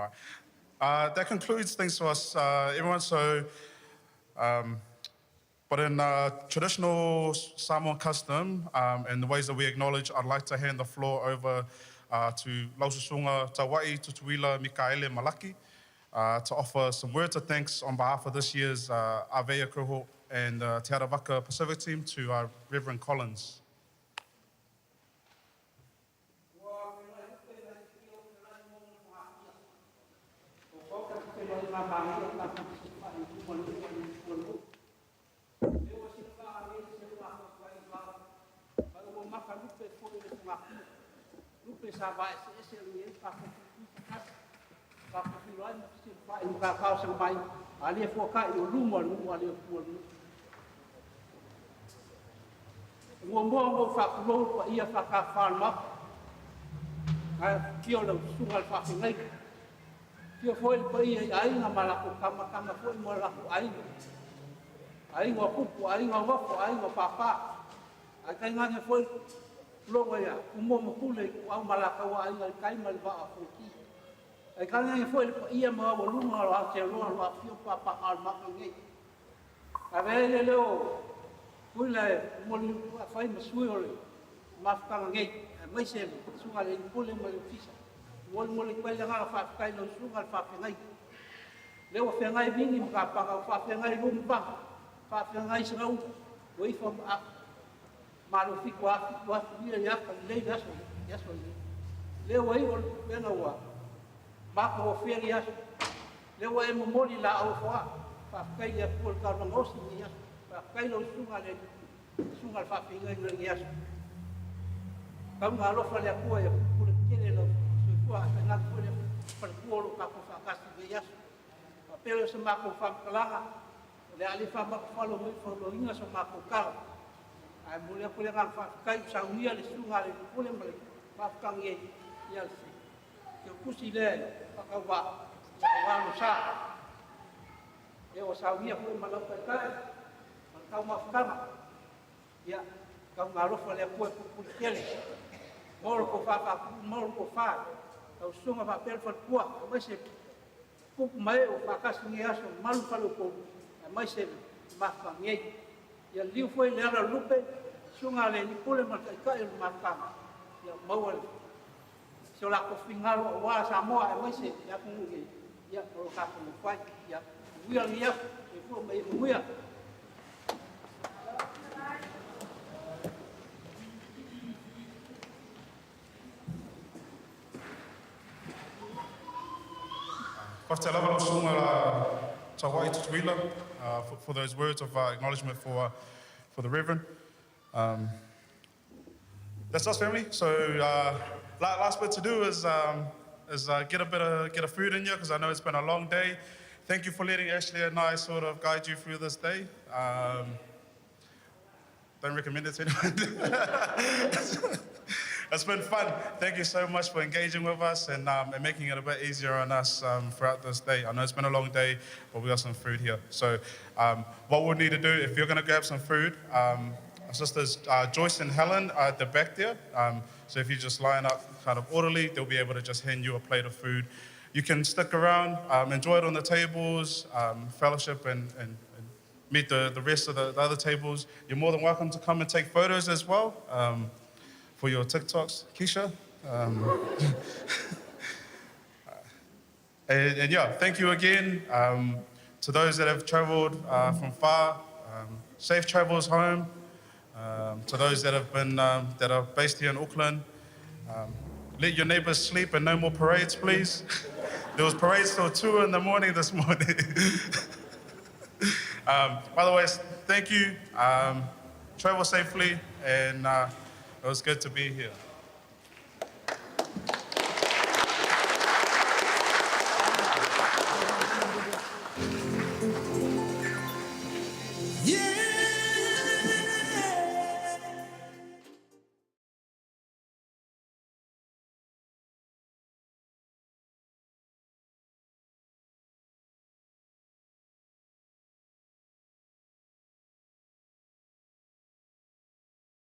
All right. That concludes things for us, everyone. So, but in traditional Samoan custom and the ways that we acknowledge, I'd like to hand the floor over to Laususunga Tawai Tutuila Mikaele Malaki to offer some words of thanks on behalf of this year's Avea cohort and Te Arawaka Pacific team to Reverend Collins. Kia foi pa ia ai nga malako kama foi mo lako ai. Ai ngo pupu, ai ngo wako, ai ngo papa. Ai kai nga foi longa ia, umo mo kule au malaka wa ai kai mal ba a fuki. Ai kai nga foi pa ia ma wa lunga lo te lo lo fio papa al ma ngai. A vele leo kule mo li fai ma suiole. Ma fa ngai, mai se sunga le kule mo fisa. Mole kwai nga fa kai no sunga fa ngai. Leo fa ngai vingi ka pa fa ngai rum pa. Fa ngai srau. Wei fa malo fico a dia ya ka le ya so. Leo wei o pena wa. Ma ko fe ya. Leo e mo moli la au fa kai ya por ka no mosi ya. Fa kai no sunga le sunga fa ngai ya. Kam ngalo fa le ko ya por kele no kuah dengan kulit perpuluh kapu fakasi bias, pero semaku fakalanga, le alifa makfalo inga semaku kau, ay mulai ngang fakai saunia le sungai le mulai mulai fakang ye yalsi, ke kusile fakawa nusa, saunia mulai malam fakai, kau mafkama, ya kau ngaruh oleh kuah kele, mol ko fa. Au sunga va per fat kuah, mai se pup mai o fakas ni aso mal falu ko, mai se ma fa ngai. Ya liu foi le ala lupe, sunga le ni pule ma kai ma ka. Ya mawal. So la ko fingalo wa Samoa mai se ya ku ngai. Ya ko ka ko fai ya. Wia ya, e fu mai wia. For those words of acknowledgement for the Reverend. That's us, family. So last bit to do is get a bit of food in you because I know it's been a long day. Thank you for letting Ashley and I sort of guide you through this day. Don't recommend it to anyone. It's been fun. Thank you so much for engaging with us and making it a bit easier on us throughout this day. I know it's been a long day, but we got some food here. So what we'll need to do, if you're going to grab some food, our sisters Joyce and Helen are at the back there. So if you just line up kind of orderly, they'll be able to just hand you a plate of food. You can stick around, enjoy it on the tables, fellowship and meet the rest of the other tables. You're more than welcome to come and take photos as well. For your TikToks, Keisha. And yeah, thank you again to those that have traveled from far. Safe travels home. To those that have been that are based here in Auckland. Let your neighbors sleep and no more parades, please. There was parades till 2 in the morning this morning. Otherwise, thank you. Travel safely and. It was good to be here.